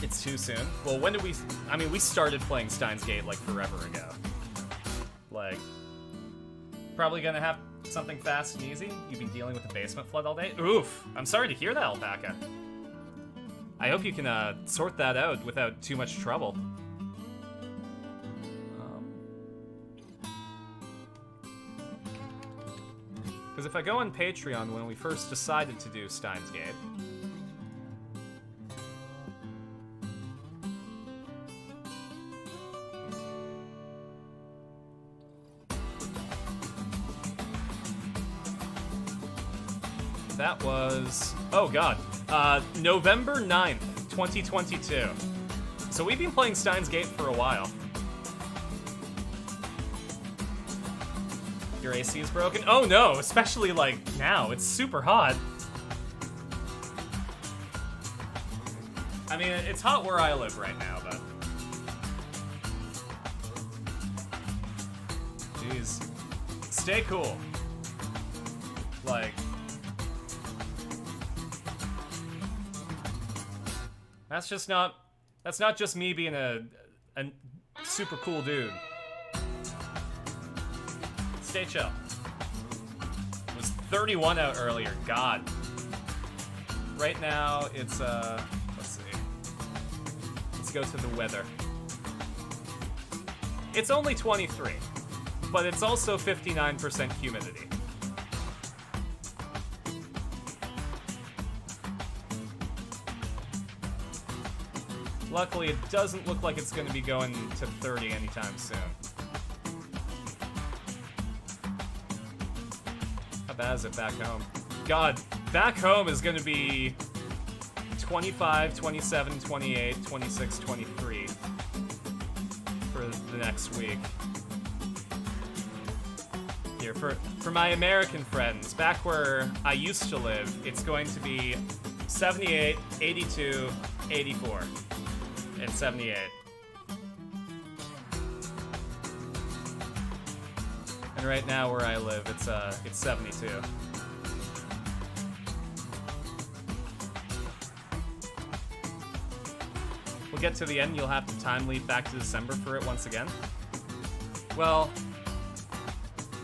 it's too soon. Well, when did we... I mean, we started playing Steins Gate like forever ago. Like, probably gonna have something fast and easy. You've been dealing with the basement flood all day. Oof, I'm sorry to hear that, Alpaca. I hope you can sort that out without too much trouble. Because if I go on Patreon when we first decided to do Steins Gate, that was, oh god, November 9th, 2022. So we've been playing Steins Gate for a while. Your AC is broken? Oh no, especially like now, it's super hot. I mean, it's hot where I live right now, but... Jeez. Stay cool. Like... That's not just me being a super cool dude. Stay chill. It was 31 out earlier, god. Right now, it's, let's see. Let's go to the weather. It's only 23, but it's also 59% humidity. Luckily, it doesn't look like it's going to be going to 30 anytime soon. How bad is it back home? God, back home is going to be 25, 27, 28, 26, 23 for the next week. Here, for my American friends, back where I used to live, it's going to be 78, 82, 84. And 78. And right now where I live, it's 72. We'll get to the end, you'll have to time leap back to December for it once again. Well,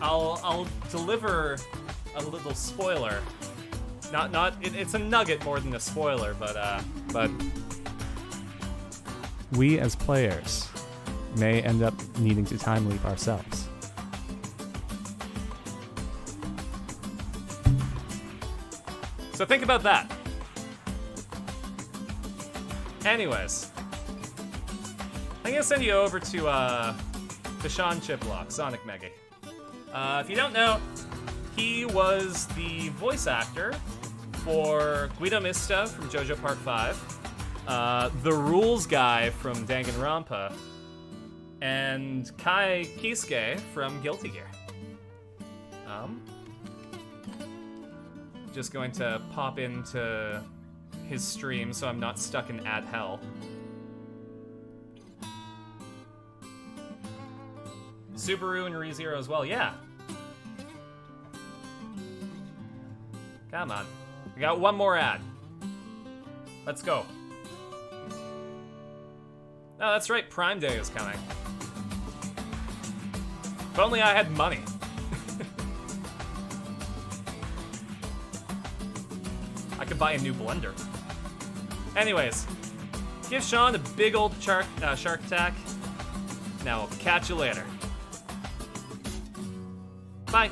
I'll deliver a little spoiler. It's a nugget more than a spoiler, but we as players may end up needing to time leap ourselves. So think about that. Anyways, I'm gonna send you over to Sean Chiplock, Sonic Meggy. If you don't know, He was the voice actor for Guido Mista from JoJo Part 5, the Rules guy from Danganronpa, and Kai Kisuke from Guilty Gear. Just going to pop into his stream so I'm not stuck in ad hell. Subaru and ReZero as well, yeah. Come on. We got one more ad. Let's go. Oh, that's right, Prime Day is coming. If only I had money. I could buy a new blender. Anyways, give Sean a big old shark attack. Now, I'll catch you later. Bye.